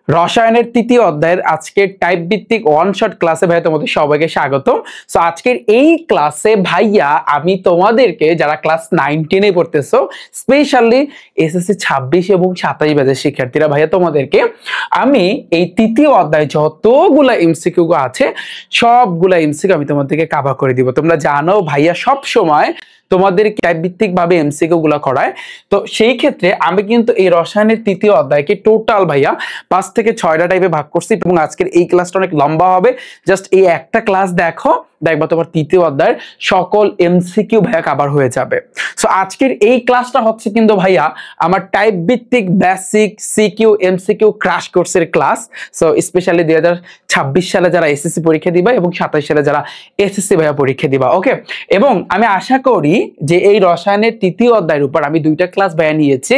রসায়নের তৃতীয় অধ্যায়ের আজকের টাইপ ভিত্তিক ওয়ান শট ক্লাসে ভাই তোমাদের সবাইকে স্বাগতম। সো আজকের এই ক্লাসে ভাইয়া আমি তোমাদেরকে যারা ক্লাস 9-10 এ পড়তেছো, স্পেশালি এসএসসি 26 এবং 27 ব্যাচের শিক্ষার্থীরা, ভাইয়া তোমাদেরকে আমি এই তৃতীয় অধ্যায়ে যতগুলা এমসিকিউ আছে সবগুলা এমসিকিউ আমি তোমাদেরকে কভার করে দিব। তোমরা জানো ভাইয়া সব সময় তোমাদের টাইপ ভিত্তিক ভাবে এমসিকিউ গুলা করায়। তো সেই ক্ষেত্রে আমি কিন্তু এই রসায়নের তৃতীয় অধ্যায়কে টোটাল ভাইয়া 5 থেকে 6টা টাইপে ভাগ করছি এবং আজকের এই ক্লাসটা অনেক লম্বা হবে। জাস্ট এই একটা ক্লাস দেখবা তোমার তৃতীয় অধ্যায়ের সকল এমসিকিউ ভাইয়া কভার হয়ে যাবে। সো আজকের এই ক্লাসটা হচ্ছে কিন্তু ভাইয়া আমার টাইপ ভিত্তিক বেসিক সিকিউ এমসিকিউ ক্র্যাশ কোর্সের ক্লাস। সো স্পেশালি 2026 সালে যারা এসএসসি পরীক্ষা দিবা এবং 27 সালে যারা এসএসসি ভাইয়া পরীক্ষা দিবা, ওকে। এবং আমি আশা করি যে এই রসায়নের তৃতীয় অধ্যায়ের উপর আমি 2টা ক্লাস ভাইয়া নিয়েছি।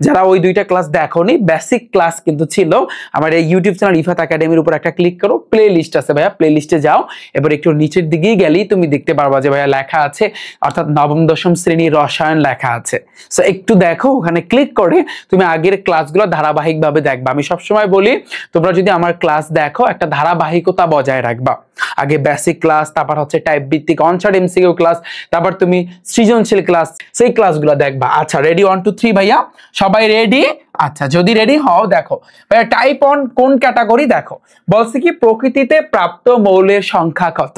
যারা ওই 2টা ক্লাস দেখোনি, বেসিক ক্লাস কিন্তু ছিল আমার এই ইউটিউব চ্যানেল ইফাত একাডেমির উপর একটা ক্লিক করো, প্লে লিস্ট আছে ভাইয়া, প্লে লিস্টে যাও। এবার একটু নিচের দিকে গেলেই তুমি দেখতে পারবা যে ভাইয়া লেখা আছে, অর্থাৎ নবম দশম শ্রেণীর রসায়ন লেখা আছে। সো একটু দেখো, ওখানে ক্লিক করে তুমি আগের ক্লাসগুলো ধারাবাহিকভাবে দেখবা। আমি সবসময় বলি তোমরা যদি আমার ক্লাস দেখো একটা ধারাবাহিকতা বজায় রাখবা। আগে বেসিক ক্লাস, তারপর হচ্ছে টাইপ ভিত্তিক অনশট এমসিকিউ ক্লাস, তারপর তুমি সৃজনশীল ক্লাস, সেই ক্লাসগুলো দেখবা। আচ্ছা, রেডি 1 2 3 ভাইয়া, সবাই রেডি? আচ্ছা, যদি রেডি হও দেখো ভাইয়া টাইপ অন কোন ক্যাটাগরি দেখো বলছে কি প্রকৃতিতে প্রাপ্ত মৌলের সংখ্যা কত।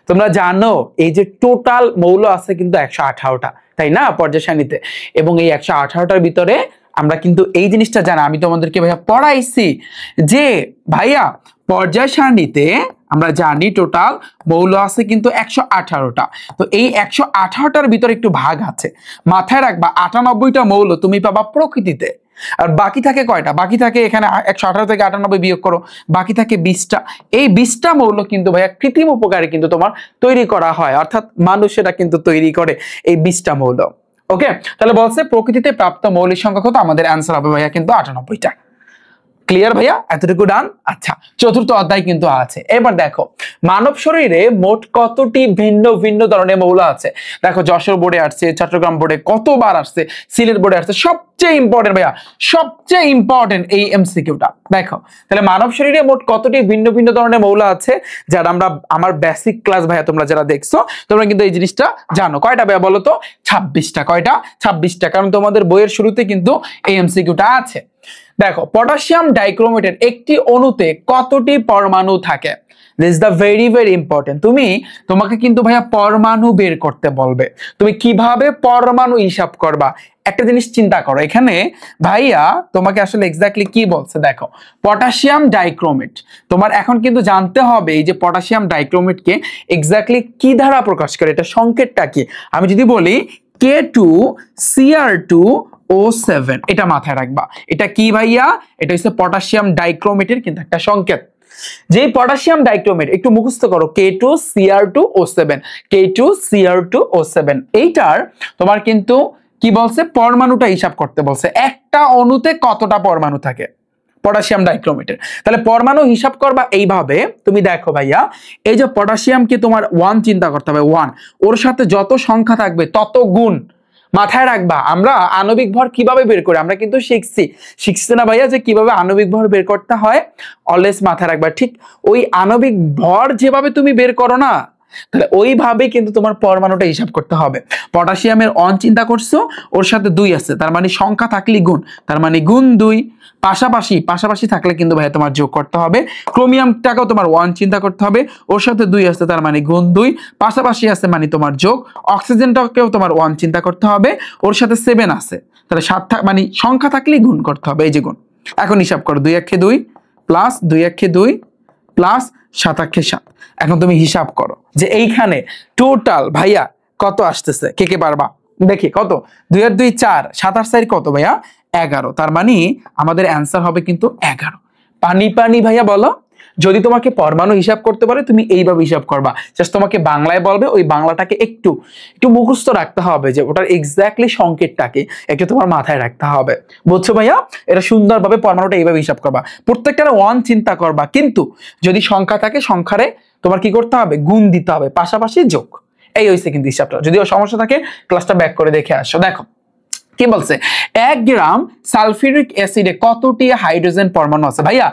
তোমরা জানো এই যে টোটাল মৌল আছে কিন্তু 118টা, তাই না পর্যায় সারণীতে, এবং এই 118টার ভিতরে আমরা কিন্তু এই জিনিসটা জানা, আমি তোমাদেরকে ভাইয়া পড়াইছি যে ভাইয়া পর্যায় সারণীতে আমরা জানি টোটাল মৌল আছে কিন্তু 118টা। তো এই 118টার ভিতরে একটু ভাগ আছে, মাথায় রাখবা 98টা মৌল তুমি পাবা প্রকৃতিতে। আর বাকি থাকে কয়টা? বাকি থাকে এখানে 118 থেকে 98 বিয়োগ করো, বাকি থাকে 20টা। এই 20টা মৌল কিন্তু ভাইয়া কৃত্রিম উপকারে কিন্তু তোমার তৈরি করা হয়, অর্থাৎ মানুষেরা কিন্তু তৈরি করে এই 20টা মৌল। ওকে, তাহলে বলছে প্রকৃতিতে প্রাপ্ত মৌলিক সংখ্যা কত? আমাদের অ্যান্সার হবে ভাইয়া কিন্তু 98টা। ক্লিয়ার ভাইয়া? এতটুকু ডান। আচ্ছা, চতুর্থ অধ্যায় কিন্তু আছে। এবার দেখো মানব শরীরে মোট কতটি ভিন্ন ভিন্ন ধরনের মৌল আছে। দেখো যশোর বোর্ডে আসছে, চট্টগ্রাম বোর্ডে কতবার আসছে, সিলেট বোর্ডে আসছে। সবচেয়ে ইম্পর্টেন্ট ভাইয়া, সবচেয়ে ইম্পর্টেন্ট এই এমসিকিউটা। দেখো তাহলে মানব শরীরে মোট কতটি ভিন্ন ভিন্ন ধরনের মৌল আছে, যারা আমরা আমার বেসিক ক্লাস ভাইয়া তোমরা যারা দেখছো তোমরা কিন্তু এই জিনিসটা জানো। কয়টা ভাইয়া বলো তো? 26টা। কয়টা? 26টা, কারণ তোমাদের বইয়ের শুরুতে কিন্তু এই এমসিকিউটা আছে। দেখো পটাশিয়াম ডাইক্রোমেটের একটি অণুতে কতটি পরমাণু থাকে? This is the very very important. তোমাকে কিন্তু ভাইয়া পরমাণু বের করতে বলবে। তুমি কিভাবে পরমাণু হিসাব করবা একটা জিনিস চিন্তা করো। এখানে ভাইয়া তোমাকে আসলে এক্স্যাক্টলি কি বলছে দেখো, পটাশিয়াম ডাইক্রোমেট। তোমার এখন কিন্তু জানতে হবে এই যে পটাশিয়াম ডাইক্রোমেটকে এক্স্যাক্টলি কি দ্বারা প্রকাশ করে, এটা সংকেতটা কি। আমি যদি বলি K2Cr2O7, এটা মাথায় রাখবা। এটা কি ভাইয়া? এটা হচ্ছে পটাশিয়াম ডাইক্রোমেটের কিন্তু একটা সংকেত। যে পটাশিয়াম ডাইক্রোমেট একটু মুখস্থ করো, K2Cr2O7, K2Cr2O7। এইটার তোমার কিন্তু কি বলছে? পরমাণুটা হিসাব করতে বলছে, একটা অণুতে কতটা পরমাণু থাকে পটাশিয়াম ডাইক্রোমেটের। তাহলে পরমাণু হিসাব করবা এইভাবে। তুমি দেখো ভাইয়া এই যে পটাশিয়ামকে তোমার 1 চিন্তা করতে হবে, 1, ওর সাথে যত সংখ্যা থাকবে তত গুণ। মাথায় রাখবা আমরা আণবিক ভর কিভাবে বের করি, আমরা কিন্তু শিখছি না ভাইয়া যে কিভাবে আণবিক ভর বের করতে হয়। অলওয়েজ মাথায় রাখবা, ঠিক ওই আণবিক ভর যেভাবে তুমি বের করো না, তাহলে ওইভাবেই কিন্তু তোমার পরমাণুটা হিসাব করতে হবে। পটাশিয়ামের 1 চিন্তা করছো, ওর সাথে 2 আছে, তার মানে সংখ্যা থাকলে গুণ, তার মানে গুণ 2। পাশাপাশি থাকলে কিন্তু ভাই তোমার যোগ করতে হবে। ক্রোমিয়ামটাকেও তোমার 1 চিন্তা করতে হবে, ওর সাথে 2 আছে, তার মানে গুণ 2, পাশাপাশি আছে মানে তোমার যোগ। অক্সিজেনটাকেও তোমার 1 চিন্তা করতে হবে, ওর সাথে 7 আছে, তাহলে 7 মানে সংখ্যা থাকলেই গুণ করতে হবে, এই যে গুণ। এখন হিসাব করো, 2 1 2 প্লাস 2 1 2 প্লাস 7 1 7। এখন তুমি হিসাব করো যে এইখানে টোটাল ভাইয়া কত আসতেছে, কে পারবা? দেখি কত, 2 আর 2 4, 7 আর 4 কত ভাইয়া? 11। তার মানে আমাদের অ্যান্সার হবে কিন্তু 11। পানি ভাইয়া বলো। যদি তোমাকে পরমাণু হিসাব করতে পারে তুমি এইভাবে হিসাব করবা। জাস্ট তোমাকে বাংলায় বলবে, ওই বাংলাটাকে একটু মুখস্থ রাখতে হবে, যে ওটার এক্স্যাক্টলি সংকেতটাকে একটু তোমার মাথায় রাখতে হবে। বুঝছো ভাইয়া? এটা সুন্দরভাবে পরমাণুটা এইভাবে হিসাব করবা, প্রত্যেকটা 1 চিন্তা করবা, কিন্তু যদি সংখ্যা থাকে সংখ্যারে তোমার কি করতে হবে? গুণ দিতে হবে, পাশাপাশি যোগ। এই হইছে কিন্তু হিসাবটা। যদিও সমস্যা থাকে ক্লাসটা ব্যাক করে দেখে আসো। দেখো কি বলছে 1 গ্রাম সালফিউরিক অ্যাসিডে কতটি হাইড্রোজেন পরমাণু আছে? ভাইয়া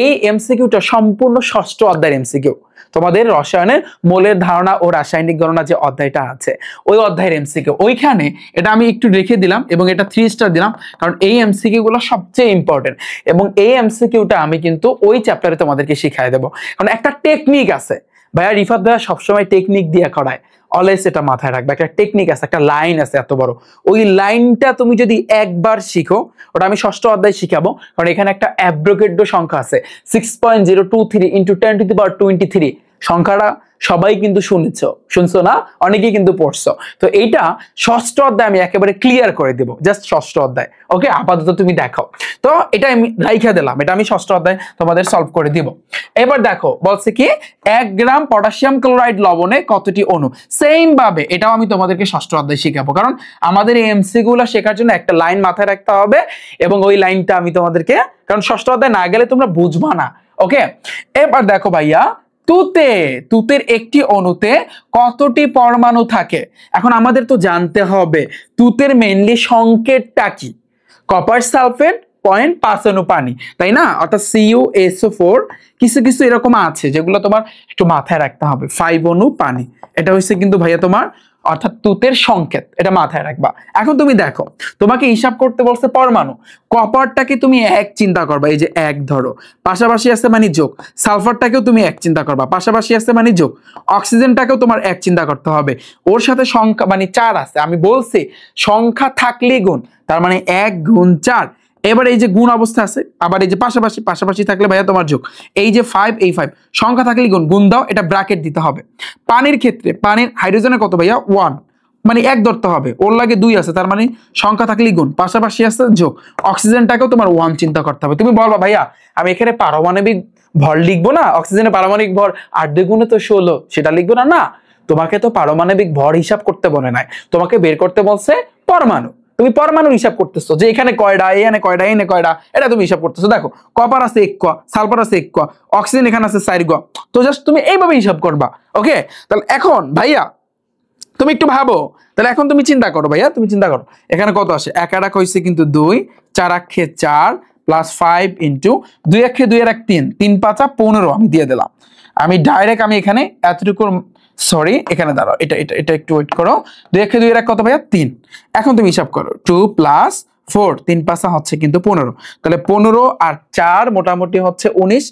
এই এমসিকিউটা সম্পূর্ণ ষষ্ঠ অধ্যায়ের এমসিকিউ। তোমাদের রসায়নের মৌলের ধারণা ও রাসায়নিক গণনা যে অধ্যায়টা আছে ওই অধ্যায়ের এমসিকিউ, ওইখানে এটা আমি একটু রেখে দিলাম এবং এটা 3 স্টার দিলাম, কারণ এই এমসিকিউ গুলো সবচেয়ে ইম্পর্টেন্ট এবং এই এমসিকিউটা আমি কিন্তু ওই চ্যাপ্টারে তোমাদেরকে শিখাই দেবো। কারণ একটা টেকনিক আছে ভাইয়া, রিফাত ভাইয়া সবসময় টেকনিক দিয়ে করায়, অলওয়েজ এটা মাথায় রাখবে। একটা টেকনিক আছে, একটা লাইন আছে এত বড়, ওই লাইনটা তুমি যদি একবার শিখো, ওটা আমি ষষ্ঠ অধ্যায়ে শিখাবো, কারণ এখানে একটা অ্যাভোগাড্রো সংখ্যা আছে 6.023 × 10⁻23 সংখ্যাটা সবাই কিন্তু শুনছো না, অনেকেই কিন্তু পড়ছো। তো এইটা ষষ্ঠ অধ্যায় আমি একেবারে ক্লিয়ার করে দেব, জাস্ট ষষ্ঠ অধ্যায়। ওকে, আপাতত তুমি দেখো। তো এটা আমি রাইখা দিলাম, এটা আমি ষষ্ঠ অধ্যায় তোমাদের সলভ করে দিব। এবার দেখো বলছে কি 1 গ্রাম পটাশিয়াম ক্লোরাইড লবণে কতটি অণু। সেম ভাবে এটাও আমি তোমাদেরকে ষষ্ঠ অধ্যায় শিখাবো, কারণ আমাদের এই এমসিকিউ গুলো শেখার জন্য একটা লাইন মাথায় রাখতে হবে এবং ওই লাইনটা আমি তোমাদেরকে, কারণ ষষ্ঠ অধ্যায় না গেলে তোমরা বুঝবা না। ওকে, এবার দেখো ভাইয়া তুতের একটি অণুতে কতটি পরমাণু থাকে। এখন আমাদের তো জানতে হবে তুতের মেইনলি সংকেতটা কি। কপার সালফেট 0.5 অণু পানি, তাই না? অর্থাৎ CuSO4 কিছু কিছু এরকম আছে যেগুলো তোমার একটু মাথায় রাখতে হবে। 5 অণু পানি, এটা হচ্ছে কিন্তু ভাইয়া তোমার অর্থাৎ তুতের সংকেত, এটা মাথায় রাখবা। এখন তুমি দেখো তোমাকে হিসাব করতে বলছে পরমাণু, কপারটাকে তুমি 1 চিন্তা করবা, এই যে 1 ধরো, পাশাপাশি আছে মানে যোগ, সালফারটাকেও তুমি 1 চিন্তা করবা, পাশাপাশি আছে মানে যোগ, অক্সিজেনটাকেও তোমার 1 চিন্তা করতে হবে, ওর সাথে সংখ্যা মানে 4 আছে। আমি বলছি সংখ্যা থাকলেই গুণ, তার মানে 1 গুণ 4। এবার এই যে গুণ অবস্থা আছে, আবার এই যে পাশাপাশি থাকলে ভাইয়া তোমার যোগ, এই যে 5 এই 5 সংখ্যা থাকলে গুণ দাও, এটা ব্র্যাকেট দিতে হবে। পানির ক্ষেত্রে পানির হাইড্রোজেনের কত ভাইয়া 1, মানে 1 ধরতে হবে, ওর লাগে 2 আছে, তার মানে সংখ্যা থাকলে গুণ, পাশাপাশি আছে যোগ, অক্সিজেনটাকেও তোমার 1 চিন্তা করতে হবে। তুমি বলবা ভাইয়া আমি এখানে পারমাণবিক ভর লিখবো না, অক্সিজেনের পারমাণবিক ভর 8 × 2 = 16, সেটা লিখবো না? না, তোমাকে তো পারমাণবিক ভর হিসাব করতে বলে নাই, তোমাকে বের করতে বলছে পরমাণু। তুমি পরমাণুর হিসাব করতেছো যে এখানে কয়টা, এখানে কয়টা, এখানে কয়টা, এটা তুমি হিসাব করতেছো। দেখো কপার আছে 1 ক, সালফার আছে 1 ক, অক্সিজেন এখানে আছে 4 ক, তো জাস্ট তুমি এইভাবে হিসাব করবা। ওকে, তাহলে এখন ভাইয়া তুমি একটু ভাবো, তাহলে এখন তুমি চিন্তা করো ভাইয়া, তুমি চিন্তা করো এখানে কত আসে, 1 আর 1 হইছে কিন্তু 2, 4 আর 4 প্লাস 5 ইন্টু 2 আর 2 আর 3, 3 5 15 আমি দিয়ে দিলাম। আমি ডাইরেক্ট আমি এখানে এতটুকু, সরি এখানে দাঁড়াও, এটা একটু ওয়েট করো, 2 আর 2 আর 1 কত ভাইয়া 3। এখন তুমি হিসাব করো 2 + 4, 3 5 হচ্ছে কিন্তু 15, তাহলে 15 আর 4 মোটামুটি হচ্ছে 19,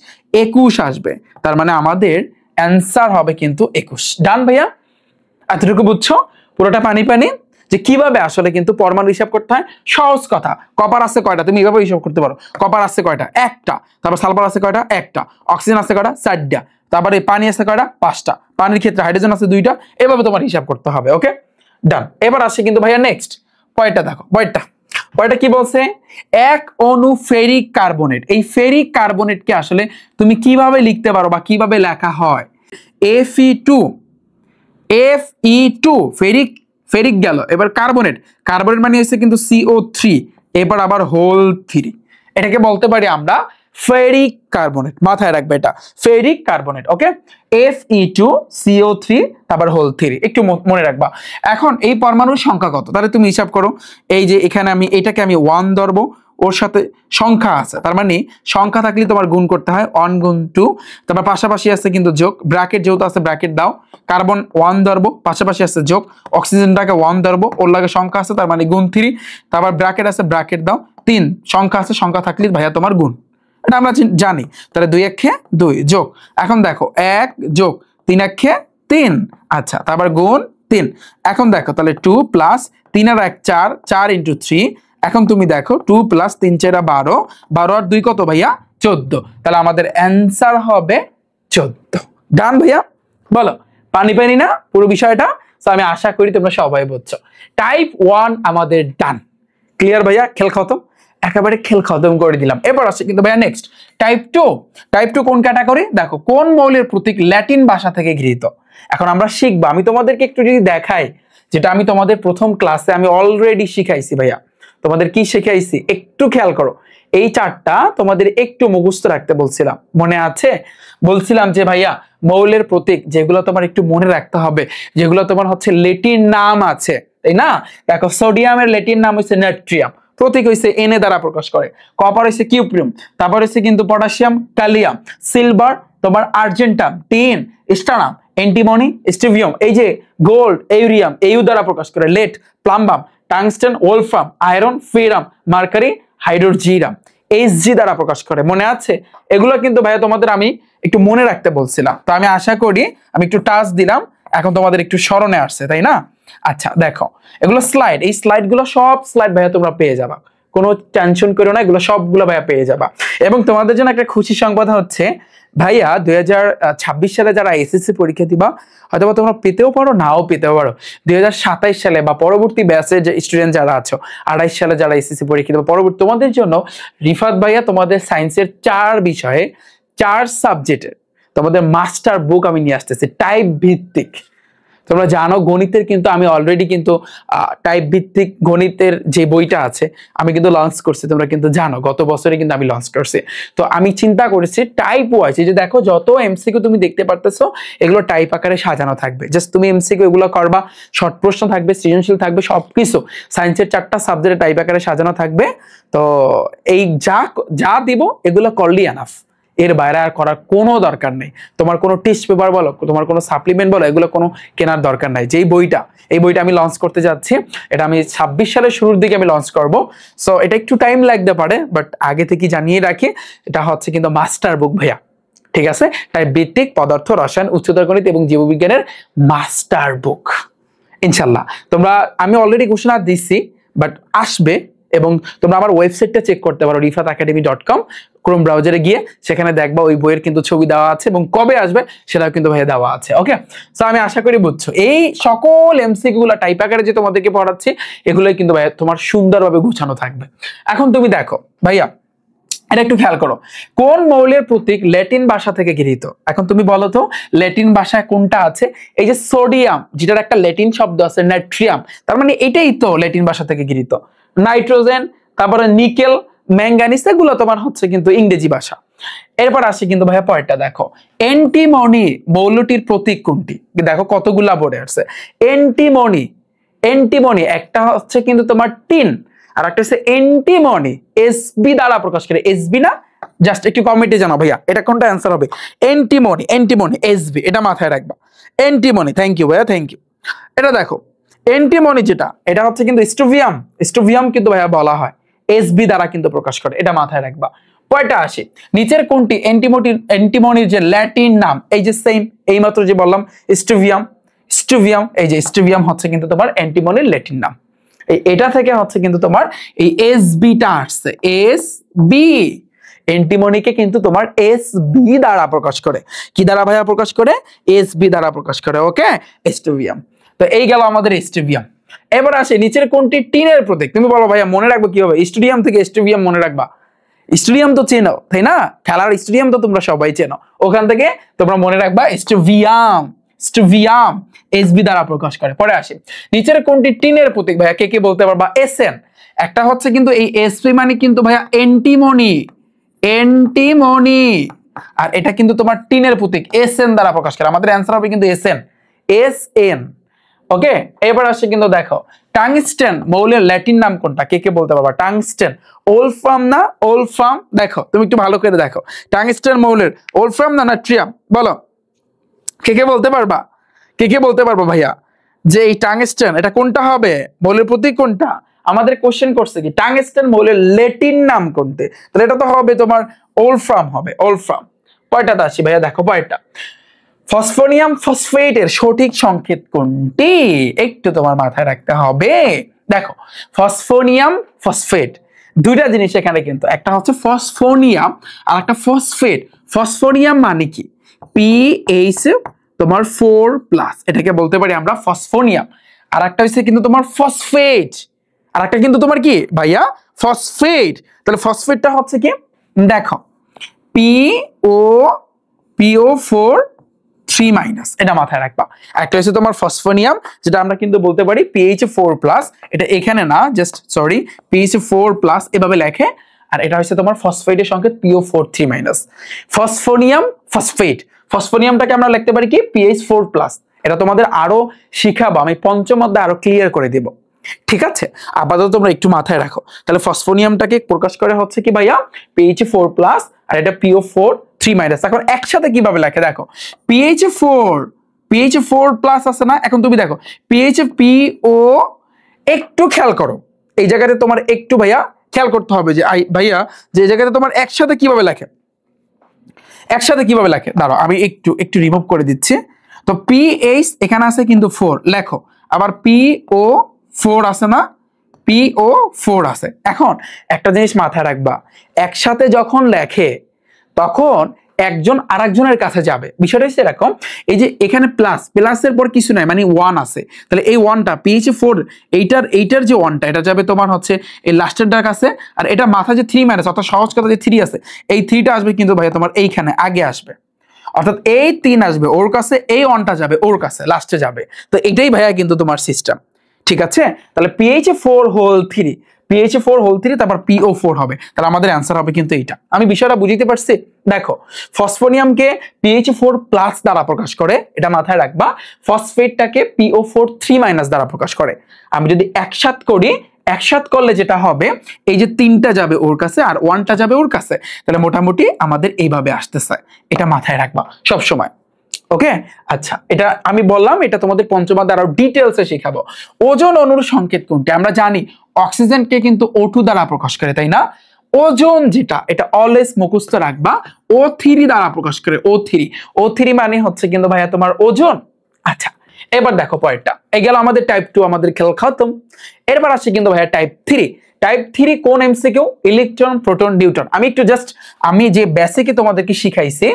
21 আসবে, তার মানে আমাদের অ্যান্সার হবে কিন্তু 21। ডান ভাইয়া, এতটুকু বুঝছো? পুরোটা পানি যে কিভাবে আসলে কিন্তু পরমাণু হিসাব করতে হয়। সহজ কথা, কপার আছে কয়টা, তুমি এভাবে হিসাব করতে পারো, কপার আছে কয়টা 1টা, তারপর সালফার আছে কয়টা 1টা, অক্সিজেন আছে কয়টা 4টা, তারপরে পানি আছে কয়টা 5টা, পানির ক্ষেত্রে হাইড্রোজেন আছে 2টা, এভাবে তোমার হিসাব করতে হবে। ওকে ডান। এবার আসে কিন্তু ভাইয়া নেক্সট পয়েন্টটা, দেখো পয়েন্টটা কি বলছে, 1 অণু ফেরিক কার্বনেট। এই ফেরিক কার্বনেটকে আসলে তুমি কিভাবে লিখতে পারো বা কিভাবে লেখা হয়, Fe2 ফেরিক গেল, এবার কার্বনেট মানে হচ্ছে কিন্তু CO3, এবার আবার হোল 3, এটাকে বলতে পারি আমরা ফেরিক কার্বনেট, মাথায় রাখবে এটা ফেরিক কার্বনেট। ওকে, Fe2CO3 তারপর হোল 3, একটু মনে রাখবা। এখন এই পরমাণুর সংখ্যা কত, তাহলে তুমি হিসাব করো, এই যে এখানে আমি এটাকে আমি 1 ধরবো, ওর সাথে সংখ্যা আছে, তার মানে সংখ্যা থাকলে তোমার গুণ করতে হয় 1 গুণ 2, তারপর পাশাপাশি আছে কিন্তু যোগ, ব্র্যাকেট যেহেতু আছে ব্র্যাকেট দাও, কার্বন 1 ধরবো, পাশাপাশি আছে যোগ, অক্সিজেনটাকে 1 ধরবো, ওর লাগে সংখ্যা আছে তার মানে গুণ 3, তারপর ব্র্যাকেট আছে ব্র্যাকেট দাও, 3 সংখ্যা আছে, সংখ্যা থাকলে ভাইয়া তোমার গুণ, এটা আমরা জানি। তাহলে 2 1 2 যোগ, এখন দেখো 1 যোগ 3 1 3, আচ্ছা তারপর গুণ 3, এখন দেখো তাহলে 2 + 3 আর 1 4, 4 × 3, এখন তুমি দেখো 2 + 3 4 12, 12 আর 2 কত ভাইয়া 14, তাহলে আমাদের অ্যান্সার হবে 14। ডান ভাইয়া, বলো পানি না পুরো বিষয়টা? তো আমি আশা করি তোমরা সবাই বুঝছো। টাইপ 1 আমাদের ডান, ক্লিয়ার ভাইয়া, খেল খতম, একেবারে খেল খতম করে দিলাম। এবার আসছে কিন্তু ভাইয়া নেক্সট টাইপ 2 কোন ক্যাটাগরি, দেখো কোন মৌলের প্রতীক ল্যাটিন ভাষা থেকে গৃহীত। এখন আমরা শিখবো, আমি তোমাদেরকে একটু যদি দেখাই, যেটা আমি তোমাদের প্রথম ক্লাসে আমি অলরেডি শিখাইছি ভাইয়া, তোমাদের কি শিখাইছি একটু খেয়াল করো, এই চারটা তোমাদের একটু মুখস্থ রাখতে বলছিলাম, মনে আছে? বলছিলাম যে ভাইয়া মৌলের প্রতীক যেগুলো তোমার একটু মনে রাখতে হবে, যেগুলো তোমার হচ্ছে ল্যাটিন নাম আছে, তাই না? দেখো সোডিয়ামের ল্যাটিন নাম হচ্ছে নাট্রিয়াম, প্রতীক হইছে Na দ্বারা প্রকাশ করে। কপার হইছে কিউপ্রিয়াম, তারপর হইছে কিন্তু পটাশিয়াম কালিয়াম, সিলভার তোমার argentum, tin stannum, antimony stibium, এই যে গোল্ড ইউরিয়াম Au দ্বারা প্রকাশ করে, lead plumbum, tungsten wolfram, iron ferrum, mercury hydrargyrum Hg দ্বারা প্রকাশ করে। মনে আছে? এগুলো কিন্তু ভাইয়া তোমাদের আমি একটু মনে রাখতে বলছিলাম, তো আমি আশা করি আমি একটু টাচ দিলাম, এখন তোমাদের একটু স্মরণে আসছে, তাই না? আচ্ছা দেখো, এগুলো স্লাইড, এই স্লাইড গুলো সব স্লাইড ভাইয়া তোমরা পেয়ে যাবা, কোনো টেনশন করো না, এগুলো সবগুলো ভাইয়া পেয়ে যাবা। এবং তোমাদের জন্য একটা খুশি সংবাদ হচ্ছে ভাইয়া 2026 সালে যারা এসএসসি পরীক্ষা দিবা, হয়তো তোমরা পেতেও পারো নাও পেতেও পারো, 2027 সালে বা পরবর্তী ব্যাচের যে স্টুডেন্ট যারা আছো, 28 সালে যারা এসএসসি পরীক্ষা দিবা পরবর্তী, তোমাদের জন্য রিফাত ভাইয়া তোমাদের সায়েন্সের 4 বিষয়ে 4 সাবজেক্টের তোমাদের মাস্টার বুক আমি নিয়ে আসতেছি, টাইপ ভিত্তিক। তোমরা জানো গণিতের কিন্তু আমি অলরেডি কিন্তু টাইপ ভিত্তিক গণিতের যে বইটা আছে আমি কিন্তু লঞ্চ করছি, তোমরা কিন্তু জানো গত বছরে কিন্তু আমি লঞ্চ করছি। তো আমি চিন্তা করেছি টাইপ ওয়াইজ, যে দেখো যত এমসিকিউ তুমি দেখতে পারতেছো এগুলো টাইপ আকারে সাজানো থাকবে, জাস্ট তুমি এমসিকিউ এগুলো করবা, শর্ট প্রশ্ন থাকবে, সৃজনশীল থাকবে, সবকিছু সায়েন্সের 4টা সাবজেক্টে টাইপ আকারে সাজানো থাকবে। তো এই যা যা দিব এগুলো করলি এনাফ, এর বাইরে আর করার কোনো দরকার নেই। তোমার কোনো টেস্ট পেপার বলো, তোমার কোনো সাপ্লিমেন্ট বলো, এগুলো কোনো কেনার দরকার নাই। যেই বইটা, এই বইটা আমি লঞ্চ করতে যাচ্ছি, এটা আমি 26 সালের শুরুর দিকে আমি লঞ্চ করব। সো এটা একটু টাইম লাগতে পারে, বাট আগে থেকে জানিয়ে রাখি এটা হচ্ছে কিন্তু মাস্টার বুক ভাইয়া, ঠিক আছে? টাইপ ভিত্তিক পদার্থ রসায়ন উচ্চতর গণিত এবং জীববিজ্ঞানের মাস্টার বুক ইনশাল্লাহ। তোমরা আমি অলরেডি ঘোষণা দিচ্ছি, বাট আসবে, এবং তোমরা আমার ওয়েবসাইটটা চেক করতে পারো rifatacademy.com, ক্রোম ব্রাউজারে গিয়ে সেখানে দেখবা ওই বইয়ের কিন্তু ছবি দেওয়া আছে এবং কবে আসবে সেটাও কিন্তু ভাইয়া দেওয়া আছে। ওকে, সো আমি আশা করি বুঝছো এই সকল এমসিকিউ গুলো টাইপ আকারে যে তোমাদেরকে পড়াচ্ছি এগুলোই কিন্তু ভাইয়া তোমার সুন্দরভাবে গুছানো থাকবে। এখন তুমি দেখো ভাইয়া, এটা একটু খেয়াল করো, কোন মৌলের প্রতীক ল্যাটিন ভাষা থেকে গৃহীত? এখন তুমি বলো তো ল্যাটিন ভাষায় কোনটা আছে? এই যে সোডিয়াম, যেটার একটা ল্যাটিন শব্দ আছে নাট্রিয়াম, তার মানে এটাই তো ল্যাটিন ভাষা থেকে গৃহীত। নাইট্রোজেন, তারপরে নিকেল, ম্যাঙ্গানিজ, এগুলো তোমার হচ্ছে কিন্তু ইংরেজি ভাষা। এরপর আসি কিন্তু ভাইয়া পরেরটা দেখো, অ্যান্টিমনি মৌলটির প্রতীক কোনটি? দেখো কতগুলা বোর্ডে আছে অ্যান্টিমনি। অ্যান্টিমনি একটা হচ্ছে কিন্তু তোমার টিন, আর একটা হচ্ছে অ্যান্টিমনি এসবি দ্বারা প্রকাশ করে। এসবি না, জাস্ট একটু কমেন্টে জানাও ভাইয়া এটা কোনটা অ্যান্সার হবে। অ্যান্টিমনি, অ্যান্টিমনি এসবি, এটা মাথায় রাখবা। অ্যান্টিমনি, থ্যাংক ইউ ভাইয়া, থ্যাংক ইউ। এটা দেখো অ্যান্টিমনি যেটা, এটা হচ্ছে কিন্তু স্টোভিয়াম। স্টোভিয়াম কিন্তু ভাইয়া বলা হয় এসবি দ্বারা কিন্তু প্রকাশ করে, এটা মাথায় রাখবা। কয়টা আসে নিচের কোনটি অ্যান্টিমনির যে ল্যাটিন নাম? এই যে সেম এইমাত্র যে বললাম স্টোভিয়াম, স্টোভিয়াম, এই যে স্টোভিয়াম হচ্ছে কিন্তু তোমার অ্যান্টিমনির ল্যাটিন নাম। এটা থেকে হচ্ছে কিন্তু তোমার এই এসবিটা আসছে, এসবি। অ্যান্টিমনিকে কিন্তু তোমার এসবি দ্বারা প্রকাশ করে। কি দ্বারা ভাইয়া প্রকাশ করে? এসবি দ্বারা প্রকাশ করে। ওকে, স্টোভিয়াম। তো এই গেল আমাদের স্টোভিয়াম। এবার আসে নিচের কোনটি টিনের প্রতীক? তুমি বলো ভাইয়া মনে রাখবো কিভাবে? স্টেডিয়াম থেকে স্টোভিয়াম মনে রাখবা। স্টেডিয়াম তো চেনো, তাই না? খেলার স্টেডিয়াম তো তোমরা সবাই চেনো, ওখান থেকে তোমরা মনে রাখবা স্টোভিয়াম। স্টোভিয়াম এসবি দ্বারা প্রকাশ করে। পরে আসে নিচের কোনটি টিনের প্রতীক? ভাইয়া কে কে বলতে পারবা? এসএন। একটা হচ্ছে কিন্তু এই এসপি মানে কিন্তু ভাইয়া অ্যান্টিমনি, অ্যান্টিমনি, আর এটা কিন্তু তোমার টিনের প্রতীক এসএন দ্বারা প্রকাশ করে। আমাদের অ্যান্সার হবে কিন্তু এসএন, এসএন। ওকে, এবার আসে কিন্তু দেখো টাংস্টেন মৌলের ল্যাটিন নাম কোনটা? কে কে বলতে পারবা? টাংস্টেন ওলফ্রাম না ওলফ্রাম? দেখো তুমি একটু ভালো করে দেখো, টাংস্টেন মৌলের ওলফ্রাম না নাট্রিয়াম? বলো কে কে বলতে পারবা? কে কে বলতে পারবা ভাইয়া যে এই টাংস্টেন এটা কোনটা হবে? মৌলের প্রতীক কোনটা? আমাদের কোশ্চেন করছে কি টাংস্টেন মৌলের ল্যাটিন নাম কোনতে, তাহলে এটা তো হবে তোমার ওলফ্রাম হবে, ওলফ্রাম। কয়টাতে আসি ভাইয়া? দেখো কয়টা। ফসফোনিয়াম ফসফেটের সঠিক সংকেত কোনটি? একটু তোমার মাথায় রাখতে হবে। দেখো ফসফোনিয়াম ফসফেট দুইটা জিনিস এখানে কিন্তু, একটা হচ্ছে ফসফোনিয়াম আর একটা ফসফেট। ফসফোনিয়াম মানে কি? পিএইচ তোমার 4+, এটাকে বলতে পারি আমরা ফসফোনিয়াম। আর একটা হচ্ছে কিন্তু তোমার ফসফেট, আর একটা কিন্তু তোমার কি ভাইয়া? ফসফেট। তাহলে ফসফেটটা হচ্ছে কি? দেখো PO4 3-, এটা মাথায় রাখবা। একটা হচ্ছে তোমার ফসফোনিয়াম, যেটা আমরা কিন্তু বলতে পারি PH4+, এটা এখানে না, জাস্ট সরি PH4+, এভাবে লেখে। আর এটা হচ্ছে তোমার ফসফেটের সংকেত PO4 3-। ফসফোনিয়াম ফসফেট, ফসফোনিয়ামটাকে আমরা লিখতে পারি কি PH4+। এটা তোমাদের আরো শিখাবো, আমি পঞ্চম অধ্যায়ে আরো ক্লিয়ার করে দেব, ঠিক আছে? আপাতত তোমরা একটু মাথায় রাখো। তাহলে ফসফোনিয়ামটাকে প্রকাশ করে হচ্ছে কি ভাইয়া PH4+, আর এটা PO4 3-। এখন একসাথে কিভাবে লেখে দেখো, PH4 আছে না, এখন তুমি দেখো PO, একটু খেয়াল করো এই জায়গাতে তোমার একটু ভাইয়া খেয়াল করতে হবে যে ভাইয়া যে জায়গাতে তোমার একসাথে কিভাবে লেখে, একসাথে কিভাবে লেখে দাঁড়াও আমি একটু রিমুভ করে দিচ্ছি। তো PH এখানে আছে কিন্তু 4 লেখো, আবার PO4 আছে না, PO4 আছে। এখন একটা জিনিস মাথায় রাখবা, একসাথে যখন লেখে তখন একজন আরেকজনের কাছে যাবে, বিষয়টা হচ্ছে এরকম, এই যে এখানে প্লাসের পর কিছু নাই মানে 1 আছে, তাহলে এই 1টা PH4 এইটার যে 1টা এটা যাবে তোমার হচ্ছে এই লাস্টেরটার কাছে, আর এটা মাথা যে 3- অর্থাৎ সহজ কথা যে 3 আছে, এই 3টা আসবে কিন্তু ভাইয়া তোমার এইখানে আগে আসবে, অর্থাৎ এই 3 আসবে ওর কাছে, এই 1টা যাবে ওর কাছে লাস্টে যাবে। তো এটাই ভাইয়া কিন্তু তোমার সিস্টেম, ঠিক আছে? তাহলে PH4 তারপর PO4 হবে, তাহলে আমাদের অ্যান্সার হবে কিন্তু এইটা। আমি বিষয়টা বুঝতে পারছি? দেখো ফসফোনিয়ামকে PH4+ দ্বারা প্রকাশ করে, এটা মাথায় রাখবা। ফসফেটটাকে PO4 3- দ্বারা প্রকাশ করে। আমি যদি একসাথ করলে যেটা হবে, এই যে 3টা যাবে ওর কাছে আর 1টা যাবে ওর কাছে, তাহলে মোটামুটি আমাদের এইভাবে আসতেছে, এটা মাথায় রাখবা সব সময়। ওকে, আচ্ছা, এটা আমি বললাম, এটা তোমাদের পঞ্চম অধ্যায়ে আরো ডিটেইলসে শেখাবো। ওজন অণুর সংকেত কোনটি? আমরা জানি অক্সিজেনকে কিন্তু O2 দ্বারা প্রকাশ করে, তাই না? ওজন যেটা, এটা অলওয়েজ মুখস্থ রাখবা, O3 দ্বারা প্রকাশ করে। O3 মানে হচ্ছে কিন্তু ভাইয়া তোমার ওজন। আচ্ছা, এবার দেখো পরেরটা, এই গেল আমাদের টাইপ 2, আমাদের খেল খতম। এরপর আসছে কিন্তু ভাইয়া টাইপ 3 কোন এমসিকিউ? Electron, proton, neutron. আমি যে বেসিকে তোমাদেরকে শিখাইছি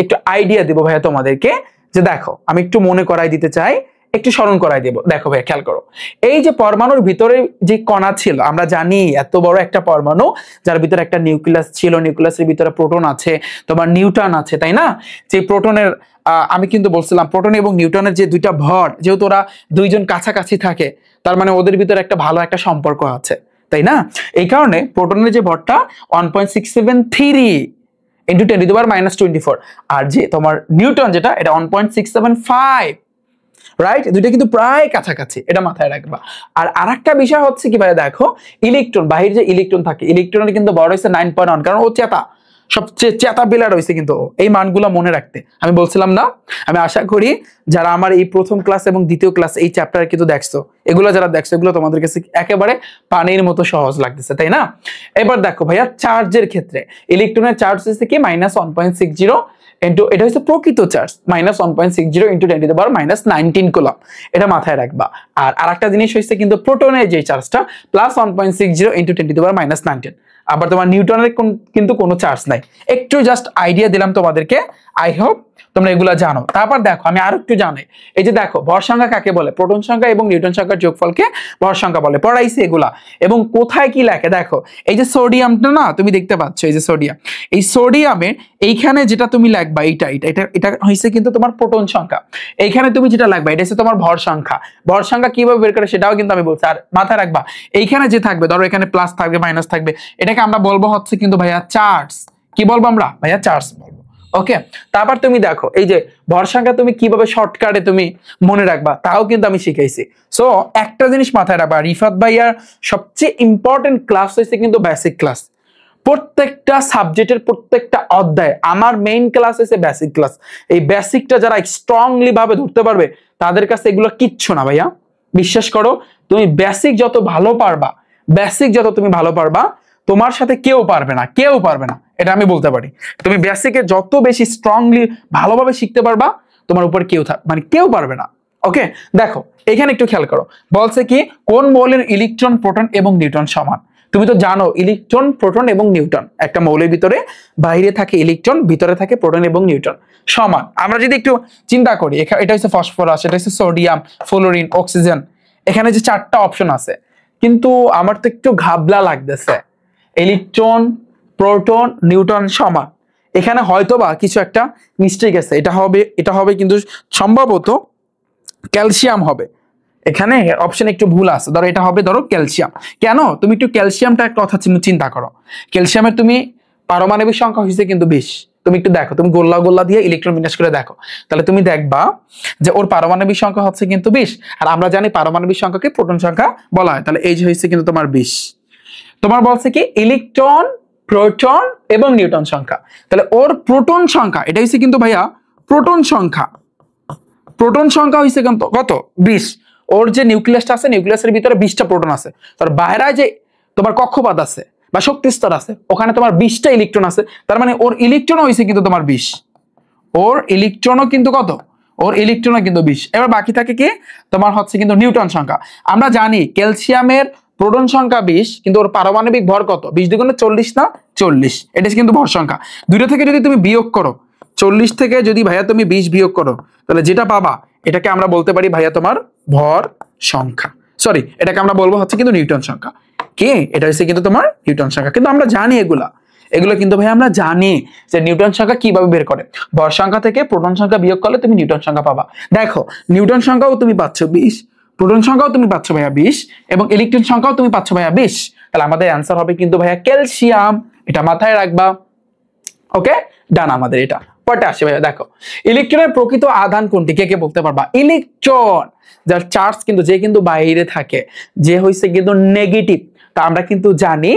একটু আইডিয়া দেব ভাইয়া তোমাদেরকে, যে দেখো আমি একটু মনে করাই দিতে চাই, একটু স্মরণ করাই দেব। দেখো ভাইয়া খেয়াল করো, এই যে পরমাণুর ভিতরে যে কণা ছিল, আমরা জানি এত বড় একটা পরমাণু যার ভিতরে একটা নিউক্লিয়াস ছিল, নিউক্লিয়াসের ভিতরে প্রোটন আছে, তোমার নিউট্রন আছে, তাই না? যে প্রোটনের আমি কিন্তু বলছিলাম প্রোটন এবং নিউট্রনের যে দুইটা ভর, যেহেতু ওরা দুইজন কাছাকাছি থাকে, তার মানে ওদের ভিতরে একটা ভালো একটা সম্পর্ক আছে, তাই না? এই কারণে প্রোটনের যে ভরটা 1.673 into 10⁻⁻24, আর যে তোমার নিউটন যেটা, এটা 1.675, রাইট? দুইটা কিন্তু প্রায় কাছাকাছি, এটা মাথায় রাখবা। আর আরেকটা বিষয় হচ্ছে কি ভাই, দেখো ইলেকট্রন, বাহির যে ইলেকট্রন থাকে, ইলেকট্রনের কিন্তু বড় হচ্ছে 9.1, কারণ ও সবচেয়ে চেতা বেলার হয়েছে কিন্তু এই মানগুলো মনে রাখতে। আমি বলছিলাম না, আমি আশা করি যারা আমার এই প্রথম ক্লাস এবং দ্বিতীয় ক্লাস এই চ্যাপ্টার কিন্তু দেখছো, এগুলো তোমাদের কাছে একেবারে পানির মতো সহজ লাগতেছে, তাই না? এবার দেখো ভাইয়া চার্জের ক্ষেত্রে ইলেকট্রনের চার্জ হচ্ছে কি -1.60 ইন্টু, এটা হচ্ছে প্রকৃত চার্জ, -1.60 ইন্টু 10⁻⁻19 কুলম, এটা মাথায় রাখবা। আর আরেকটা জিনিস হচ্ছে কিন্তু প্রোটনের যে চার্জটা +1.60 ইন্টু 10⁻⁻19। আবার তোমার নিউটনের কিন্তু কোনো চার্জ নাই, একটু জাস্ট আইডিয়া দিলাম তোমাদেরকে, আই হোপ তোমরা এগুলা জানো। তারপর দেখো আমি আরো একটু জানি, এই যে দেখো ভর সংখ্যা কাকে বলে? প্রোটন সংখ্যা এবং নিউটন সংখ্যার যোগফলকে ভর সংখ্যা বলে, পড়াইছি এগুলা। এবং কোথায় কি লেখে দেখো, এই যে সোডিয়ামটা না তুমি দেখতে পাচ্ছ, এই যে সোডিয়াম, এই সোডিয়ামের এইখানে যেটা তুমি লিখবা, এটা হইছে কিন্তু তোমার প্রোটন সংখ্যা, এইখানে তুমি যেটা লিখবা এটা হচ্ছে তোমার ভর সংখ্যা। ভর সংখ্যা কিভাবে বের করে সেটাও কিন্তু আমি বলছি। আর মাথায় রাখবা এইখানে যে থাকবে, ধরো এখানে প্লাস থাকবে মাইনাস থাকবে, এটাকে আমরা বলবো হচ্ছে কিন্তু ভাইয়া চার্জ। কি বলবো আমরা? ভাইয়া চার্জ বলবো। ওকে, তারপর তুমি দেখো এই যে ভর সংখ্যা তুমি কিভাবে শর্টকাটে তুমি মনে রাখবা তাও কিন্তু আমি শিখাইছি। সো একটা জিনিস মাথায় রাখবা, রিফাত ভাইয়ার সবচেয়ে ইম্পর্টেন্ট ক্লাস হচ্ছে কিন্তু বেসিক ক্লাস। প্রত্যেকটা সাবজেক্টের প্রত্যেকটা অধ্যায় আমার মেইন ক্লাস হচ্ছে বেসিক ক্লাস। এই বেসিকটা যারা স্ট্রংলি ভাবে ধরতে পারবে তাদের কাছে এগুলো কিচ্ছু না ভাইয়া, বিশ্বাস করো। তুমি বেসিক যত তুমি ভালো পারবা তোমার সাথে কেউ পারবে না, এটা আমি বলতে পারি। তুমি বেসিকে যত বেশি স্ট্রংলি ভালোভাবে শিখতে পারবা তোমার উপর কেউ পারবে না। ওকে, দেখো এখানে একটু খেয়াল করো, বলছে কি কোন মৌলের ইলেকট্রন, প্রোটন এবং নিউট্রন সমান? তুমি তো জানো ইলেকট্রন, প্রোটন এবং নিউট্রন, একটা মৌলের ভিতরে বাইরে থাকে ইলেকট্রন, ভিতরে থাকে প্রোটন এবং নিউট্রন, সমান। আমরা যদি একটু চিন্তা করি, এটা হচ্ছে ফসফরাস, এটা হচ্ছে সোডিয়াম, ফ্লোরিন, অক্সিজেন, এখানে যে 4টা অপশন আছে, কিন্তু আমার তো একটু ঘাবলা লাগতেছে, ইলেকট্রন, প্রোটন, নিউট্রন সমান, এখানে হয়তোবা কিছু একটা মিস্টেক আছে, এটা হবে কিন্তু সম্ভবত ক্যালসিয়াম হবে, এখানে অপশন একটু ভুল আছে, ধরো এটা হবে ধরো ক্যালসিয়াম। কেন? তুমি একটু ক্যালসিয়ামটা একটা কথা চিন্তা করো, ক্যালসিয়ামের তুমি পারমাণবিক সংখ্যা হচ্ছে কিন্তু 20। তুমি একটু দেখো, তুমি গোল্লা গোল্লা দিয়ে ইলেকট্রন বিন্যাস করে দেখো, তাহলে তুমি দেখবা যে ওর পারমাণবিক সংখ্যা হচ্ছে কিন্তু 20। আর আমরা জানি পারমাণবিক সংখ্যাকে প্রোটন সংখ্যা বলা হয়, তাহলে এই যে হচ্ছে কিন্তু তোমার 20। তোমার বলছে কি ইলেকট্রন, প্রোটন এবং নিউটন সংখ্যা, তাহলে ওর প্রোটন সংখ্যা এটা হচ্ছে কিন্তু ভাইয়া প্রোটন সংখ্যা, প্রোটন সংখ্যা হচ্ছে কিন্তু কত 20। ওর যে নিউক্লিয়াসটা আছে নিউক্লিয়াসের ভিতরে 20টা প্রোটন আছে, তার বাইরে যে তোমার কক্ষপথ আছে বা শক্তি স্তর আছে ওখানে তোমার 20টা ইলেকট্রন আছে, তার মানে ওর ইলেকট্রন হইছে কিন্তু তোমার 20। ওর ইলেকট্রনও কিন্তু কত, ওর ইলেকট্রনও কিন্তু 20। এবার বাকি থাকে কি তোমার হচ্ছে কিন্তু নিউটন সংখ্যা। আমরা জানি ক্যালসিয়ামের প্রোটন সংখ্যা 20, কিন্তু ওর পারমাণবিক ভর কত, 20 দ্বিগুণে 40 না 40, এটা কিন্তু ভর সংখ্যা। দুইটা থেকে যদি তুমি বিয়োগ করো, 40 থেকে যদি ভাইয়া তুমি 20 বিয়োগ করো, তাহলে যেটা পাবা এটাকে আমরা বলতে পারি ভাইয়া তোমার ভর সংখ্যা, সরি এটাকে আমরা বলবো হচ্ছে কিন্তু নিউটন সংখ্যা। কি এটা হচ্ছে কিন্তু তোমার নিউটন সংখ্যা। কিন্তু আমরা জানি এগুলো কিন্তু ভাই আমরা জানি যে নিউটন সংখ্যা কিভাবে বের করে, ভর সংখ্যা থেকে প্রোটন সংখ্যা বিয়োগ করলে তুমি নিউটন সংখ্যা পাবা। দেখো নিউটন সংখ্যাও তুমি পাচ্ছ 20, প্রোটন সংখ্যাও তুমি পাচ্ছ ভাইয়া 20, এবং ইলেকট্রন সংখ্যাও তুমি পাচ্ছ ভাইয়া 20। তাহলে আমাদের অ্যান্সার হবে কিন্তু ভাইয়া ক্যালসিয়াম, এটা মাথায় রাখবা। ওকে ডান, আমাদের এটা পরে আসে ভাইয়া। দেখো ইলেকট্রনের প্রকৃত আধান কোনটি, কে কে বলতে পারবা? ইলেকট্রন যার চার্জ কিন্তু যে কিন্তু বাইরে থাকে, যে হইছে কিন্তু নেগেটিভ, তা আমরা কিন্তু জানি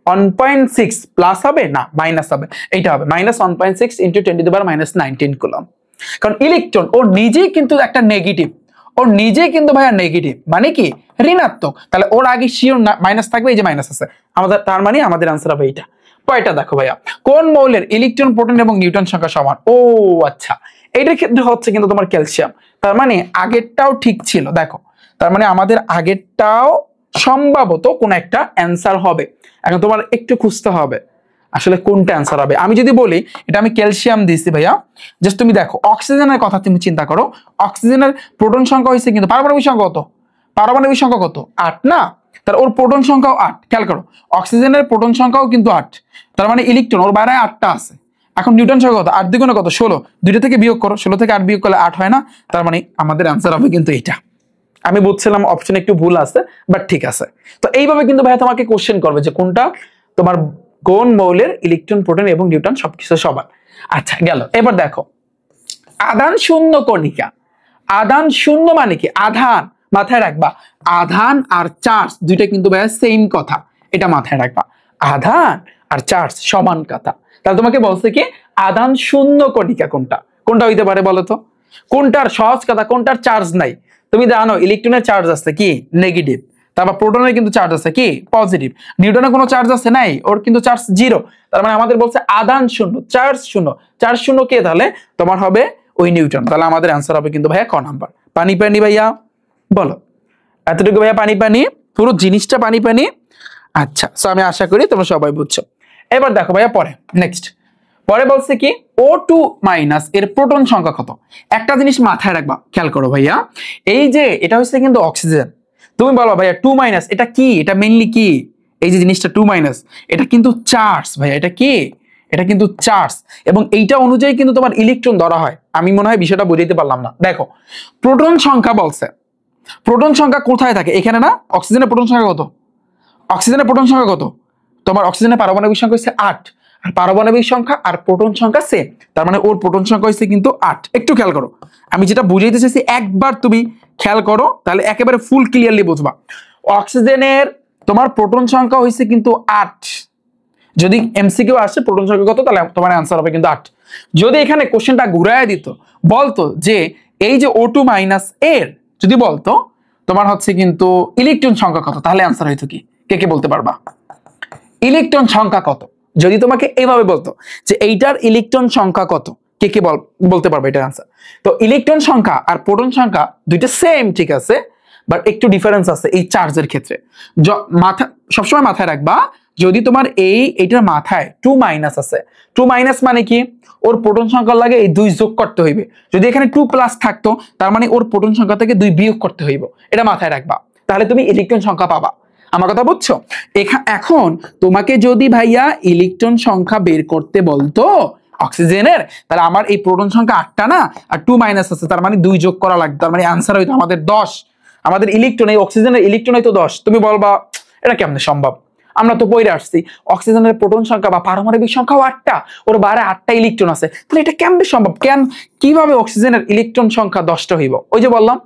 1.6 প্লাস হবে না মাইনাস হবে, এইটা হবে -1.6 × 10⁻⁻19 কুলম্ব। কারণ ইলেকট্রন ওর নিজেই কিন্তু একটা নেগেটিভ, ওর নিজেই কিন্তু ভাইয়া নেগেটিভ, মানে কি ঋণাত্মক, তাহলে ওর আগে শিওর মাইনাস থাকবে, এই যে মাইনাস আছে আমাদের, তার মানে আমাদের আনসার হবে এইটা। পয়টা দেখো ভাইয়া, কোন মৌলের ইলেকট্রন, প্রোটন এবং নিউটন সংখ্যা সমান? ও আচ্ছা, এইটার ক্ষেত্রে হচ্ছে কিন্তু তোমার ক্যালসিয়াম। তার মানে আগেরটাও ঠিক ছিল, দেখো তার মানে আমাদের আগেরটাও সম্ভবত কোন একটা অ্যান্সার হবে। এখন তোমার একটু খুঁজতে হবে আসলে কোনটা অ্যান্সার হবে। আমি যদি বলি এটা আমি ক্যালসিয়াম দিয়েছি ভাইয়া, জাস্ট তুমি দেখো অক্সিজেনের কথা তুমি চিন্তা করো, অক্সিজেনের প্রোটন সংখ্যা হয়েছে কিন্তু পারমাণবিক সংখ্যা কত, পারমাণবিক সংখ্যা কত 8 না, তার ওর প্রোটন সংখ্যাও 8। খেয়াল করো অক্সিজেনের প্রোটন সংখ্যাও কিন্তু 8, তার মানে ইলেকট্রন ওর বাইরে 8টা আছে। এখন নিউটন সংখ্যা কত, 8 দ্বিগুণে কত 16, দুইটা থেকে বিয়োগ করো, 16 থেকে 8 বিয়োগ করলে 8 হয় না, তার মানে আমাদের অ্যান্সার হবে কিন্তু এটা। আমি বুঝছিলাম অপশন একটু ভুল আছে, বাট ঠিক আছে। তো এইভাবে কিন্তু ভাই তোমাকে কোশ্চেন করবে যে কোনটা তোমার কোন মৌলের ইলেকট্রন, প্রোটন এবং নিউটন সবকিছু সমান। আচ্ছা গেল। এবার দেখো আধান শূন্য কণিকা, আধান শূন্য মানে কি, আধান মাথায় রাখবা, আধান আর চার্জ দুইটা কিন্তু ভাইয়া সেম কথা, এটা মাথায় রাখবা, আধান আর চার্জ সমান কথা। তাহলে তোমাকে বলছে কি আধান শূন্য কণিকা কোনটা, কোনটা হইতে পারে বলো তো, কোনটার সহজ কথা, কোনটার চার্জ নাই? তুমি জানো ইলেকট্রনের চার্জ আছে কি নেগেটিভ, তারপর প্রোটনের কিন্তু চার্জ আছে কি পজিটিভ, নিউটনের কোনো চার্জ আছে নাই, ওর কিন্তু চার্জ 0। তার মানে আমাদের বলছে আধান শূন্য, চার্জ শূন্য, চার্জ শূন্য কে, তাহলে তোমার হবে ওই নিউটন। তাহলে আমাদের অ্যান্সার হবে কিন্তু ভাইয়া ক নাম্বার। পানি পানি ভাইয়া বলো, এতটুকু ভাইয়া পানি পানি, পুরো জিনিসটা পানি পানি। আচ্ছা সো আমি আশা করি তোমরা সবাই বুঝছো। এবার দেখো ভাইয়া পরে নেক্সট, পরে বলছে কি O2 মাইনাস এর প্রোটন সংখ্যা কত। একটা জিনিস মাথায় রাখবা, খেয়াল করো ভাইয়া, এই যে এটা হচ্ছে কিন্তু অক্সিজেন, তুমি বলো ভাইয়া 2 মাইনাস এটা কি, এটা মেইনলি কি, এই যে জিনিসটা 2 মাইনাস এটা কিন্তু চার্জ ভাইয়া, এটা কি, এটা কিন্তু চার্জ, এবং এইটা অনুযায়ী কিন্তু তোমার ইলেকট্রন ধরা হয়। আমি মনে হয় বিষয়টা বুঝাইতে পারলাম না। দেখো প্রোটন সংখ্যা বলছে, প্রোটন সংখ্যা কোথায় থাকে, এখানে না। অক্সিজেনের প্রোটন সংখ্যা কত, অক্সিজেনের প্রোটন সংখ্যা কত, তোমার অক্সিজেনের পারমাণবিক সংখ্যা হচ্ছে 8, আর পারমাণবিক সংখ্যা আর প্রোটন সংখ্যা সেম, তার মানে ওর প্রোটন সংখ্যা হচ্ছে কিন্তু 8। একটু খেয়াল করো, আমি যেটা বুঝাইতে চাইছি একবার তুমি খেয়াল করো, তাহলে একেবারে ফুল ক্লিয়ারলি বুঝবা। অক্সিজেনের তোমার প্রোটন সংখ্যা হচ্ছে কিন্তু 8, যদি এমসিকিউ আসে প্রোটন সংখ্যা কত, তাহলে তোমার অ্যান্সার হবে কিন্তু 8। যদি এখানে কোশ্চেনটা ঘুরায় দিত, বলতো যে এই যে O2 মাইনাস এর যদি বলতো তোমার হচ্ছে কিন্তু ইলেকট্রন সংখ্যা কত, তাহলে অ্যান্সার হইতো কি, কে কে বলতে পারবা ইলেকট্রন সংখ্যা কত? যদি তোমাকে এইভাবে বলতো যে এইটার ইলেকট্রন সংখ্যা কত, কে কে বলতে পারবে এটার আনসার? তো ইলেকট্রন সংখ্যা আর প্রোটন সংখ্যা দুইটা সেম ঠিক আছে, বাট একটু ডিফারেন্স আছে এই চার্জের ক্ষেত্রে। মাথা সবসময় মাথায় রাখবা, যদি তোমার এইটার মাথায় 2 মাইনাস আছে, 2 মাইনাস মানে কি ওর প্রোটন সংখ্যা লাগে এই 2 যোগ করতে হইবে, যদি এখানে 2 প্লাস থাকতো তার মানে ওর প্রোটন সংখ্যা থেকে 2 বিয়োগ করতে হইব, এটা মাথায় রাখবা, তাহলে তুমি ইলেকট্রন সংখ্যা পাবা। আমার কথা বুঝছো? এখন তোমাকে যদি ভাইয়া ইলেকট্রন সংখ্যা বের করতে বলতো অক্সিজেনের, তাহলে আমার এই প্রোটন সংখ্যা 8টা না, আর 2 মাইনাস আছে, তার মানে 2 যোগ করা লাগবে, তার মানে আনসার হইতো আমাদের 10। আমাদের ইলেকট্রন, এই অক্সিজেনের ইলেকট্রন তো 10। তুমি বলবা এটা কেমনে সম্ভব, আমরা তো পড়ে আসছি অক্সিজেনের প্রোটন সংখ্যা বা পারমাণবিক সংখ্যাও 8টা, ওর বাইরে 8টা ইলেকট্রন আছে, তাহলে এটা কেমনে সম্ভব, কিভাবে অক্সিজেনের ইলেকট্রন সংখ্যা 10টা হইব? ওই যে বললাম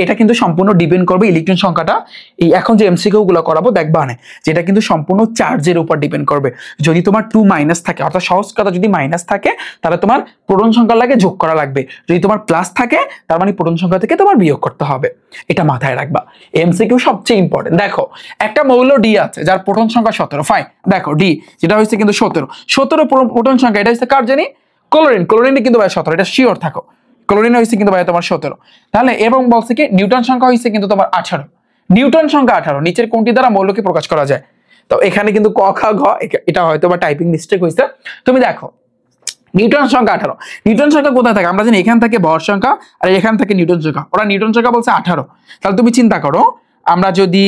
এটা কিন্তু সম্পূর্ণ ডিপেন্ড করবে ইলেকট্রন সংখ্যাটা। এই এখন যে এমসিকিউ গুলো করাবো দেখবা না, যেটা কিন্তু সম্পূর্ণ চার্জের উপর ডিপেন্ড করবে। যদি তোমার 2 মাইনাস থাকে, অর্থাৎ সহজ কথা যদি মাইনাস থাকে তাহলে তোমার প্রোটন সংখ্যা লাগে যোগ করা লাগবে, যদি তোমার প্লাস থাকে তার মানে প্রোটন সংখ্যা থেকে তোমার বিয়োগ করতে হবে। এটা মাথায় রাখবা, এমসিকিউ সবচেয়ে ইম্পর্টেন্ট। দেখো একটা মৌল ডি আছে যার প্রোটন সংখ্যা 17, ফাইন। দেখো ডি যেটা হচ্ছে কিন্তু 17 প্রোটন সংখ্যা, এটা হচ্ছে কার জানি? ক্লোরিন। ক্লোরিনে কিন্তু ভাই 17, এটা শিওর থাকো। ক্লোরিন হয়েছে কিন্তু ভাই তোমার 17। তাহলে এবং বলছে কি নিউটন সংখ্যা হয়েছে কিন্তু তোমার 18। নিউটন সংখ্যা 18, নিচের কোনটি দ্বারা মৌলকে প্রকাশ করা যায়? তো এখানে কিন্তু ক খ গ, এটা হয়তো বা টাইপিং মিস্টেক হয়েছে। তুমি দেখো নিউটন সংখ্যা 18, নিউটন সংখ্যা কোথায় থাকে? আমরা জানি এখান থেকে ভর সংখ্যা আর এখান থেকে নিউটন সংখ্যা, ওরা নিউটন সংখ্যা বলছে 18। তাহলে তুমি চিন্তা করো, আমরা যদি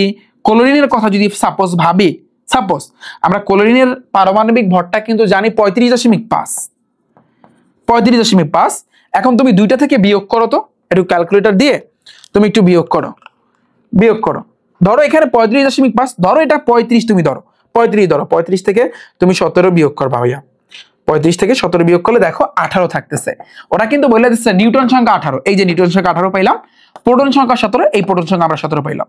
ক্লোরিনের কথা যদি সাপোজ ভাবি, সাপোজ আমরা ক্লোরিনের পারমাণবিক ভরটা কিন্তু জানি 35.5। এখন তুমি দুইটা থেকে বিয়োগ করো তো, একটু ক্যালকুলেটর দিয়ে তুমি একটু বিয়োগ করো। ধরো এখানে 35.5, ধরো এটা 35, তুমি ধরো 35, ধরো 35 থেকে তুমি 17 বিয়োগ করবা ভাইয়া। 35 থেকে 17 বিয়োগ করলে দেখো 18 থাকতেছে। ওরা কিন্তু বলে দিচ্ছে নিউটন সংখ্যা 18, এই যে নিউটন সংখ্যা 18 পাইলাম, প্রোটন সংখ্যা 17, এই প্রোটন সংখ্যা আমরা 17 পাইলাম।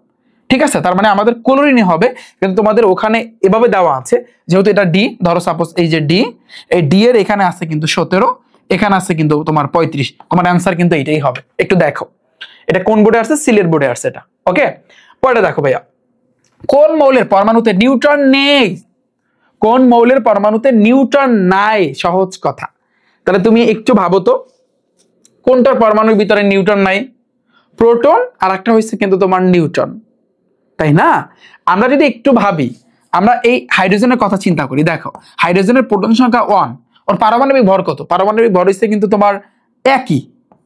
ঠিক আছে, তার মানে আমাদের ক্লোরিনে হবে, কিন্তু তোমাদের ওখানে এভাবে দেওয়া আছে, যেহেতু এটা ডি, ধরো সাপোজ এই যে ডি, এই ডি এর এখানে আছে কিন্তু 17, এখানে আছে কিন্তু তোমার 35, তোমার অ্যান্সার কিন্তু এটাই হবে। একটু দেখো এটা কোন বোর্ডে আসছে, সিলেট বোর্ডে আসছে এটা। ওকে, পরে দেখো ভাইয়া, কোন মৌলের পরমাণুতে নিউট্রন নেই? কোন মৌলের পরমাণুতে নিউট্রন নাই? সহজ কথা। তাহলে তুমি একটু ভাবো তো, কোনটার পরমাণুর ভিতরে নিউট্রন নাই? প্রোটন, আর একটা হচ্ছে কিন্তু তোমার নিউট্রন, তাই না? আমরা যদি একটু ভাবি, আমরা এই হাইড্রোজেনের কথা চিন্তা করি, দেখো হাইড্রোজেনের প্রোটন সংখ্যা 1, ওর পারমাণবিক ভর কত? পারমাণবিক ভর হচ্ছে কিন্তু তোমার একই,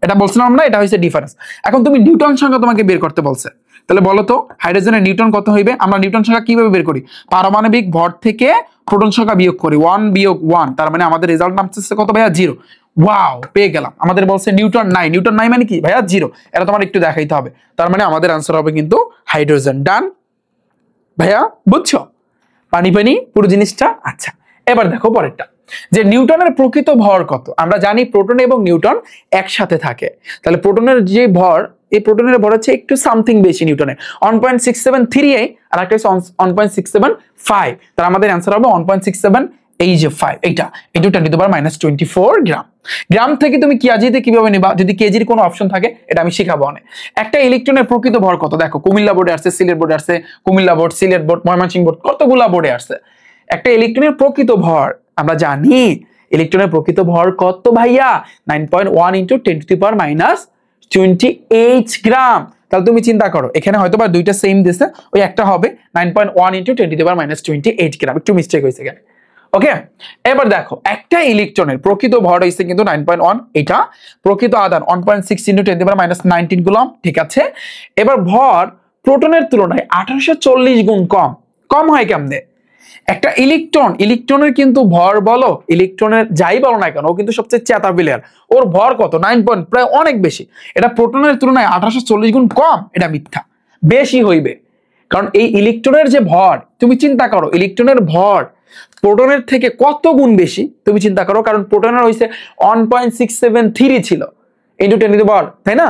এটা বলছিলাম আমরা, এটা হচ্ছে ডিফারেন্স। এখন তুমি নিউটন সংখ্যা তোমাকে বের করতে বলছে, তাহলে বলো তো হাইড্রোজেনের নিউটন কত হইবে? আমরা নিউটন সংখ্যা কিভাবে বের করি? পারমাণবিক ভর থেকে প্রোটন সংখ্যা বিয়োগ করি, 1 বিয়োগ 1, তার মানে আমাদের রেজাল্ট নামছে কত ভাইয়া? 0। ওয়াও, পেয়ে গেলাম। আমাদের বলছে নিউটন নাই, নিউটন নাই মানে কি ভাইয়া? 0। এটা তোমার একটু দেখাইতে হবে, তার মানে আমাদের আনসার হবে কিন্তু হাইড্রোজেন। ডান ভাইয়া, বুঝছো পানি পানি পুরো জিনিসটা? আচ্ছা, এবার দেখো পরেরটা, যে নিউটনের প্রকৃত ভর কত? আমরা জানি প্রোটন এবং নিউটন একসাথে থাকে, তাহলে প্রোটনের যে ভর, এই প্রোটনের ভর হচ্ছে একটু সামথিং বেশি নিউটনের, 1.673, আর একটা হচ্ছে 1.675, তাহলে আমাদের অ্যান্সার হবে 1.67, এই যে 5, এইটা ইনটু 10⁻24 গ্রাম। গ্রাম থেকে তুমি কেজিতে কিভাবে নিবা? যদি কেজির কোনো অপশন থাকে এটা আমি শিখাবো অনেক। একটা ইলেকট্রনের প্রকৃত ভর কত? দেখো কুমিল্লা বোর্ডে আসছে, সিলেট বোর্ডে আসছে, Comilla board, Sylhet board, Mymensingh board, কতগুলা বোর্ডে আসছে। একটা ইলেকট্রনের প্রকৃত ভর আমরা জানি, ইলেকট্রনের প্রকৃত ভর কত ভাইয়া? 9.1 × 10⁻28 গ্রাম। তাহলে তুমি চিন্তা করো, এখানে হয়তো বা দুইটা সেম দিছে, ওই একটা হবে 9.1 × 10⁻28 গ্রাম, একটু মিস্টেক হয়েছে এখানে। ওকে, এবার দেখো একটা ইলেকট্রনের প্রকৃত ভর হইছে কিন্তু 9.1, এটা প্রকৃত আধান 1.6 × 10⁻19 কুলম্ব, ঠিক আছে। এবার ভর প্রোটনের তুলনায় 1840 গুণ কম হয় কেমনে? একটা ইলেকট্রনের কিন্তু ভর বলো, ইলেকট্রনের যাই বলো না কেন, ও কিন্তু সবচেয়ে চেতা প্লেয়ার, ওর ভর কত? 9 প্রায় অনেক বেশি। এটা প্রোটনের তুলনায় 1840 গুণ কম, এটা মিথ্যা, বেশি হইবে। কারণ এই ইলেকট্রনের যে ভর, তুমি চিন্তা করো ইলেকট্রনের ভর প্রোটনের থেকে কত গুণ বেশি, তুমি চিন্তা করো, কারণ প্রোটনের হইছে 1.673 ছিল ইনটু 10⁻, তাই না?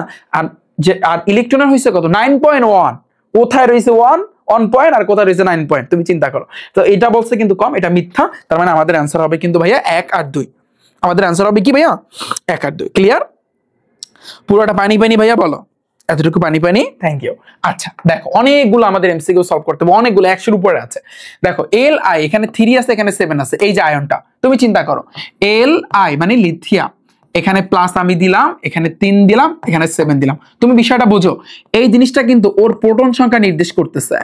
আর ইলেকট্রনের হইছে কত? 9.1, কোথায় রয়েছে 1 পয়েন্ট আর কোথায় রয়েছে 9 পয়েন্ট, তুমি চিন্তা করো। তো এটা বলছে কিন্তু কম, এটা মিথ্যা, তার মানে আমাদের অ্যান্সার হবে কিন্তু ভাইয়া 1 আর 2। আমাদের অ্যান্সার হবে কি ভাইয়া? 1 আর 2। ক্লিয়ার? পুরোটা পানি পানি ভাইয়া, বলো এতটুকু পানি পানি। Thank you. আচ্ছা দেখো অনেকগুলো আমাদের এমসিকিউ সলভ করতে হবে, অনেকগুলো 100-এর উপরে আছে। দেখো এল আই, এখানে 3 আছে, এখানে 7 আছে, এই যে আয়নটা তুমি চিন্তা করো, এল আই মানে লিথিয়াম, এখানে প্লাস আমি দিলাম, এখানে 3 দিলাম, এখানে 7 দিলাম। তুমি বিষয়টা বোঝো, এই জিনিসটা কিন্তু ওর প্রোটন সংখ্যা নির্দেশ করতেছে,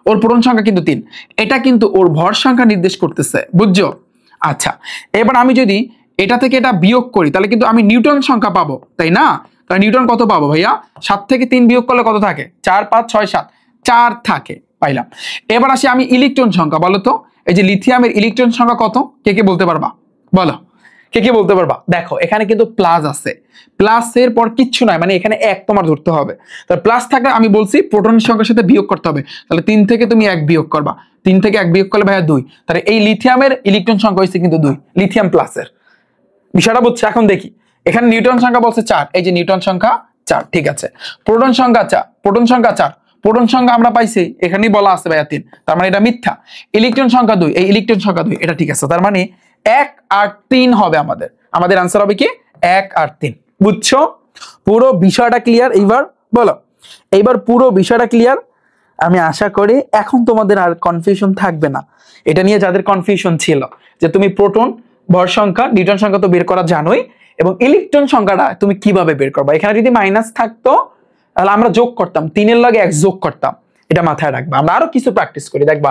ওর প্রোটন সংখ্যা কিন্তু 3, এটা কিন্তু ওর ভর সংখ্যা নির্দেশ করতেছে, বুঝছো? আচ্ছা, এবার আমি যদি এটা থেকে এটা বিয়োগ করি তাহলে কিন্তু আমি নিউটন সংখ্যা পাবো, তাই না? তাহলে নিউটন কত পাবো ভাইয়া? 7 থেকে 3 বিয়োগ করলে কত থাকে? 4, 5, 6, 7, 4 থাকে, পাইলাম। এবার আসি আমি ইলেকট্রন সংখ্যা, বলো তো এই যে লিথিয়ামের ইলেকট্রন সংখ্যা কত? কে কে বলতে পারবা? বলো, কে কে বলতে পারবা? দেখো এখানে কিন্তু প্লাস আছে, প্লাসের পর কিচ্ছু নাই, মানে এখানে এক তোমার ধরতে হবে। তাহলে প্লাস থাকলে আমি বলছি প্রোটনের সংখ্যার সাথে বিয়োগ করতে হবে। তাহলে 3 থেকে তুমি 1 বিয়োগ করবা, 3 থেকে 1 বিয়োগ করলে ভাইয়া 2। তাহলে এই লিথিয়ামের ইলেকট্রন সংখ্যা হচ্ছে কিন্তু 2, লিথিয়াম প্লাসের। বিষয়টা বুঝছো? এখন দেখি এখানে নিউটন সংখ্যা বলছে 4, এই যে নিউটন সংখ্যা 4, ঠিক আছে। প্রোটন সংখ্যা 4, প্রোটন সংখ্যা 4, প্রোটন সংখ্যা আমরা পাইছি এখানেই বলা আছে ভাইয়া 3, তার মানে এটা মিথ্যা। ইলেকট্রন সংখ্যা 2, এই ইলেকট্রন সংখ্যা 2, এটা ঠিক আছে। তার মানে 1 আর 3 হবে আমাদের আনসার হবে কি 1 আর 3। বুঝছো? পুরো বিষয়টা ক্লিয়ার? এইবার বলো, এইবার পুরো বিষয়টা ক্লিয়ার? আমি আশা করি এখন তোমাদের আর কনফিউশন থাকবে না। এটা নিয়ে যাদের কনফিউশন ছিল যে তুমি প্রোটন ভর সংখ্যা নিউটন সংখ্যা তো বের করা জানোই, এবং ইলেকট্রন সংখ্যাটা তুমি কিভাবে বের করবা। এখানে যদি মাইনাস থাকতো তাহলে আমরা যোগ করতাম, 3 এর লগে 1 যোগ করতাম, এটা মাথায় রাখবা। আমরা আরো কিছু প্র্যাকটিস করি, দেখবা।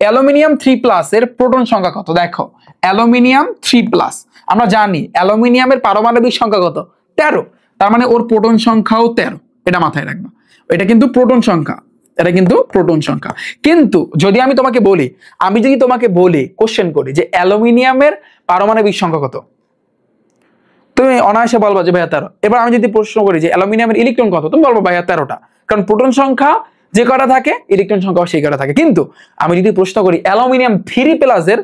অ্যালুমিনিয়াম 3+ এর প্রোটন সংখ্যা কত? দেখো অ্যালুমিনিয়াম 3+, আমরা জানি অ্যালুমিনিয়ামের পারমাণবিক সংখ্যা কত? 13, তার মানে ওর প্রোটন সংখ্যাও 13, এটা মাথায় রাখবা। এটা কিন্তু প্রোটন সংখ্যা, এটা কিন্তু প্রোটন সংখ্যা। কিন্তু যদি আমি তোমাকে বলি, কোশ্চেন করি যে অ্যালুমিনিয়ামের পারমাণবিক সংখ্যা কত, তুমি অনায়াসে বলবা যে ভাইয়া 13। এবার আমি যদি প্রশ্ন করি যে অ্যালুমিনিয়ামের ইলেকট্রন কত, তুমি বলবো ভাইয়া 13টা, কারণ প্রোটন সংখ্যা যে কটা থাকে ইলেকট্রন সংখ্যাও সেই কটা থাকে। কিন্তু আমি যদি প্রশ্ন করি অ্যালুমিনিয়াম 3+ এর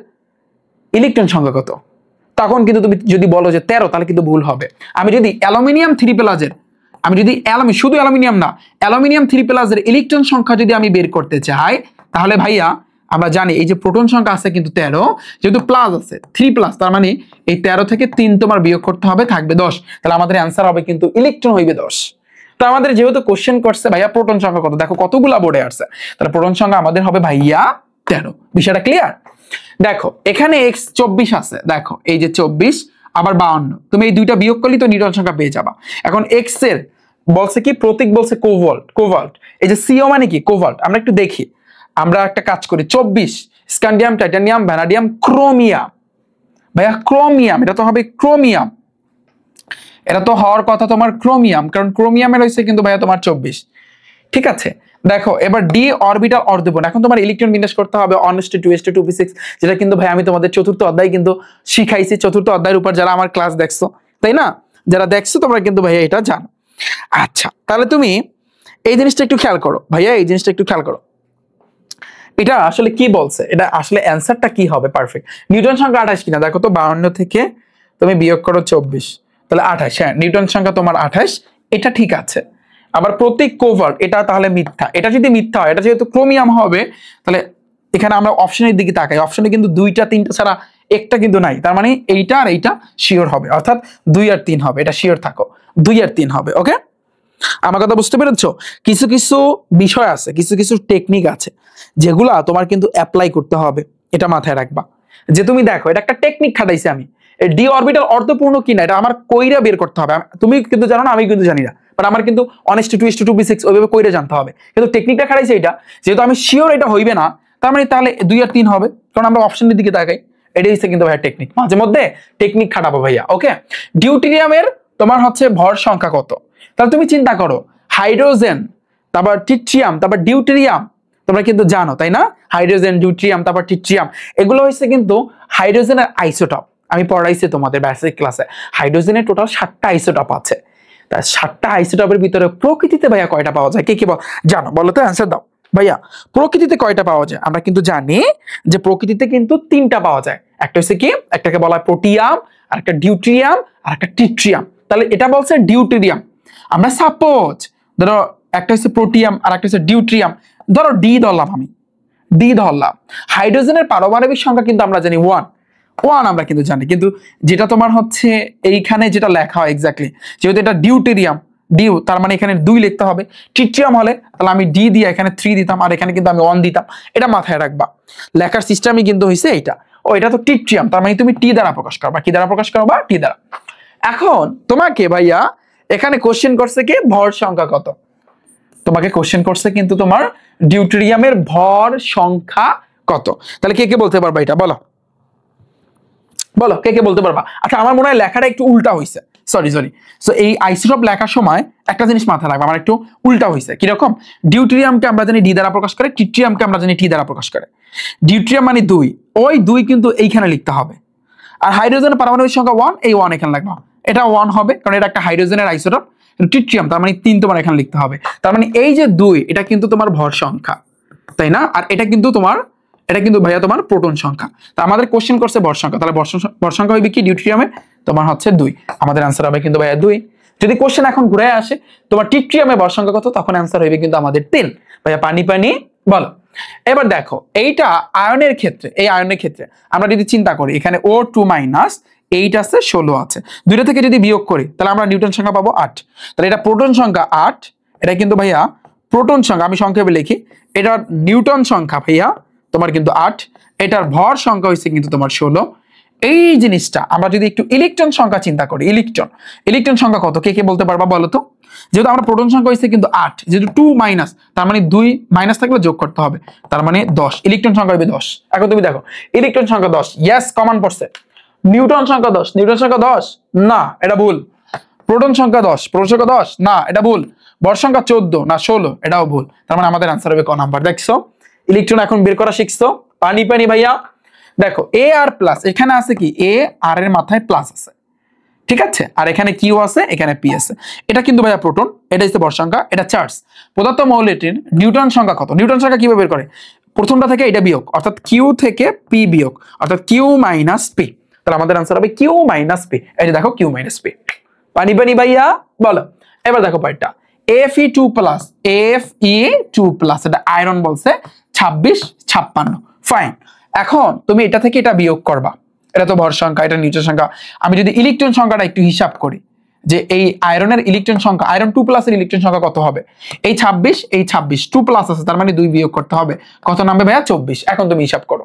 ইলেকট্রন সংখ্যা কত, তখন কিন্তু তুমি যদি বলো যে 13, তাহলে কিন্তু ভুল হবে। আমি যদি অ্যালুমিনিয়াম 3+ এর, আমি যদি শুধু অ্যালুমিনিয়াম না, অ্যালুমিনিয়াম 3+ এর ইলেকট্রন সংখ্যা যদি আমি বের করতে চাই, তাহলে ভাইয়া আমরা জানি এই যে প্রোটন সংখ্যা আছে কিন্তু 13, যেহেতু প্লাস আছে 3+, তার মানে এই 13 থেকে 3 তোমার বিয়োগ করতে হবে, থাকবে 10। তাহলে আমাদের অ্যান্সার হবে কিন্তু ইলেকট্রন হইবে 10। তো আমাদের যেহেতু কোশ্চেন করছে ভাইয়া প্রোটন সংখ্যা কত, দেখো কতগুলা বোর্ডে আসছে, তাহলে প্রোটন সংখ্যা আমাদের হবে ভাইয়া 13। বিষয়টা ক্লিয়ার? দেখো এখানে x24 আছে, দেখো এই যে 24 আবার 52, তুমি এই দুইটা বিয়োগ করলে তো নিউটন সংখ্যা পেয়ে যাবা। এখন x এর বলছে কি, প্রতীক বলছে কোভাল্ট, এই যে CO মানে কি কোভাল্ট। আমরা একটু দেখি, আমরা একটা কাজ করি, 24 স্ক্যান্ডিয়াম, টাইটানিয়াম, ভ্যানাডিয়াম, ক্রোমিয়াম। ভাইয়া ক্রোমিয়াম, এটা তো হবে ক্রোমিয়াম, এটা তো হওয়ার কথা তোমার ক্রোমিয়াম, কারণ ক্রোমিয়ামের হয়েছে কিন্তু ভাইয়া তোমার 24, ঠিক আছে। দেখো এবার ডি অরবিটাল অর্ধপূর্ণ, এখন তোমার ইলেকট্রন বিন্যাস করতে হবে 1:2 2p6, যেটা কিন্তু ভাই আমি তোমাদের চতুর্থ অধ্যায় কিন্তু শিখাইছি। চতুর্থ অধ্যায়ের উপর যারা আমার ক্লাস দেখছো, তাই না, যারা দেখছো তোমরা কিন্তু ভাইয়া এটা জানো। আচ্ছা তাহলে তুমি এই জিনিসটা একটু খেয়াল করো ভাইয়া, এই জিনিসটা একটু খেয়াল করো, এটা আসলে কি বলছে, এটা আসলে অ্যান্সারটা কি হবে পারফেক্ট। নিউটন সংখ্যা 28 কিনা, দেখো তো 52 থেকে তুমি বিয়োগ করো 24, তাহলে 28। হ্যাঁ নিউটন সংখ্যা তোমার 28, এটা ঠিক আছে। আবার প্রতীক কোভাল্ট, এটা তাহলে মিথ্যা। এটা যদি মিথ্যা হয়, এটা যেহেতু ক্রোমিয়াম হবে, তাহলে এখানে আমরা অপশনের দিকে তাকাই, অপশনে কিন্তু 2টা 3টা ছাড়া একটা কিন্তু নাই, তার মানে এইটা আর এইটা শিওর হবে, অর্থাৎ 2 আর 3 হবে, এটা শিওর থাকো 2 আর 3 হবে। ওকে, আমার কথা বুঝতে পেরেছো? কিছু কিছু বিষয় আছে, কিছু কিছু টেকনিক আছে যেগুলা তোমার কিন্তু অ্যাপ্লাই করতে হবে, এটা মাথায় রাখবা। যে তুমি দেখো এটা একটা টেকনিক খাটাইছি আমি, ডি অরবিটাল অর্ধপূর্ণ কিনা এটা আমার কইরা বের করতে হবে। তুমি কিন্তু জানো না, আমি কিন্তু জানি না, বাট আমার কিন্তু 1:2 ওইভাবে কইরা জানতে হবে। কিন্তু টেকনিকটা খাটাইছে এটা, যেহেতু আমি শিওর এটা হইবে না, তার মানে তাহলে 2 আর 3 হবে, কারণ আমরা অপশনের দিকে তাকাই। এটাই হচ্ছে কিন্তু ভাইয়া টেকনিক, মাঝে মধ্যে টেকনিক খাটাবো ভাইয়া। ওকে, ডিউটেরিয়ামের তোমার হচ্ছে ভর সংখ্যা কত, তাহলে তুমি চিন্তা করো, হাইড্রোজেন, তারপর ট্রিটিয়াম, তারপর ডিউটেরিয়াম, তোমরা কিন্তু জানো তাই না, হাইড্রোজেন, ডিউটেরিয়াম, তারপর ট্রিটিয়াম, এগুলো হচ্ছে কিন্তু হাইড্রোজেনের আইসোটপ। আমি পড়াইছি তোমাদের বেসিক ক্লাসে, হাইড্রোজেনের টোটাল 7টা আইসোটপ আছে। তা 7টা আইসোটপের ভিতরে প্রকৃতিতে ভাইয়া কয়টা পাওয়া যায়, কে কি জানো বলো তো, অ্যান্সার দাও ভাইয়া। প্রকৃতিতে কয়টা পাওয়া যায়? আমরা কিন্তু জানি যে প্রকৃতিতে কিন্তু 3টা পাওয়া যায়। একটা হচ্ছে কি, একটাকে বলা হয় প্রোটিয়াম, আর একটা ডিউটেরিয়াম, আর একটা ট্রিটিয়াম। তাহলে এটা বলছে ডিউটেরিয়াম। আমরা সাপোজ ধরো একটা হচ্ছে প্রোটিয়াম আর একটা হচ্ছে ডিউটেরিয়াম, ধরো ডি ধরলাম, আমি ডি ধরলাম। হাইড্রোজেনের পারমাণবিক সংখ্যা কিন্তু আমরা জানি 1 আমরা কিন্তু জানি, কিন্তু যেটা তোমার হচ্ছে এইখানে যেটা লেখা হয় এক্স্যাক্টলি, যেহেতু এটা ডিউটেরিয়াম, ডিউ তার মানে এখানে 2 লিখতে হবে। ট্রিটিয়াম হলে তাহলে আমি ডি দিয়ে এখানে 3 দিতাম, আর এখানে কিন্তু আমি 1 দিতাম। এটা মাথায় রাখবা, লেখার সিস্টেমই কিন্তু হয়েছে এইটা। ও এটা তো ট্রিটিয়াম, তার মানে তুমি টি দ্বারা প্রকাশ করবা, কি দ্বারা প্রকাশ করবা, টি দ্বারা। এখন তোমাকে ভাইয়া এখানে কোশ্চেন করছে কি, ভর সংখ্যা কত, তোমাকে কোশ্চেন করছে কিন্তু তোমার ডিউটেরিয়ামের ভর সংখ্যা কত। তাহলে কে কে বলতে পারবা এটা, বলো বলো কে কে বলতে পারবা। আচ্ছা আমার মনে হয় লেখাটা একটু উল্টা হয়েছে, সরি। সো এই আইসোটপ লেখার সময় একটা জিনিস মাথায় রাখবা, আমার একটু উল্টা হয়েছে। কিরকম, ডিউটেরিয়ামকে আমরা জানি ডি দ্বারা প্রকাশ করে, ট্রিটিয়ামকে আমরা জানি টি দ্বারা প্রকাশ করে। ডিউটেরিয়াম মানে 2, ওই 2 কিন্তু এইখানে লিখতে হবে, আর হাইড্রোজেনের পারমাণবিক সংখ্যা 1, এই 1 এখানে লাগবে, এটা 1 হবে কারণ এটা একটা হাইড্রোজেনের আইসোটোপ, ট্রিটিয়াম, তার মানে 3 তোমার এখানে লিখতে হবে। তার মানে এই যে 2 এটা কিন্তু তোমার ভর সংখ্যা, তাই না? আর এটা কিন্তু ভাইয়া তোমার প্রোটন সংখ্যা। তা আমাদের কোশ্চেন করছে ভর সংখ্যা, তাহলে ভর সংখ্যা হবে কি ডিউটেরিয়ামের? তোমার হচ্ছে 2, আমাদের आंसर হবে কিন্তু ভাইয়া 2। যদি কোশ্চেন এখন ঘুরে আসে তোমার ট্রিটিয়ামের ভর সংখ্যা কত, তখন आंसर হবে কিন্তু আমাদের 3। ভাইয়া পানি পানি বলো। এবার দেখো এইটা আয়নের ক্ষেত্রে, এই আয়নের ক্ষেত্রে আমরা যদি চিন্তা করি এখানে O2 মাইনাস 8 আছে, 16 আছে, দুইটা থেকে যদি বিয়োগ করি তাহলে আমরা নিউটন সংখ্যা পাবো 8। তাহলে এটা প্রোটন সংখ্যা 8, এটা কিন্তু ভাইয়া প্রোটন সংখ্যা, আমি সংক্ষেপে লিখি, এটার নিউটন সংখ্যা ভাইয়া তোমার কিন্তু 8, এটার ভর সংখ্যা হইছে কিন্তু তোমার 16। এই জিনিসটা আমরা যদি একটু ইলেকট্রন সংখ্যা চিন্তা করি, ইলেকট্রন সংখ্যা কত কে কে বলতে পারবা বলো তো? যেহেতু আমরা প্রোটন সংখ্যা হইছে কিন্তু 8, যেহেতু 2 মাইনাস, তার মানে 2 মাইনাস থাকলে যোগ করতে হবে, তার মানে 10, ইলেকট্রন সংখ্যা হবে 10। এখন তুমি দেখো ইলেকট্রন সংখ্যা 10, ইয়েস কমন পড়ছে। নিউটন সংখ্যা 10, নিউটন সংখ্যা 10 না, এটা ভুল। প্রোটন সংখ্যা 10, প্রোটন সংখ্যা 10 না, এটা ভুল। ভর সংখ্যা 14 না 16, এটাও ভুল। তার মানে আমাদের आंसर হবে ক নাম্বার। দেখছো ইলেকট্রন এখন বের করা শিখছো, পানি পানি ভাইয়া। দেখো এ আর প্লাস, এখানে আছে কি এ আর এর মাথায় প্লাস আছে, ঠিক আছে, আর এখানে কিউ আছে, এখানে পি আছে। এটা কিন্তু ভাইয়া প্রোটন, এটা হচ্ছে ভর সংখ্যা, এটা চার্জ। পদার্থ মৌলটির নিউটন সংখ্যা কত? নিউটন সংখ্যা কিভাবে বের করে? প্রথমটা থেকে এটা বিয়োগ, অর্থাৎ কিউ থেকে পি বিয়োগ, অর্থাৎ কিউ মাইনাস পি। তাহলে আমাদের आंसर হবে কিউ মাইনাস পি। এই যে দেখো কিউ মাইনাস পি, পানি পানি ভাইয়া বলো। এবার দেখো পয়েন্টটা Fe2 প্লাস, Fe2 প্লাস, এটা আয়রন বলছে 26 56, ফাইন। এখন তুমি এটা থেকে এটা বিয়োগ করবা, এটা তো ভর সংখ্যা, এটা নিউটন সংখ্যা। আমি যদি ইলেকট্রন সংখ্যাটা একটু হিসাব করি যে এই আয়রনের ইলেকট্রন সংখ্যা, আয়রন 2 প্লাসের ইলেকট্রন সংখ্যা কত হবে? এই 26, এই 26, 2 প্লাস আছে, তার মানে 2 বিয়োগ করতে হবে, কত নামবে ভাইয়া? 24। এখন তুমি হিসাব করো,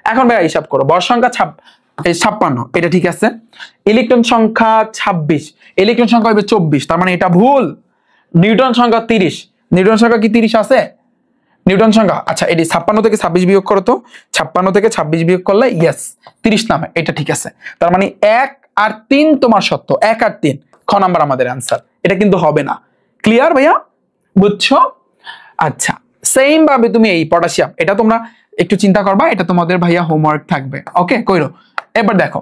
এখন ভাইয়া হিসাব করো, ভর সংখ্যা 56, এটা ঠিক আছে, ইলেকট্রন সংখ্যা 26, ইলেকট্রন সংখ্যা হবে 24, তার মানে এটা ভুল। নিউটন সংখ্যা 30, নিউটন সংখ্যা কি 30 আছে? নিউটন সংখ্যা, আচ্ছা এটি 56 থেকে 26 বিয়োগ করো তো, 56 থেকে 26 বিয়োগ করলে ইয়েস 30 নামে, এটা ঠিক আছে। তার মানে 1 আর 3 তোমার সত্য, 1 আর 3 খ নাম্বার আমাদের आंसर। এটা কিন্তু হবে না, ক্লিয়ার ভাইয়া, বুঝছো? আচ্ছা সেম ভাবে তুমি এই পটাশিয়াম, এটা তোমরা একটু চিন্তা করবা, এটা তোমাদের ভাইয়া হোমওয়ার্ক থাকবে, ওকে কইরো। এবার দেখো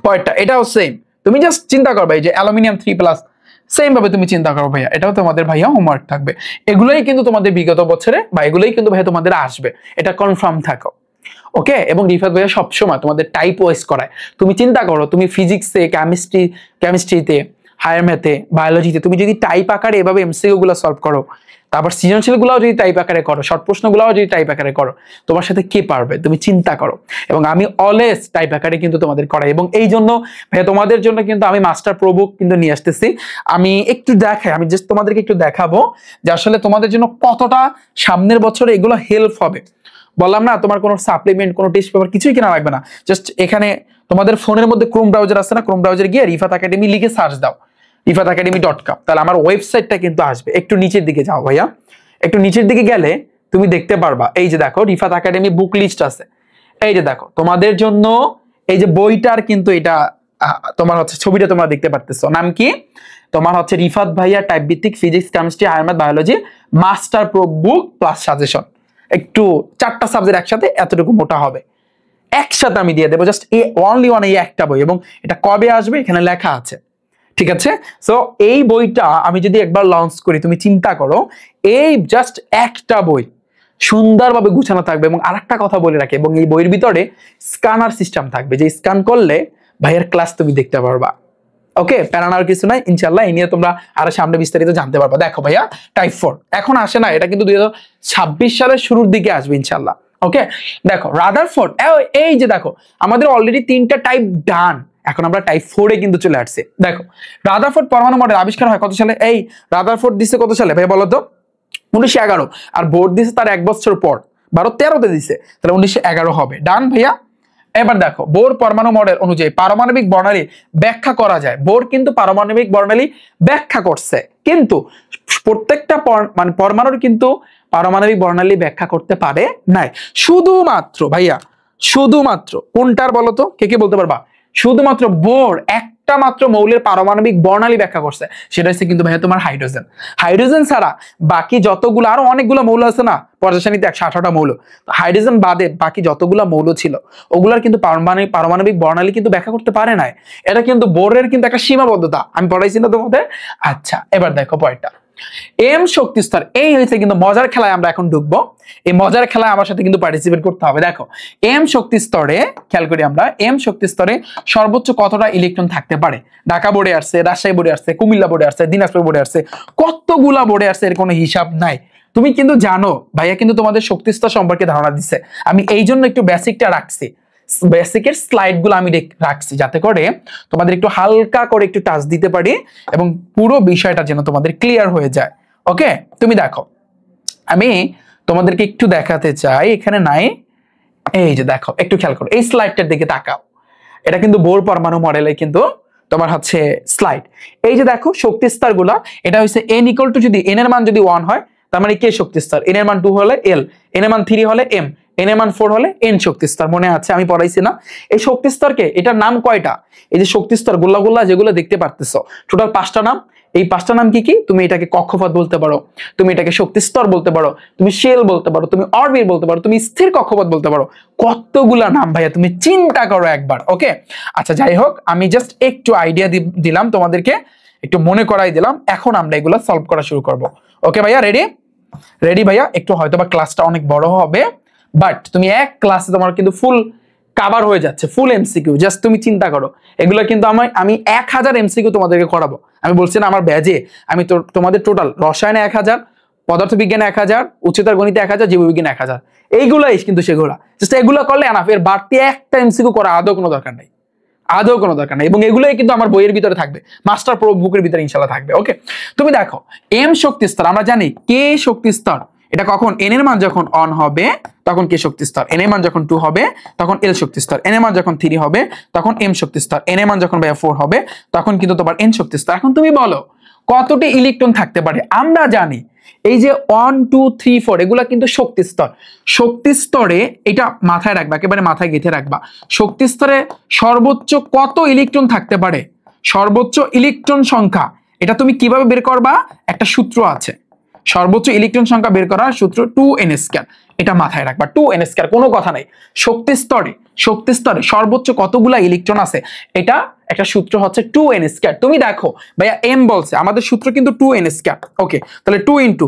পয়েন্টটা, এটাও সেম, তুমি জাস্ট চিন্তা করবা এই যে অ্যালুমিনিয়াম 3 প্লাস, সেম ভাবে তুমি চিন্তা করো ভাইয়া, এটাও তোমাদের ভাইয়া হোমওয়ার্ক থাকবে। এগুলোই কিন্তু তোমাদের বিগত বছরে বা এগুলোই কিন্তু ভাইয়া তোমাদের আসবে, এটা কনফার্ম থাকো, ওকে। এবং রিফাত ভাইয়া সবসময় তোমাদের টাইপ ওয়াইজ করায়। তুমি চিন্তা করো, তুমি ফিজিক্সে, কেমিস্ট্রিতে, হায়ার ম্যাথে, বায়োলজিতে তুমি যদি টাইপ আকারে এভাবে এমসিকিউ গুলো সলভ করো, তারপর সৃজনশীল গুলাও যদি টাইপ আকারে করো, শর্ট প্রশ্নগুলোও যদি টাইপ আকারে করো, তোমার সাথে কে পারবে? তুমি চিন্তা করো। এবং আমি অলওয়েজ টাইপ আকারে কিন্তু তোমাদের করাই, এবং এই জন্য ভাইয়া তোমাদের জন্য কিন্তু আমি মাস্টার প্রো বুক কিন্তু নিয়ে আসতেছি। আমি একটু দেখাই, আমি জাস্ট তোমাদেরকে একটু দেখাবো যে আসলে তোমাদের জন্য কতটা সামনের বছরে এগুলো হেল্প হবে। বললাম না তোমার কোনো সাপ্লিমেন্ট, কোনো টেস্ট পেপার কিছুই কেনা লাগবে না, জাস্ট এখানে তোমাদের ফোনের মধ্যে ক্রোম ব্রাউজার আছে না, ক্রোম ব্রাউজারে গিয়ে রিফাত একাডেমি লিখে সার্চ দাও, rifatacademy.com, তাহলে আমার ওয়েবসাইটটা কিন্তু আসবে। একটু নিচের দিকে যাও ভাইয়া, একটু নিচের দিকে গেলে তুমি দেখতে পারবা, এই যে দেখো রিফাত একাডেমি বুক লিস্ট আছে, এই যে দেখো তোমাদের জন্য এই যে বইটার কিন্তু এটা তোমার হচ্ছে ছবিটা তোমরা দেখতে পারতেছো, নাম কি? তোমার হচ্ছে রিফাত ভাইয়া টাইপ ভিত্তিক physics, chemistry, higher math, biology master pro book plus suggestion. একটু 4টা সাবজেক্ট একসাথে এতটুকু মোটা হবে, একসাথে আমি দিয়ে দেবো, জাস্ট অনলি ওয়ান, এই একটা বই। এবং এটা কবে আসবে এখানে লেখা আছে, ঠিক আছে? সো এই বইটা আমি যদি একবার লঞ্চ করি, তুমি চিন্তা করো এই জাস্ট একটা বই সুন্দরভাবে গুছানো থাকবে। এবং আরেকটা কথা বলে রাখি, এবং এই বইয়ের ভিতরে স্ক্যানার সিস্টেম থাকবে, যে স্ক্যান করলে ভাইয়ের ক্লাস তুমি দেখতে পারবা, ওকে। প্যারানোর কিছু নাই, ইনশাআল্লাহ এই নিয়ে তোমরা আরো সামনে বিস্তারিত জানতে পারবা। দেখো ভাইয়া টাইপ 4 এখন আসে না, এটা কিন্তু 2026 সালের শুরুর দিকে আসবে ইনশাআল্লাহ, ওকে। দেখো রাদারফোর্ড, এই যে দেখো আমাদের অলরেডি 3টা টাইপ ডান, এখন আমরা টাইপ 4 এ কিন্তু চলে আসছে। দেখো রাদারফোর্ড পরমাণু মডেল আবিষ্কার হয় কত সালে? এই রাদারফোর্ড দিছে কত সালে ভাই বলো তো? 1911। আর বোর দিছে তার 1 বছর পর, 12-13 তে দিছে, তাহলে 1911 হবে, ডান ভাইয়া। এবার দেখো বোর পরমাণু মডেল অনুযায়ী পারমাণবিক বর্ণালী ব্যাখ্যা করা যায়। বোর কিন্তু পারমাণবিক বর্ণালী ব্যাখ্যা করছে, কিন্তু প্রত্যেকটা মানে পরমাণুর কিন্তু পারমাণবিক বর্ণালী ব্যাখ্যা করতে পারে নাই। শুধুমাত্র ভাইয়া, শুধুমাত্র কোনটার বলো তো, কে কে বলতে পারবা? শুধুমাত্র বোর একটা মাত্র মৌলের পারমাণবিক বর্ণালী ব্যাখ্যা করছে, সেটা হচ্ছে কিন্তু ভাইয়া তোমার হাইড্রোজেন। হাইড্রোজেন ছাড়া বাকি যতগুলো আরো অনেকগুলো মৌল আছে না, পর্যায়সারণীতে 118টা মৌল, হাইড্রোজেন বাদে বাকি যতগুলো মৌল ছিল ওগুলার কিন্তু পারমাণবিক বর্ণালী কিন্তু ব্যাখ্যা করতে পারে নাই। এটা কিন্তু বোরের কিন্তু একটা সীমাবদ্ধতা, আমি পড়াইছি না তোমাদের। আচ্ছা, এবার দেখো পয়েন্টটা, এম শক্তি স্তর। এই হয়েছে কিন্তু মজার খেলায় আমরা এখন ঢুকবো। এই মজার খেলায় আমার সাথে কিন্তু পার্টিসিপেট করতে হবে। দেখো এম শক্তি স্তরে খেয়াল করি আমরা, এম শক্তি স্তরে সর্বোচ্চ কতটা ইলেকট্রন থাকতে পারে। ঢাকা বোর্ডে আসছে, রাজশাহী বোর্ডে আসছে, কুমিল্লা বোর্ডে আসছে, দিনাজপুর বোর্ডে আসছে, কতগুলা বোর্ডে আসছে, এর কোনো হিসাব নাই। তুমি কিন্তু জানো ভাইয়া কিন্তু তোমাদের শক্তি স্তর সম্পর্কে ধারণা দিচ্ছে, আমি এই জন্য একটু বেসিকটা রাখছি, বেসিকের স্লাইড গুলো আমি রাখছি যাতে করে তোমাদের একটু হালকা করে একটু টাচ দিতে পারি এবং পুরো বিষয়টা যেন তোমাদের ক্লিয়ার হয়ে যায়। ওকে, তুমি দেখো আমি তোমাদেরকে একটু দেখাতে চাই, এখানে নাই, এই যে দেখো একটু খেয়াল করো, এই স্লাইডটার দিকে তাকাও, এটা কিন্তু বোর পরমাণু মডেলে কিন্তু তোমার হচ্ছে স্লাইড। এই যে দেখো শক্তি স্তর গুলা, এটা হচ্ছে n ইকুয়াল টু যদি n এর মান যদি 1 হয় তার মানে কে শক্তি স্তর, n এর মান 2 হলে l, n এর মান 3 হলে m, n এর মান 4 হলে n শক্তি স্তর। মনে আছে আমি পড়াইছি না এই শক্তি স্তরকে? এটার নাম কয়টা? এই যে শক্তি স্তর গুলা যেগুলো দেখতে পারতেছো টোটাল 5টা নাম। এই 5টা নাম কি কি? তুমি এটাকে কক্ষপথ বলতে পারো, তুমি এটাকে শক্তি স্তর বলতে পারো, তুমি শেল বলতে পারো, তুমি অরবিট বলতে পারো, তুমি স্থির কক্ষপথ বলতে পারো। কতগুলা নাম ভাইয়া, তুমি চিন্তা করো একবার। ওকে, আচ্ছা যাই হোক, আমি জাস্ট একটু আইডিয়া দিলাম তোমাদেরকে, একটু মনে করাই দিলাম। এখন আমরা এগুলো সলভ করা শুরু করব। ওকে ভাইয়া, রেডি? রেডি ভাইয়া? একটু হয়তোবা ক্লাসটা অনেক বড় হবে, বাট তুমি এক ক্লাসে তোমার কিন্তু ফুল কভার হয়ে যাচ্ছে, ফুল এমসিকিউ। জাস্ট তুমি চিন্তা করো, এগুলো কিন্তু আমি 1000 এমসিকিউ তোমাদেরকে করাবো। আমি বলছি না আমার ব্যাজে আমি তোমাদের টোটাল রসায়নে 1000, পদার্থবিজ্ঞানে 1000, উচ্চতর গণিতে 1000, জীববিজ্ঞানে 1000, এইগুলাই কিন্তু সেগুলা। জাস্ট এগুলো করলে এনাফ, এর বাড়তি একটা এমসিকিউ করা আদৌ কোনো দরকার নাই, আদৌ কোনো দরকার নাই। এবং এগুলোই কিন্তু আমার বইয়ের ভিতরে থাকবে, মাস্টার প্রো বুকের ভিতরে ইনশাআল্লাহ থাকবে। ওকে, তুমি দেখো এম শক্তি স্তর, আমরা জানি কে শক্তি স্তর, এটা কখন n এর মান যখন অন হবে তখন কে শক্তি স্তর, n এর মান যখন 2 হবে তখন l শক্তি স্তর, n এর মান যখন 3 হবে তখন m শক্তি স্তর, n এর মান যখন 4 হবে তখন কিন্তু তোমার n শক্তি স্তর। এখন তুমি বলো কতটি ইলেকট্রন থাকতে পারে? আমরা জানি এই যে 1 2 3 4 এগুলা কিন্তু শক্তি স্তর। শক্তি স্তরে এটা মাথায় রাখবা, একেবারে মাথায় গেঁথে রাখবা, শক্তি স্তরে সর্বোচ্চ কত ইলেকট্রন থাকতে পারে, সর্বোচ্চ ইলেকট্রন সংখ্যা। এটা তুমি কিভাবে বের করবা? একটা সূত্র আছে, সর্বোচ্চ ইলেকট্রন সংখ্যা বের করার সূত্র 2n²। এটা মাথায় রাখবা, 2n², কোনো কথা নাই। শক্তি স্তরে সর্বোচ্চ কতগুলা ইলেকট্রন আছে, এটা একটা সূত্র হচ্ছে 2n²। তুমি দেখো ভাইয়া m বলছে, আমাদের সূত্র কিন্তু 2n²। ওকে, তাহলে 2 ইন্টু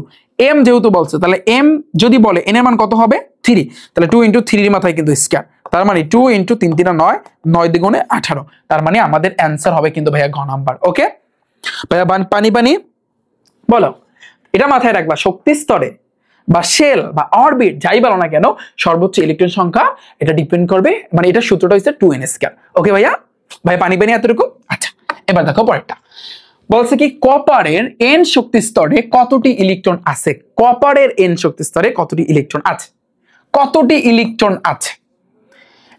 m যেহেতু বলছে, তাহলে m যদি বলে n এর মান কত হবে 3, তাহলে 2 ইন্টু 3 এর মাথায় কিন্তু স্কয়ার, তার মানে 2 ইন্টু 3 3 9, 9 দ্বিগুণে 18, তার মানে আমাদের অ্যান্সার হবে কিন্তু ভাইয়া ঘ নাম্বার। ওকে ভাইয়া, পানি বলো, এটা মাথায় রাখবা, শক্তি স্তরে বা শেল বা অরবিট যাই বলো না কেন, সর্বোচ্চ ইলেকট্রন সংখ্যা এটা ডিপেন্ড করবে, মানে এটা সূত্রটা হচ্ছে 2n²। ওকে ভাইয়া, পানি এতটুকু। আচ্ছা, এবার দেখো পরেরটা বলছে কি, কপারের n শক্তি স্তরে কতটি ইলেকট্রন আছে? কপারের n শক্তি স্তরে কতটি ইলেকট্রন আছে? কতটি ইলেকট্রন আছে?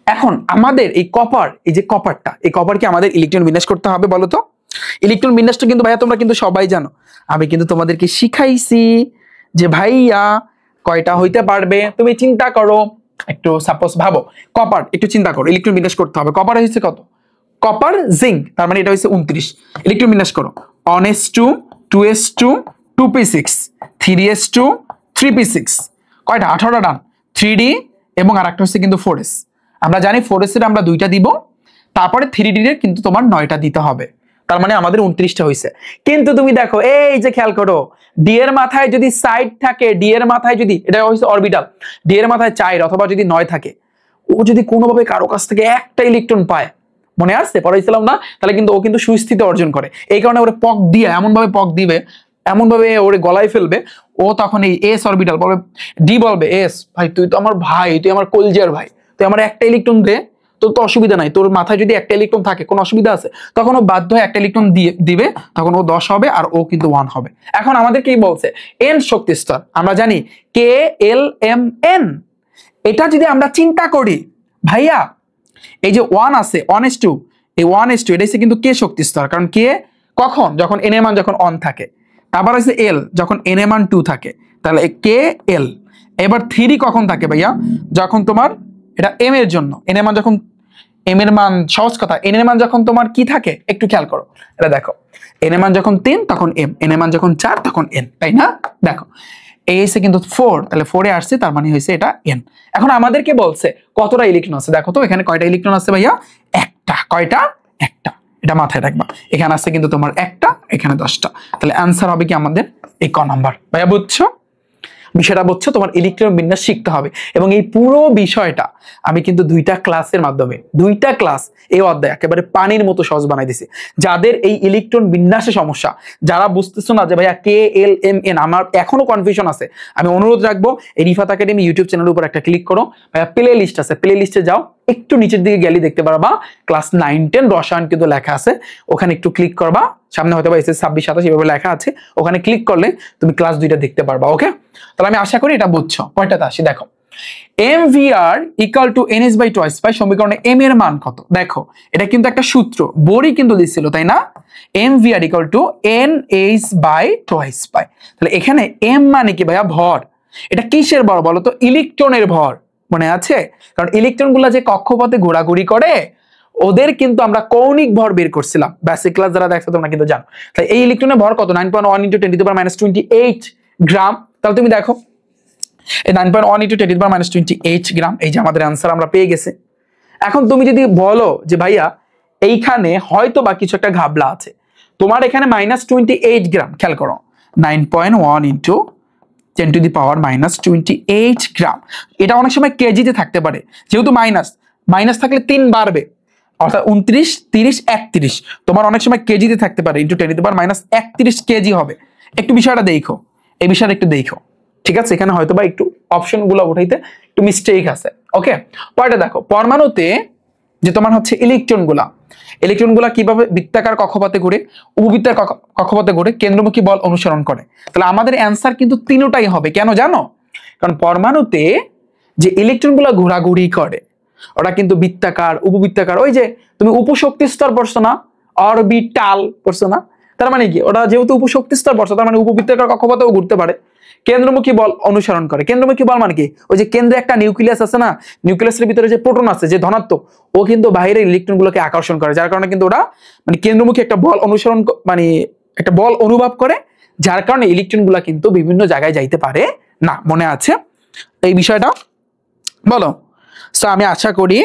এখন আমাদের এই কপার, এই যে কপারটা, এই কপারকে আমাদের ইলেকট্রন বিন্যাস করতে হবে। বলো তো ইলেকট্রন বিন্যাসটা কিন্তু ভাইয়া তোমরা কিন্তু সবাই জানো, আমি কিন্তু তোমাদেরকে শিখাইছি যে ভাইয়া কয়টা হইতে পারবে। তুমি চিন্তা করো একটু, সাপোজ ভাবো কপার, একটু চিন্তা করো, ইলেকট্রন বিন্যাস করতে হবে। কপার হচ্ছে কত? কপার জিঙ্ক, তার মানে এটা হচ্ছে 29। ইলেকট্রন বিন্যাস করো, 1s2 2s2 2p6 3s2 3p6, কয়টা? 18টা ডান, 3d এবং আরেকটা হচ্ছে কিন্তু 4s। আমরা জানি 4s এর আমরা 2টা দিব, তারপরে 3d এর কিন্তু তোমার 9টা দিতে হবে, তার মানে আমাদের 29টা হয়েছে। কিন্তু তুমি দেখো এই যে খেয়াল করো, ডি এর মাথায় যদি সাইড থাকে, ডি এর মাথায় যদি, এটা হচ্ছে অরবিটাল, ডি এর মাথায় 4 অথবা যদি 9 থাকে, ও যদি কোনোভাবে কারো কাছ থেকে একটা ইলেকট্রন পায়, মনে আসছে পড়াইছিলাম না, তাহলে কিন্তু ও কিন্তু সুস্থিতি অর্জন করে। এই কারণে ওরে পক দিয়ে এমন ভাবে পক দিবে, এমন ভাবে ওরে গলায় ফেলবে, ও তখন এই এস অরবিটাল বলবে, ডি বলবে এস ভাই তুই তো আমার ভাই, তুই আমার কলজিয়ার ভাই, তুই আমার একটা ইলেকট্রন দে, তোর তো অসুবিধা নাই, তোর মাথায় যদি একটা ইলেকট্রন থাকে কোনো অসুবিধা আছে? তখন ও বাধ্য হয়ে একটা ইলেকট্রন দিবে, তখন ও 10 হবে আর ও কিন্তু 1 হবে। এখন আমাদের কি বলছে? এন শক্তি স্তর, আমরা জানি কে এল এম এন। এটা যদি আমরা চিন্তা করি ভাইয়া, এই যে 1 আছে 1s2, এই 1s2 এটা হচ্ছে কিন্তু কে শক্তি স্তর, কারণ কে কখন? যখন n এর মান যখন অন থাকে। তারপর হচ্ছে এল, যখন n এর মান 2 থাকে, তাহলে কে এল। এবার 3 কখন থাকে ভাইয়া? যখন তোমার এটা m এর জন্য n এর মান যখন এম এর মান সহজ কথা, এন এর মান যখন তোমার কি থাকে একটু খেয়াল করো, এটা দেখো এন এর মান যখন 3 তখন এম, এন এর মান যখন 4 তখন এন, তাই না? দেখো এই এসে কিন্তু 4, তাহলে 4 এ আসছে, তার মানে হয়েছে এটা এন। এখন আমাদেরকে বলছে কতটা ইলেকট্রন আছে, দেখো তো এখানে কয়টা ইলেকট্রন আছে ভাইয়া, একটা। কয়টা? একটা। এটা মাথায় রাখবা, এখানে আছে কিন্তু তোমার একটা, এখানে 10টা, তাহলে অ্যান্সার হবে কি আমাদের এই ক নাম্বার। ভাইয়া বুঝছো বিষয়টা? বুঝছো? তোমার ইলেকট্রন বিন্যাস শিখতে হবে, এবং এই পুরো বিষয়টা আমি কিন্তু 2টা ক্লাসের মাধ্যমে, 2টা ক্লাস এই অধ্যায় একেবারে পানির মতো সহজ বানাই দিছি। যাদের এই ইলেকট্রন বিন্যাসে সমস্যা, যারা বুঝতেছো না যে ভাইয়া কে এল এম এন, আমার এখনো কনফিউশন আছে, আমি অনুরোধ রাখবো এই রিফাত একাডেমি ইউটিউব চ্যানেলের উপর একটা ক্লিক করো, ভাইয়া প্লে লিস্ট আছে, প্লে লিস্টে যাও, একটু নিচের দিকে গেলে দেখতে পারবা ক্লাস 9, 10 রসায়ন কিন্তু লেখা আছে, ওখানে একটু ক্লিক করবা, সামনে হয়তো বা এসএস 26, 27 এভাবে লেখা আছে, ওখানে ক্লিক করলে তুমি ক্লাস 2টা দেখতে পারবা। ওকে, তাহলে আমি আশা করি এটা বুঝছো। পয়েন্টটাতে আসি, দেখো mvr equal to ns by twice pi, সমীকরণে m এর মান কত? দেখো এটা কিন্তু একটা সূত্র, বোরই কিন্তু দিছিল, তাই না? mvr equal to ns by twice pi, তাহলে এখানে m মানে কি ভাইয়া? ভর। এটা কিসের ভর বলো তো? ইলেকট্রনের ভর। মনে আছে? কারণ ইলেকট্রন গুলা যে কক্ষপথে ঘোরাঘুরি করে, ওদের কিন্তু আমরা কৌণিক ভর বের করছিলাম, বেসিক ক্লাস যারা দেখছো তোমরা কিন্তু জানো। তাই এই ইলেকট্রনের ভর কত? 9.1 × 10⁻28 গ্রাম। তাহলে তুমি দেখো এই 9.1 × 10⁻28 গ্রাম, এই যে আমাদের आंसर আমরা পেয়ে গেছে। এখন তুমি যদি বলো যে ভাইয়া এইখানে হয়তো বা কিছু একটা ঘাবলা আছে, তোমার এখানে -28 গ্রাম, খেয়াল করো 9.1 × 10⁻28 গ্রাম, এটা অনেক সময় কেজিতে থাকতে পারে, যেহেতু মাইনাস থাকলে 3 বাড়বে, অর্থাৎ 29, 30, 31, তোমার অনেক সময় কেজিতে থাকতে পারে, × 10⁻31 কেজি হবে। একটু বিষয়টা দেখো, এই বিষয়টা একটু দেখো, ঠিক আছে? এখানে হয়তো বা একটু অপশনগুলো উঠাইতে একটু মিস্টেক আছে। ওকে, পরেরটা দেখো, পরমাণুতে যে তোমার হচ্ছে ইলেকট্রনগুলা কিভাবে বৃত্তাকার কক্ষপথে ঘুরে, উপবৃত্তাকার কক্ষপথে ঘুরে, কেন্দ্রমুখী বল অনুসরণ করে। তাহলে আমাদের অ্যান্সার কিন্তু তিনটাই হবে। কেন জানো? কারণ পরমাণুতে যে ইলেকট্রনগুলা ঘোরাঘুরি করে, ওরা কিন্তু বৃত্তাকার, উপবৃত্তাকার, ওই যে তুমি উপশক্তি স্তর পড়ছো না, অরবিটাল পড়ছো না, তার মানে কি ওটা যেহেতু উপশক্তি স্তর পড়ছো, তার মানে উপবৃত্তাকার কক্ষপথেও ঘুরতে পারে। কেন্দ্রমুখী বল অনুসরণ করে, কেন্দ্রমুখী বল মানে কি? ওই যে কেন্দ্রে একটা নিউক্লিয়াস আছে না, নিউক্লিয়াসের ভিতরে যে প্রোটন আছে যে ধনাত্মক, ও কিন্তু বাইরের ইলেকট্রনগুলোকে আকর্ষণ করে, যার কারণে কিন্তু ওরা মানে কেন্দ্রমুখী একটা বল অনুসরণ, মানে একটা বল অনুভব করে, যার কারণে ইলেকট্রনগুলো কিন্তু বিভিন্ন জায়গায় যাইতে পারে না। মনে আছে এই বিষয়টা? বলো। সো আমি আশা করি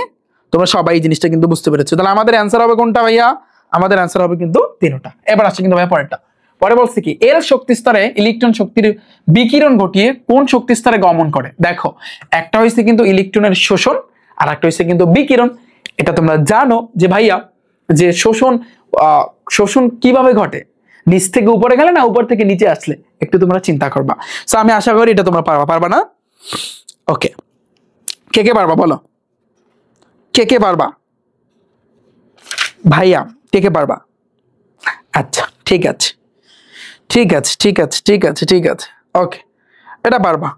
তোমরা সবাই এই জিনিসটা কিন্তু বুঝতে পেরেছো। তাহলে আমাদের অ্যান্সার হবে কোনটা ভাইয়া? আমাদের অ্যান্সার হবে কিন্তু তিনটা। এবার আসছে কিন্তু ভাইয়া পরেরটা। পরে বলছে কি, এল শক্তি স্তরে ইলেকট্রন শক্তির বিকিরণ ঘটিয়ে কোন শক্তি স্তরে গমন করে? দেখো একটা হইছে কিন্তু ইলেকট্রনের শোষণ, আর একটা হইছে কিন্তু বিকিরণ। এটা তোমরা জানো যে ভাইয়া যে শোষণ কিভাবে ঘটে? নিচ থেকে উপরে গেলে না উপর থেকে নিচে আসলে, একটু তোমরা চিন্তা করবা। সো আমি আশা করি এটা তোমরা পারবা না? ওকে, কে পারবা বলো, কে পারবা ভাইয়া? কে পারবা? আচ্ছা ঠিক আছে, ওকে, এটা পারবা।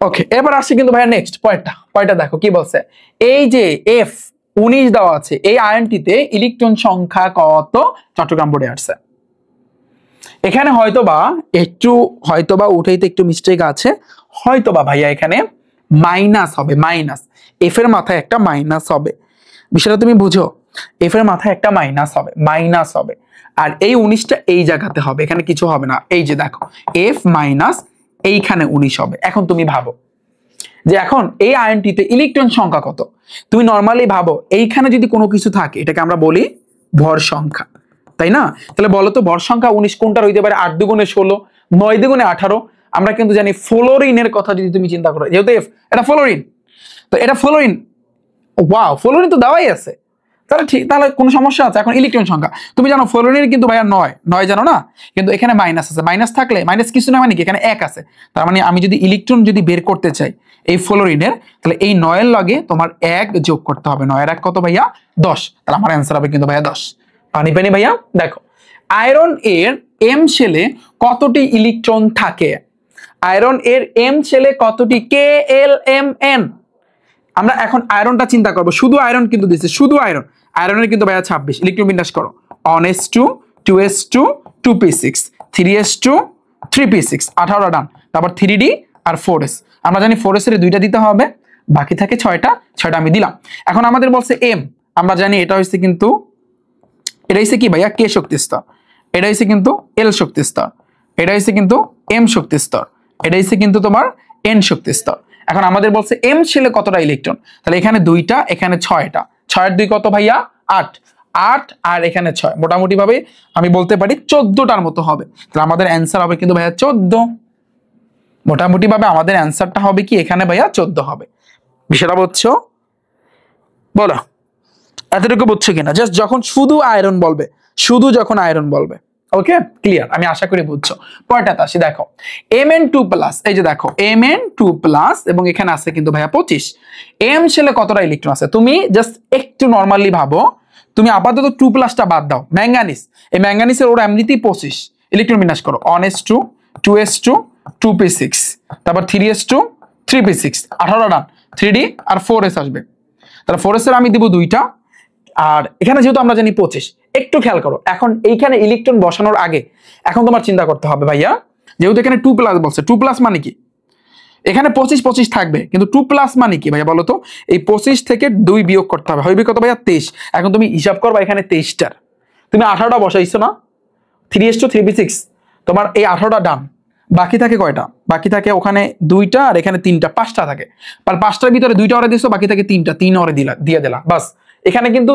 ওকে, এবার আসছে কিন্তু ভাইয়া নেক্সট পয়েন্টটা দেখো কি বলছে। এই যে F19 দেওয়া আছে, এই আয়নটিতে ইলেকট্রন সংখ্যা কত? চট্টগ্রাম বোর্ডে আসছে। এখানে হয়তোবা উঠাইতে একটু মিস্টেক আছে, হয়তোবা ভাইয়া এখানে মাইনাস হবে, মাইনাস এফ এর মাথায় একটা মাইনাস হবে। বিষয়টা তুমি বুঝো, এফ এর মাথায় একটা মাইনাস হবে, আর এই 19টা এই জায়গাতে হবে, এখানে কিছু হবে না। এই যে দেখো এফ মাইনাস এইখানে 19 হবে। এখন তুমি ভাবো যে এখন এই আয়নটিতে ইলেকট্রন সংখ্যা কত? তুমি নর্মালি ভাবো এইখানে যদি কোনো কিছু থাকে, এটাকে আমরা বলি ভর সংখ্যা, তাই না? তাহলে বলো তো ভর সংখ্যা 19 কোনটার হইতে পারে? 8 দুগুণে 16, 9 দুগুণে 18। আমরা কিন্তু জানি ফ্লোরিনের কথা যদি তুমি চিন্তা করো, যেহেতু এফ এটা ফ্লোরিন, তো এটা ফ্লোরিন, ওয়াও ফ্লোরিন তো দেওয়াই আছে, তাহলে ঠিক, তাহলে কোনো সমস্যা আছে? এখন ইলেকট্রন সংখ্যা তুমি জানো ফ্লোরিনের কিন্তু ভাইয়া 9 জানো না, কিন্তু এখানে মাইনাস আছে। মাইনাস থাকলে মাইনাস কিছু না, মানে কি এখানে 1 আছে, তার মানে আমি যদি ইলেকট্রন যদি বের করতে চাই এই ফ্লোরিনের, তাহলে এই 9 এর লগে তোমার 1 যোগ করতে হবে। 9 এর 1 কত ভাইয়া? 10। তাহলে আমার অ্যান্সার হবে কিন্তু ভাইয়া 10। পানি ভাইয়া। দেখো আয়রন এর এম শেলে কতটি ইলেকট্রন থাকে? আয়রন এর এম শেলে কতটি? KLMN। আমরা এখন আয়রনটা চিন্তা করবো, শুধু আয়রন কিন্তু দিচ্ছে, শুধু আয়রনের কিন্তু ভাইয়া 26। ইলেকট্রন বিন্যাস করো, 1s2 2s2 2p6 3s2 3p6, 18 ডান। তারপর 3d আর 4s, আমরা জানি 4s এর দুইটা দিতে হবে, বাকি থাকে 6টা, 6টা আমি দিলাম। এখন আমাদের বলছে এম, আমরা জানি এটা হচ্ছে কিন্তু এটা হচ্ছে কি ভাইয়া কে শক্তি স্তর, এটা হচ্ছে কিন্তু এল শক্তি স্তর, এটা হচ্ছে কিন্তু এম শক্তি স্তর, এটা হচ্ছে কিন্তু তোমার এন শক্তি স্তর। এখন আমাদের বলছে এম শেলে কতটা ইলেকট্রন, তাহলে এখানে 2টা, এখানে 6টা, 6 এর 2 কত ভাইয়া 8, 8 আর এখানে 6, মোটামুটি ভাবে আমি বলতে পারি 14টার মতো হবে। তাহলে আমাদের অ্যান্সার হবে কিন্তু ভাইয়া 14, মোটামুটি ভাবে আমাদের অ্যান্সারটা হবে কি এখানে ভাইয়া 14 হবে। বিষয়টা বুঝছো? বলো এতটুকু বুঝছো কিনা? জাস্ট যখন শুধু আয়রন বলবে, শুধু যখন আয়রন বলবে। ওকে ক্লিয়ার, আমি আশা করি বুঝছো। পরেরটাতে আসি, দেখো Mn2+, এই যে দেখো Mn2+ এবং এখানে আছে কিন্তু ভাইয়া 25। এম শেলে কতটা ইলেকট্রন আছে তুমি জাস্ট একটু নরমালি ভাবো, তুমি আপাতত 2+টা বাদ দাও। ম্যাঙ্গানিজ, এই ম্যাঙ্গানিজের ওর এমনিতেই 25, ইলেকট্রন বিন্যাস করো 1s2 2s2 2p6, তারপর 3s2 3p6, 18 ডান, 3d আর 4s আসবে। তাহলে 4s এর আমি দিব 2টা, আর এখানে যেহেতু আমরা জানি 25, একটু খেয়াল করো। এখন এইখানে ইলেকট্রন বসানোর আগে এখন তোমার চিন্তা করতে হবে ভাইয়া, যেহেতু এখানে 2+ বলছে, 2+ মানে কি এখানে 25 25 থাকবে, কিন্তু 2+ মানে কি ভাইয়া বলো তো? এই 25 থেকে 2 বিয়োগ করতে হবে, হইবে কত ভাইয়া 23। এখন তুমি হিসাব করবা এখানে 23টার, তুমি 18টা বসাইছো না, 3s2 3p6, তোমার এই 18টা ডান, বাকি থাকে কয়টা? বাকি থাকে ওখানে 2টা আর এখানে 3টা, 5টা থাকে। আর 5টার ভিতরে 2টা অরে দিছো, বাকি থাকে 3টা, 3 অরে দিয়ে দিলা বাস। এখানে কিন্তু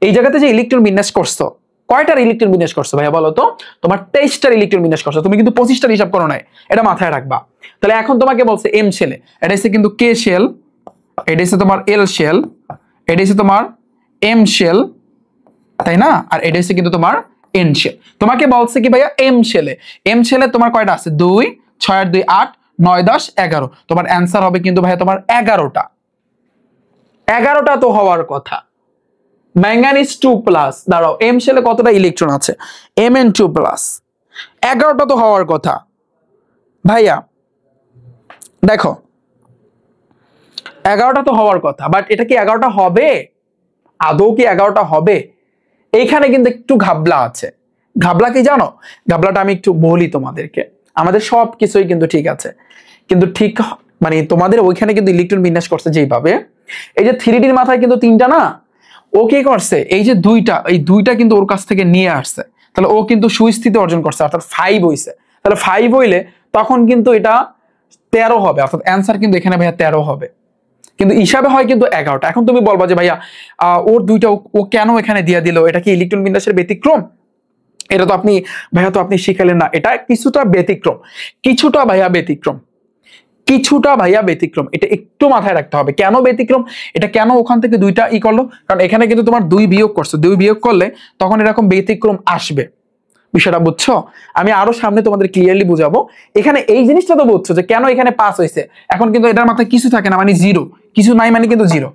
এই জায়গাতে যে ইলেকট্রন বিন্যাস করছো, কয়টার ইলেকট্রন বিন্যাস করছো ভাইয়া বলো তো? তোমার 23টার ইলেকট্রন বিন্যাস করছো, তুমি কিন্তু 25টার হিসাব করো নাই, এটা মাথায় রাখবা। তাহলে এখন তোমাকে বলছে এম শেলে, এটা হচ্ছে কিন্তু কে শেল, এটা হচ্ছে তোমার এল শেল, এটা হচ্ছে তোমার এম শেল, তাই না? আর এটা হচ্ছে কিন্তু তোমার এন শেল। তোমাকে বলছে কি ভাইয়া এম শেলে, এম শেলে তোমার কয়টা আছে? 2, 6 আর 2 8, 9 10 11। তোমার অ্যান্সার হবে কিন্তু ভাইয়া তোমার 11টা, 11টা তো হওয়ার কথা। ম্যাঙ্গানিজ 2+, দাঁড়াও এম শেলে কতটা ইলেকট্রন আছে? Mn2+, 11টা তো হওয়ার কথা ভাইয়া। দেখো 11টা তো হওয়ার কথা, বাট এটা কি 11টা হবে? আদৌ কি 11টা হবে? এইখানে কিন্তু একটু ঘাবলা আছে। ঘাবলা কি জানো? ঘাবলাটা আমি একটু বলি তোমাদেরকে। আমাদের সব কিছুই কিন্তু ঠিক আছে, কিন্তু ঠিক মানে তোমাদের ওইখানে কিন্তু ইলেকট্রন বিন্যাস করছে যেইভাবে, এই যে 3Dর মাথায় কিন্তু 3টা না, ও কি করছে এই যে 2টা, এই 2টা কিন্তু ওর কাছ থেকে নিয়ে আসছে। তাহলে ও কিন্তু সুস্থিতি অর্জন করছে, অর্থাৎ 5 হইছে। তাহলে 5 হইলে তখন কিন্তু এটা 13 হবে, অর্থাৎ অ্যান্সার কিন্তু এখানে ভাইয়া 13 হবে, কিন্তু হিসাবে হয় কিন্তু 11টা। এখন তুমি বলবা যে ভাইয়া ওর 2টা ও কেন এখানে দিয়ে দিল, এটা কি ইলেকট্রন বিন্যাসের ব্যতিক্রম? এটা তো আপনি ভাইয়া তো আপনি শিখালেন না। এটা কিছুটা ব্যতিক্রম, কিছুটা ভাইয়া ব্যতিক্রম, কিছুটা ভাইয়া ব্যতিক্রম। এটা একটু মাথায় রাখতে হবে কেন ব্যতিক্রম, এটা কেন ওখান থেকে 2টা করলো, কারণ এখানে কিন্তু তোমার 2 বিয়োগ করছো, 2 বিয়োগ করলে তখন এরকম ব্যতিক্রম আসবে। বিষয়টা বুঝছো? আমি আরো সামনে তোমাদের ক্লিয়ারলি বুঝাবো। এখানে এই জিনিসটা তো বুঝছো যে কেন এখানে পাস হয়েছে। এখন কিন্তু এটার মাথায় কিছু থাকে না, মানে 0, কিছু নাই মানে কিন্তু 0।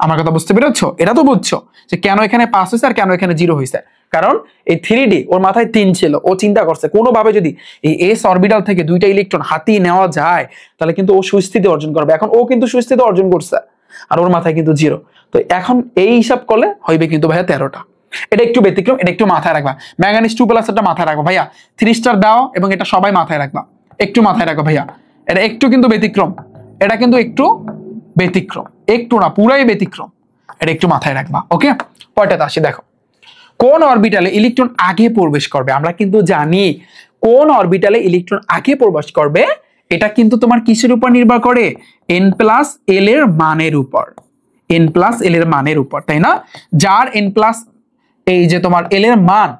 আমার কথা বুঝতে পেরেছো? এটা তো বুঝছো যে কেন এখানে পাস হয়েছে আর কেন এখানে 0 হয়েছে। কারণ এই 3D ওর মাথায় 3 ছিল, ও চিন্তা করছে কোনোভাবে যদি এই এস অরবিটাল থেকে 2টা ইলেকট্রন হাতিয়ে নেওয়া যায় তাহলে কিন্তু ও সুস্থিতি অর্জন করবে। এখন ও কিন্তু সুস্থিতি অর্জন করছে আর ওর মাথায় কিন্তু 0। তো এখন এই হিসাব করলে হইবে কিন্তু ভাইয়া 13টা। এটা একটু ব্যতিক্রম, এটা একটু মাথায় রাখবা। ম্যাঙ্গানিজ 2+ এটা মাথায় রাখবা ভাইয়া, 3 স্টার দাও এবং এটা সবাই মাথায় রাখবা, একটু মাথায় রাখবা ভাইয়া। এটা একটু কিন্তু ব্যতিক্রম, এটা কিন্তু একটু ব্যতিক্রম, একটু না পুরাই ব্যতিক্রম, এটা একটু মাথায় রাখবা। ওকে পরেরটাতে আসি, দেখো কোন অরবিটালে ইলেকট্রন আগে প্রবেশ করবে। আমরা কিন্তু জানি কোন অরবিটালে ইলেকট্রন আগে প্রবেশ করবে, এটা কিন্তু তোমার কিসের উপর নির্ভর করে? n+l এর মানের উপর, n+l এর মানের উপর, তাই না? যার n+ এই যে তোমার l এর মান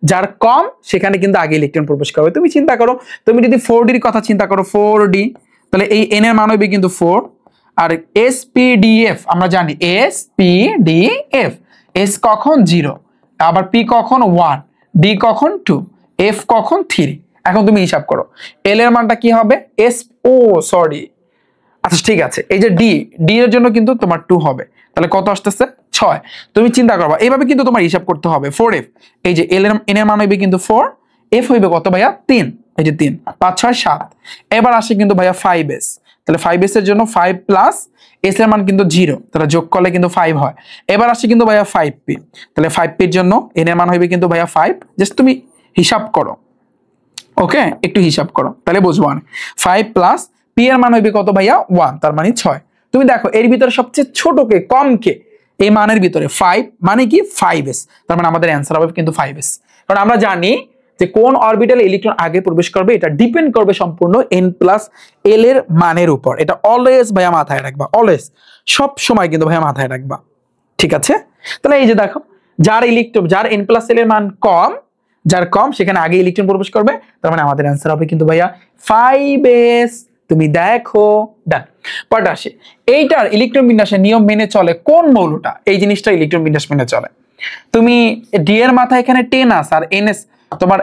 যার কম সেখানে কিন্তু আগে ইলেকট্রন প্রবেশ করবে। তুমি চিন্তা করো, তুমি যদি 4d এর কথা চিন্তা করো, 4d, তাহলে এই n এর মান হবে কিন্তু 4। আর spdf আমরা জানি spdf, s কখন 0, আবার p কখন 1, d কখন 2, f কখন 3। এখন তুমি হিসাব করো l এর মানটা কি হবে? s ও সরি, আচ্ছা ঠিক আছে, এই যে d এর জন্য কিন্তু তোমার 2 হবে, তাহলে কত আসতেছে? 6। তুমি চিন্তা করবা এইভাবে কিন্তু তোমার হিসাব করতে হবে। 4f, এই যে n এর মান হইবে কিন্তু 4, f হইবে কত ভাইয়া? 3, এই যে 3, 5 6 7। এবার আসে কিন্তু ভাইয়া 5s, তাহলে 5s এর জন্য 5+ s এর মান কিন্তু 0, তাহলে যোগ করলে কিন্তু 5 হয়। এবার আসে কিন্তু ভাইয়া 5p, তাহলে 5p এর জন্য n এর মান হইবে কিন্তু ভাইয়া 5। জাস্ট তুমি হিসাব করো, ওকে একটু হিসাব করো তাহলে বুঝবো। 5+ p এর মান হইবে কত ভাইয়া? 1, তার মানে 6। তুমি দেখো এর ভিতরে সবচেয়ে ছোট কে, কম কে, এই মানের ভিতরে 5 মানে কি 5s, তার মানে আমাদের অ্যান্সার হবে কিন্তু 5s। কারণ আমরা জানি যে কোন অরবিটালে ইলেকট্রন আগে প্রবেশ করবে এটা ডিপেন্ড করবে সম্পূর্ণ n+l এর মানের উপর। এটা অলওয়েজ ভাইয়া মাথায় রাখবা, অলওয়েজ, সব সময় কিন্তু ভাইয়া মাথায় রাখবা, ঠিক আছে? তাহলে এই যে দেখো যার n+l এর মান কম, যার কম সেখানে আগে ইলেকট্রন প্রবেশ করবে, তার মানে আমাদের অ্যান্সার হবে কিন্তু ভাইয়া 5s। তুমি দেখো, ডান। পরেরটা আসে, এইটার ইলেকট্রন বিন্যাসের নিয়ম মেনে চলে কোন মৌলটা? এই জিনিসটা ইলেকট্রন বিন্যাস মেনে চলে। তুমি ডি এর মাথায় এখানে 10 আছে আর এনএস তোমার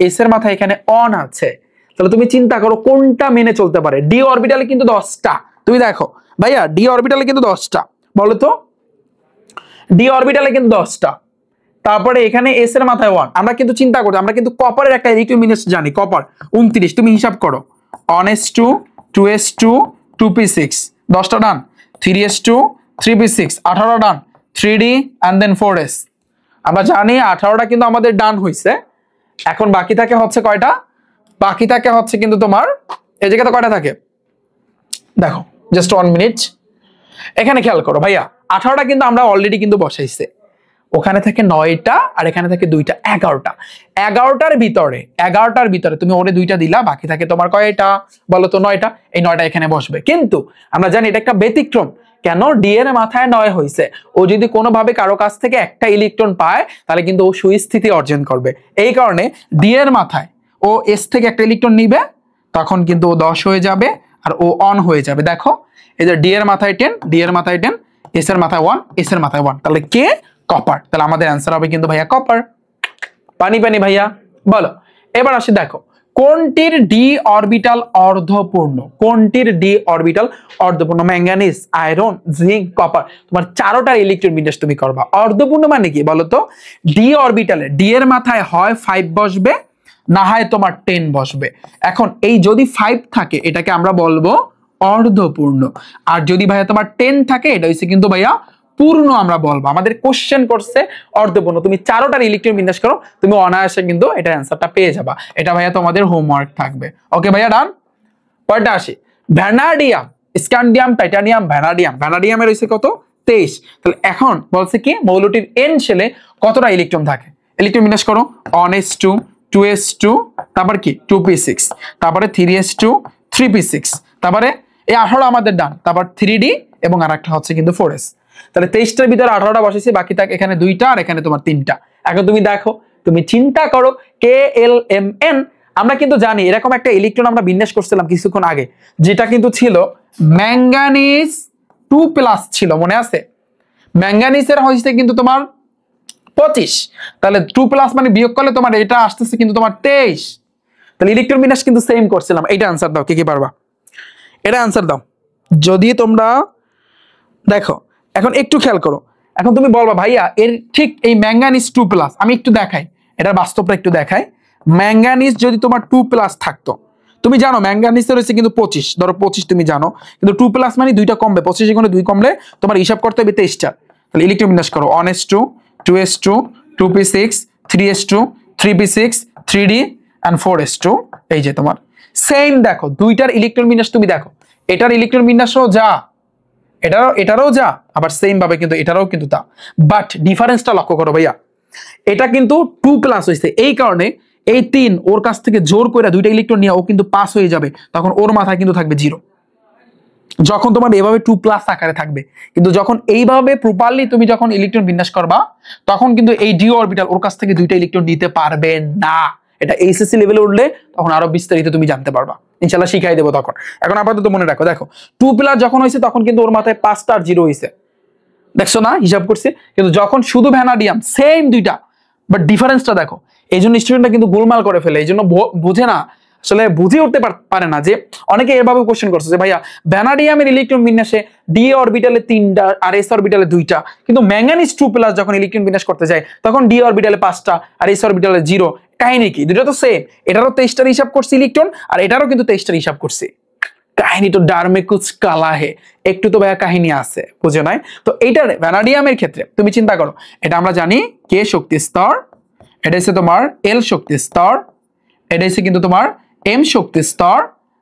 এস এর মাথায় এখানে অন আছে, তাহলে তুমি চিন্তা করো কোনটা মেনে চলতে পারে। ডি অরবিটালে কিন্তু 10টা, তুমি দেখো ভাইয়া ডি অরবিটালে কিন্তু 10টা, বলো তো ডি অরবিটালে কিন্তু 10টা, তারপরে এখানে এস এর মাথায় 1। আমরা কিন্তু চিন্তা করি, আমরা কিন্তু কপারের একটা ইলেকট্রন বিন্যাস জানি, কপার 29, তুমি হিসাব করো 1s2 2s2 2p6, 10টা ডান, 3s2 3p6 18টা done, 3d and then 4s। আমরা জানি 18টা কিন্তু আমাদের ডান হইছে। এখন বাকি থাকে হচ্ছে কয়টা? বাকি থাকে হচ্ছে কিন্তু তোমার এই জায়গাতে কয়টা থাকে দেখো, জাস্ট 1 মিনিট, এখানে খেয়াল করো ভাইয়া 18টা কিন্তু আমরা অলরেডি কিন্তু বসাইছে, ওখানে থাকে 9টা আর এখানে থাকে 2টা, 11টা। 11টার ভিতরে তুমি ওরে 2টা দিলা, বাকি থাকে তোমার কয়টা বলো তো? 9টা। এই 9টা এখানে বসবে, কিন্তু আমরা জানি এটা একটা ব্যতিক্রম। কেন? ডি এর মাথায় 9 হইছে, ও যদি কোনোভাবে কারো কাছ থেকে একটা ইলেকট্রন পায় তাহলে কিন্তু ও সুস্থিতি অর্জন করবে। এই কারণে ডি এর মাথায় ও এস থেকে একটা ইলেকট্রন নিবে, তখন কিন্তু ও 10 হয়ে যাবে আর ও অন হয়ে যাবে। দেখো এই যে ডি এর মাথায় 10, ডি এর মাথায় 10, এস এর মাথায় 1, এস এর মাথায় 1, তাহলে কে? কপার। তাহলে আমাদের অ্যান্সার হবে কিন্তু ভাইয়া কপার। পানি পানি ভাইয়া, বলো। এবার আসি দেখো কোনটির ডি অরবিটাল অর্ধপূর্ণ? কোনটির ডি অরবিটাল অর্ধপূর্ণ? Manganese, iron, zinc, copper. তোমার চারোটার ইলেকট্রন বিন্যাস তুমি করবা। অর্ধপূর্ণ মানে কি বলো তো? ডি অরবিটালে ডি এর মাথায় হয় 5 বসবে, না হয় তোমার 10 বসবে। এখন এই যদি 5 থাকে এটাকে আমরা বলবো অর্ধপূর্ণ, আর যদি ভাইয়া তোমার 10 থাকে এটা হচ্ছে কিন্তু ভাইয়া পূর্ণ আমরা বলবো। আমাদের কোশ্চেন করছে অর্ধপূর্ণ, তুমি চারোটার ইলেকট্রন বিন্যাস করো, তুমি অনায়াসে কিন্তু এটা অ্যান্সারটা পেয়ে যাবা। এটা ভাইয়া তোমাদের হোমওয়ার্ক থাকবে। ওকে ভাইয়া, ডান। পরেরটা আসি, ভ্যানাডিয়াম, স্ক্যান্ডিয়াম, টাইটানিয়াম, ভ্যানাডিয়াম। ভ্যানাডিয়ামের হইছে কত? 23। তাহলে এখন বলছে কি মৌলটির এন শেলে কতটা ইলেকট্রন থাকে? ইলেকট্রন বিন্যাস করো, 1s2 2s2, তারপর কি 2p6, তারপরে 3s2 3p6, তারপরে এই 18 আমাদের ডান, তারপর 3d এবং আরেকটা হচ্ছে কিন্তু 4s। তাহলে 23টার ভিতরে 18টা বসেছি, বাকি থাকে এখানে 2টা আর এখানে তোমার 3টা। এখন তুমি দেখো, তুমি চিন্তা করো KLMN। আমরা কিন্তু জানি এরকম একটা ইলেকট্রন আমরা বিন্যাস করছিলাম কিছুক্ষণ আগে, যেটা কিন্তু ছিল ম্যাঙ্গানিজ 2+ ছিল, মনে আছে? ম্যাঙ্গানিজের হয়েছে কিন্তু তোমার 25, তাহলে 2+ মানে বিয়োগ করলে তোমার এটা আসতেছে কিন্তু তোমার 23। তাহলে ইলেকট্রন বিন্যাস কিন্তু সেম করছিলাম। এইটা আনসার দাও, কে কি পারবা? এটা আনসার দাও যদি তোমরা দেখো। এখন একটু খেয়াল করো, এখন তুমি বলবা ভাইয়া এর ঠিক এই ম্যাঙ্গানিজ 2+, আমি একটু দেখাই, এটার বাস্তবটা একটু দেখাই। ম্যাঙ্গানিজ যদি তোমার 2+ থাকতো, তুমি জানো ম্যাঙ্গানিজের হচ্ছে কিন্তু 25, ধরো 25 তুমি জানো, কিন্তু 2+ মানে 2টা কমবে, 25 এর কোনো 2 কমলে তোমার হিসাব করতে হবে 23টা। তাহলে ইলেকট্রন বিন্যাস করো, 1s2 2s2 2p6 3s2 3p6 3d and 4s2। এই যে তোমার সেম দেখো দুইটার ইলেকট্রন বিন্যাস তুমি দেখো, এটার ইলেকট্রন বিন্যাসও যা, এটারও যা, আবার সেম ভাবে কিন্তু এটারও কিন্তু তা, বাট ডিফারেন্সটা লক্ষ্য করো ভাইয়া। এটা কিন্তু 2+ হয়েছে, এই কারণে এই 3 ওর কাছ থেকে জোর করে 2টা ইলেকট্রন নিয়ে ও কিন্তু পাস হয়ে যাবে, তখন ওর মাথায় কিন্তু থাকবে 0 যখন তোমার এভাবে 2+ আকারে থাকবে। কিন্তু যখন এইভাবে প্রপারলি তুমি যখন ইলেকট্রন বিন্যাস করবা, তখন কিন্তু এই ডি অরবিটাল ওর কাছ থেকে 2টা ইলেকট্রন নিতে পারবে না। এটা এইচএসসি লেভেলে উঠলে তখন আরো বিস্তারিত তুমি জানতে পারবা, ইনশাআল্লাহ শিখাই দেবো তখন। এখন আপাতত মনে রাখো, দেখো 2+ যখন হয়েছে তখন কিন্তু ওর মাথায় 5টা আর 0 হয়েছে, দেখছো না হিসাব করছে। কিন্তু যখন শুধু ভ্যানাডিয়াম সেম 2টা, বাট ডিফারেন্সটা দেখো। এই জন্য স্টুডেন্টরা কিন্তু গোলমাল করে ফেলে, এই জন্য বুঝে না, আসলে বুঝে উঠতে পারে না। যে অনেকে এভাবে কোশ্চেন করছে যে ভাইয়া ভ্যানাডিয়ামের ইলেকট্রন বিন্যাসে ডি অরবিটালে 3টা আর এস অরবিটালে 2টা, কিন্তু ম্যাঙ্গানিজ 2+ যখন ইলেকট্রন বিন্যাস করতে যায় তখন ডি অরবিটালে 5টা আর এস অরবিটালে 0। কাহিনী কি? দুটো তো সেম, এটারও 23টার হিসাব করছে ইলেকট্রন আর এটারও কিন্তু 23টার হিসাব করছে। কাহিনী তো ডারমে কুছ কালা হে, একটু তো ভাইয়া কাহিনী আছে, বুঝে নাই? তো এইটার ভ্যানাডিয়ামের ক্ষেত্রে তুমি চিন্তা করো, এটা আমরা জানি কে শক্তি স্তর, এটা হচ্ছে তোমার এল শক্তি স্তর, এটা হচ্ছে কিন্তু তোমার এম শক্তি স্তর,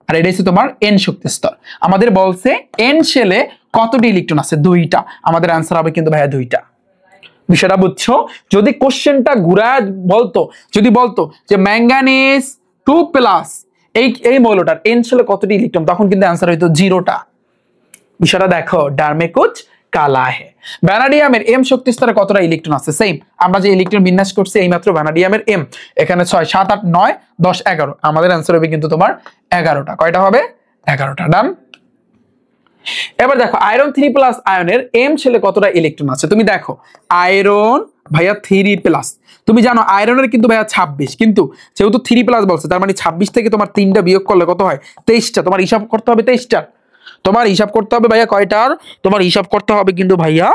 আর এটা হচ্ছে তোমার n শক্তি স্তর। আমাদের বলছে n শেলে কতটি ইলেকট্রন আছে? 2টা। আমাদের आंसर হবে কিন্তু ভাইয়া 2টা। বিষয়টা বুঝছো? যদি কোশ্চেনটা ঘুরায় বলতো, যদি বলতো যে ম্যাঙ্গানিজ 2+ এই মৌলটার n শেলে কতটি ইলেকট্রন, তখন কিন্তু आंसर হইতো 0টা। বিষয়টা দেখো, ডার মে কুছ কালা হে। ভ্যানাডিয়ামের m শক্তি স্তরে কতটা ইলেকট্রন আছে? সেম আমরা যে ইলেকট্রন বিন্যাস করছি এইমাত্র ভ্যানাডিয়ামের m, এখানে 6 7 8 9 10 11, আমাদের आंसर হবে কিন্তু তোমার 11টা। কয়টা হবে? 11টা। ডান। এবার দেখো আয়রন 3+ আয়নের m শেলে কতটা ইলেকট্রন আছে? তুমি দেখো আয়রন ভাইয়া 3+, তুমি জানো আয়রনের কিন্তু ভাইয়া 26, কিন্তু যেহেতু 3+ বলছে তার মানে 26 থেকে তোমার 3টা বিয়োগ করলে কত হয়? 23টা। তোমার হিসাব করতে হবে 23টার। তোমার হিসাব করতে হবে ভাইয়া কয়টার? তোমার হিসাব করতে হবে কিন্তু ভাইয়া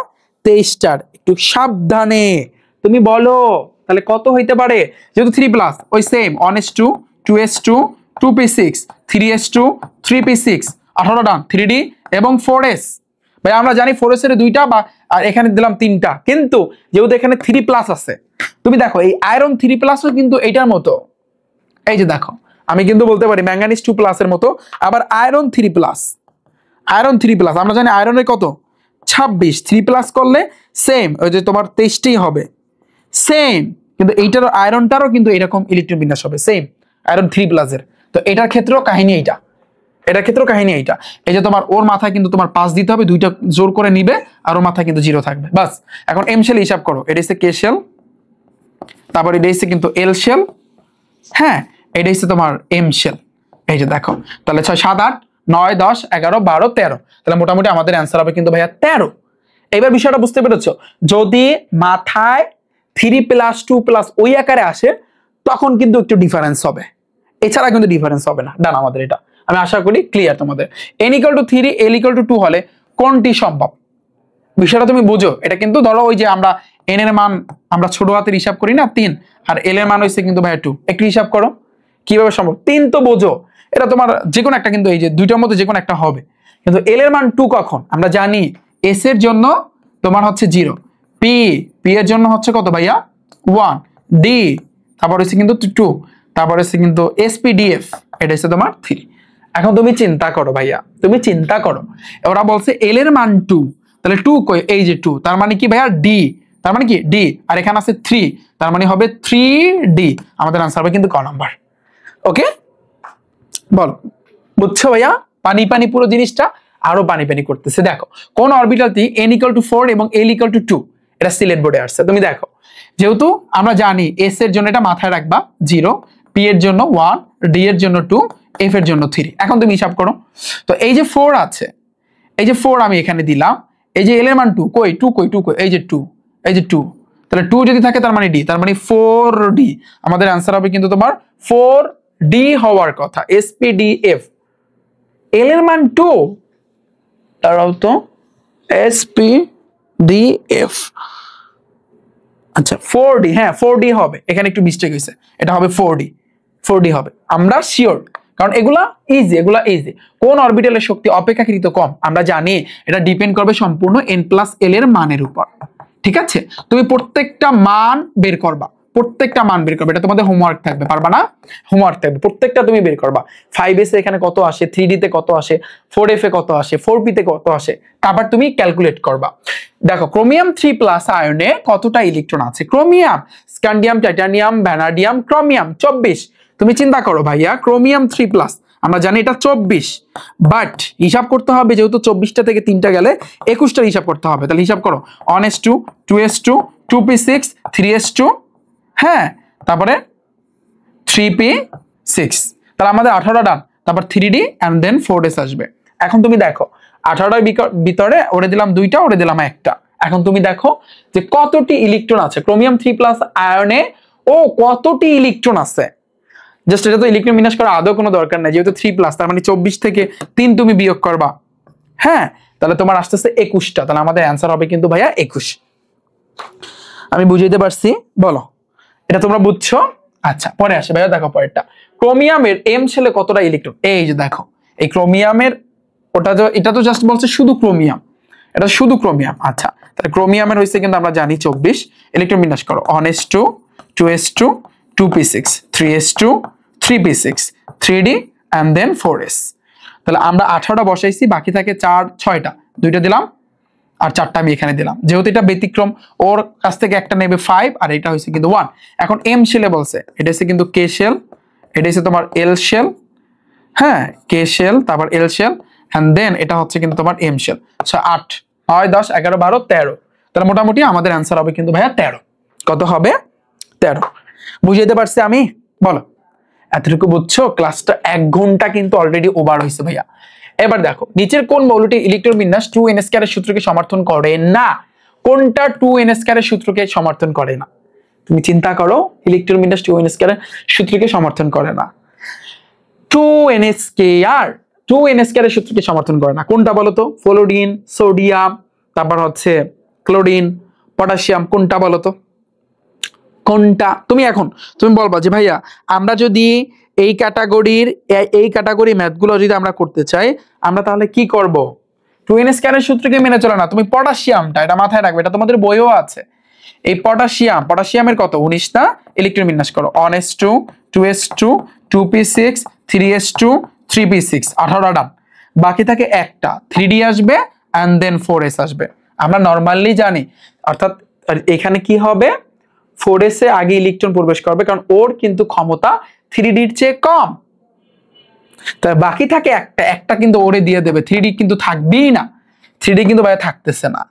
23টার। একটু সাবধানে তুমি বলো তাহলে কত হইতে পারে? যেহেতু 3+, ওই same 1s2 2s2 2p6 3s2 3p6 18 ডান। 3d এবং 4s, ভাই আমরা জানি 4s এর 2টা বা আর এখানে দিলাম 3টা, কিন্তু যেহেতু এখানে 3+ আছে, তুমি দেখো এই আয়রন 3+ও কিন্তু এইটার মতো। এই যে দেখো আমি কিন্তু বলতে পারি ম্যাঙ্গানিজ 2+ এর মতো, আবার আয়রন 3+, আয়রন 3+, আমরা জানি আয়রনের কত? 26, 3+ করলে সেম ওই যে তোমার 23টাই হবে সেম, কিন্তু এইটার আয়রনটারও কিন্তু এরকম ইলেকট্রন বিন্যাস হবে সেম আয়রন 3+ এর। তো এটার ক্ষেত্রেও কাহিনী এইটা, এটার ক্ষেত্রেও কাহিনী এইটা। এই যে তোমার ওর মাথায় কিন্তু তোমার 5 দিতে হবে, 2টা জোর করে নিবে, আর ওর মাথায় কিন্তু 0 থাকবে বাস। এখন m শেল হিসাব করো, এটা হচ্ছে k শেল, তারপর এটা হচ্ছে কিন্তু l শেল, হ্যাঁ এটা হচ্ছে তোমার m শেল। এই যে দেখো তাহলে 6 7 8 9 10 11 12 13, তাহলে মোটামুটি আমাদের आंसर হবে কিন্তু ভাইয়া 13। এবার বিষয়টা বুঝতে পেরেছো? যদি মাথায় 3+ 2+ ওই আকারে আসে তখন কিন্তু একটু ডিফারেন্স হবে, এছাড়া কিন্তু ডিফারেন্স হবে না। ডান আমাদের এটা, আমি আশা করি ক্লিয়ার তোমাদের। n = 3 l = 2 হলে কোনটি সম্ভব? বিষয়টা তুমি বুঝো। এটা কিন্তু ধরো ওই যে আমরা n এর মান আমরা ছোট হাতের হিসাব করি না 3, আর l এর মান হইছে কিন্তু ভাইয়া 2, একটু হিসাব করো কিভাবে সম্ভব। 3 তো বোঝো, এটা তোমার যে কোনো একটা, কিন্তু এই যে দুইটার মধ্যে যে কোনো একটা হবে, কিন্তু l এর মান 2 কখন? আমরা জানি s এর জন্য তোমার হচ্ছে 0, p এর জন্য হচ্ছে কত ভাইয়া? 1, d তারপর হচ্ছে কিন্তু 2, তারপর হচ্ছে কিন্তু spdf, এটা হচ্ছে তোমার 3। এখন তুমি চিন্তা করো ভাইয়া, তুমি চিন্তা করো, ওরা বলছে l এর মান 2, তাহলে 2 কই? এই যে 2, তার মানে কি ভাইয়া? d, তার মানে কি d, আর এখানে আছে 3, তার মানে হবে 3d। আমাদের आंसर হবে কিন্তু ক নাম্বার। ওকে বলো, বুঝছো ভাইয়া? পানি পানি পুরো জিনিসটা আরো পানি পানি করতেছে। দেখো কোন অরবিটালটি n = 4 এবং l = 2, এটা সিলেট বোর্ডে আসছে। তুমি দেখো যেহেতু আমরা জানি s এর জন্য এটা মাথায় রাখবা 0, p এর জন্য 1, d এর জন্য 2, f এর জন্য 3। এখন তুমি হিসাব করো, তো এই যে 4 আছে, এই যে 4 আমি এখানে দিলাম, এই যে l এর মান 2 কই? 2 কই? 2 কই? এই যে 2, এই যে 2, তাহলে 2 যদি থাকে তার মানে d, তার মানে 4d। আমাদের आंसर হবে কিন্তু তোমার 4d হওয়ার কথা, spdf। l এর মান 2, তারাও তো spdf, আচ্ছা 4d, হ্যাঁ 4d হবে, এখানে একটু মিস্টেক হয়েছে, এটা হবে 4d হবে, আমরা শিওর, কারণ এগুলা ইজি, এগুলা ইজি। কোন অরবিটালের শক্তি অপেক্ষাকৃত কম? আমরা জানি এটা ডিপেন্ড করবে সম্পূর্ণ n+l এর মানের উপর। ঠিক আছে, তুমি প্রত্যেকটা মান বের করবা, প্রত্যেকটা মান বের করবে, এটা তোমাদের হোমওয়ার্ক থাকবে, পারবা না? হোমওয়ার্ক থাকবে, প্রত্যেকটা তুমি বের করবা। 5s এ এখানে কত আসে, 3d তে কত আসে, 4f এ কত আসে, 4p তে কত আসে, তারপর তুমি ক্যালকুলেট করবা। দেখো ক্রোমিয়াম 3+ আয়নে কতটা ইলেকট্রন আছে? Chromium, scandium, titanium, vanadium, chromium 24। তুমি চিন্তা করো ভাইয়া, ক্রোমিয়াম 3+, আমরা জানি এটা 24, বাট হিসাব করতে হবে যেহেতু 24টা থেকে 3টা গেলে 21টার হিসাব করতে হবে। তাহলে হিসাব করো 1s2 2s2 2p6 3s2, হ্যাঁ তারপরে 3p6, তাহলে আমাদের 18 ডান, তারপর 3d এন্ড দেন 4s আসবে। এখন তুমি দেখো 18টার ভিতরে ওরে দিলাম 2টা, ওরে দিলাম 1টা। এখন তুমি দেখো যে কতটি ইলেকট্রন আছে ক্রোমিয়াম 3+ আয়নে, ও কতটি ইলেকট্রন আছে। জাস্ট এটা তো ইলেকট্রন বিন্যাস করা আদৌ কোনো দরকার নাই, যেহেতু 3+, তার মানে 24 থেকে 3 তুমি বিয়োগ করবা, হ্যাঁ তাহলে তোমার আসতেছে 21টা। তাহলে আমাদের आंसर হবে কিন্তু ভাইয়া 21। আমি বুঝাইতে পারছি? বলো এটা তোমরা বুঝছো? আচ্ছা পরে আসে ভাইয়া, দেখো পরেরটা, ক্রোমিয়ামের m শেলে কতটা ইলেকট্রন? এই যে দেখো এই ক্রোমিয়ামের, ওটা তো এটা তো জাস্ট বলছে শুধু ক্রোমিয়াম, এটা শুধু ক্রোমিয়াম। আচ্ছা তাহলে ক্রোমিয়ামের হইছে কিন্তু আমরা জানি 24, ইলেকট্রন বিন্যাস করো 1s2 2s2 2p6 3s2 3p6 3d and then 4s। তাহলে আমরা 18টা বসাইছি, বাকি থাকে 4 6টা, 2টা দিলাম আর 4টা আমি এখানে দিলাম। যেহেতু এটা ব্যতিক্রম, ওর কাছ থেকে একটা নেবে 5 আর এটা হচ্ছে কিন্তু 1। এখন m শেলে বলছে, এটা হচ্ছে কিন্তু k শেল, এটা হচ্ছে তোমার l শেল, হ্যাঁ k শেল, তারপর l শেল, and then এটা হচ্ছে কিন্তু তোমার m শেল। সো 8 9 10 11 12 13, তাহলে মোটামুটি আমাদের অ্যান্সার হবে কিন্তু ভাইয়া 13। কত হবে? 13। বুঝাইতে পারছি আমি? বলো, এতটুকু বুঝছো? ক্লাসটা 1 ঘন্টা কিন্তু অলরেডি ওভার হয়েছে ভাইয়া। এবার দেখো নিচের কোন মৌলটি ইলেকট্রন বিন্যাস 2n² এর সূত্রকে সমর্থন করে না? কোনটা 2n² এর সূত্রকে সমর্থন করে না? তুমি চিন্তা করো, ইলেকট্রন বিন্যাস 2n² এর সূত্রকে সমর্থন করে না। 2n² এর সূত্রকে সমর্থন করে না কোনটা বলো তো? ফ্লোরিন, সোডিয়াম, তারপর হচ্ছে ক্লোরিন, পটাশিয়াম, কোনটা বলো তো? কোনটা? তুমি বলবা যে ভাইয়া আমরা যদি এই ক্যাটাগরি ম্যাথগুলো যদি আমরা করতে চাই, আমরা তাহলে কি করব? 2n² এর সূত্রকে মেনে চলে না। তুমি পটাশিয়ামটা, এটা মাথায় রাখবে, এটা তোমাদের বইও আছে। এই পটাশিয়ামের কত? 19টা ইলেকট্রন বিন্যাস করো। 1s2 2s2 2p6 3s2 3p6, 18টা ডান। বাকি থাকে একটা, 3d আসবে and then 4s আসবে। আমরা নরমালি জানি, অর্থাৎ এখানে কি হবে? 4s এ আগে ইলেকট্রন প্রবেশ করবে, কারণ ওর কিন্তু ক্ষমতা 3d এর চেয়ে কম। তাই বাকি থাকে একটা কিন্তু ওরে দিয়ে দেবে, 3d কিন্তু থাকবেই না। 3d কিন্তু ভাইয়া থাকতেছে না,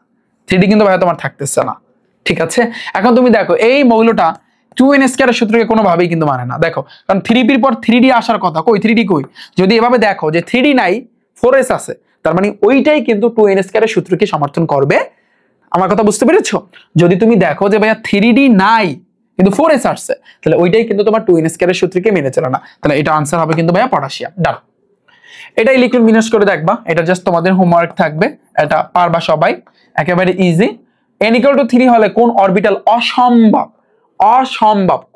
3d কিন্তু ভাইয়া তোমার থাকতেছে না, ঠিক আছে? এখন তুমি দেখো এই মৌলটা 2n² এর সূত্রকে কোনোভাবেই কিন্তু মানে না। দেখো, কারণ 3p এর পর 3d আসার কথা, কই 3d কই? যদি এভাবে দেখো যে 3d নাই 4s আছে, তার মানে ওইটাই কিন্তু 2n² এর সূত্রকে সমর্থন করবে। আমার কথা বুঝতে পেরেছো? যদি তুমি দেখো যে ভাইয়া 3d নাই কিন্তু 4s আসছে, তাহলে ওইটাই কিন্তু তোমার 2n² এর সূত্রকে মেনে চলে না। তাহলে এটা আনসার হবে কিন্তু ভাইয়া পটাশিয়াম। ডান। এটা ইলেকট্রন বিন্যাস করে দেখবা, এটা জাস্ট তোমাদের হোমওয়ার্ক থাকবে, এটা পারবা সবাই, একেবারে ইজি। n = 3 হলে কোন অরবিটাল অসম্ভব?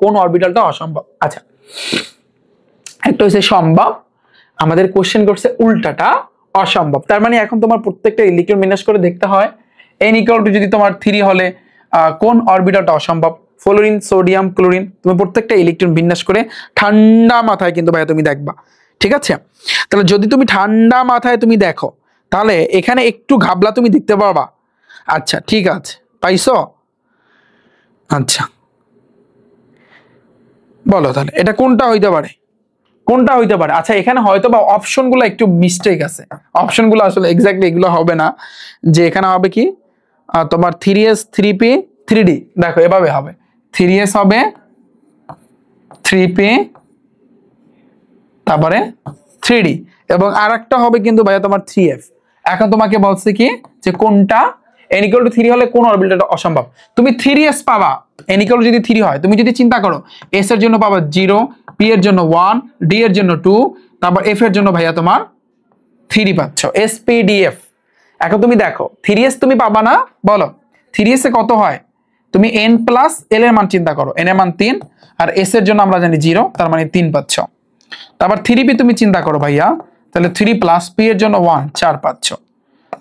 কোন অরবিটালটা অসম্ভব? আচ্ছা, একটা হচ্ছে সম্ভব, আমাদের কোশ্চেন করছে উল্টাটা অসম্ভব। তার মানে এখন তোমার প্রত্যেকটা ইলেকট্রন বিন্যাস করে দেখতে হয় n = যদি তোমার 3 হলে কোন অরবিটালটা অসম্ভব? Fluorine, sodium, chlorine. তুমি প্রত্যেকটা ইলেকট্রন বিন্যাস করে ঠান্ডা মাথায় কিন্তু ভাইয়া তুমি দেখবা, ঠিক আছে? তাহলে যদি তুমি ঠান্ডা মাথায় তুমি দেখো, তাহলে এখানে একটু ঘাবলা তুমি দেখতে পাবা। আচ্ছা ঠিক আছে, পাইছো? আচ্ছা বলো তাহলে এটা কোনটা হইতে পারে? আচ্ছা, এখানে হয়তো বা অপশনগুলো একটু মিস্টেক আছে, অপশনগুলো আসলে এক্স্যাক্টলি এগুলো হবে না। যে এখানে হবে কি তোমার 3s 3p 3d, দেখো এভাবে হবে, 3s হবে 3p তারপরে 3d, এবং আরেকটা হবে কিন্তু ভাইয়া তোমার 3f। এখন তোমাকে বলছে কি যে কোনটা n = 3 হলে কোন অরবিটালটা অসম্ভব? তুমি 3s পাবা, n = যদি 3 হয়। তুমি যদি চিন্তা করো, s এর জন্য পাবা 0, p এর জন্য 1, d এর জন্য 2, তারপর f এর জন্য ভাইয়া তোমার 3 পাচ্ছ, spdf। এখন তুমি দেখো 3s তুমি পাবা না, বলো 3s এ কত হয়? তুমি n + l এর মান চিন্তা করো, n এর মান 3 আর s এর জন্য আমরা জানি 0, তার মানে 3 পাচ্ছ। তারপর 3p তুমি চিন্তা করো ভাইয়া, তাহলে 3 + p এর জন্য 1, 4 পাচ্ছ।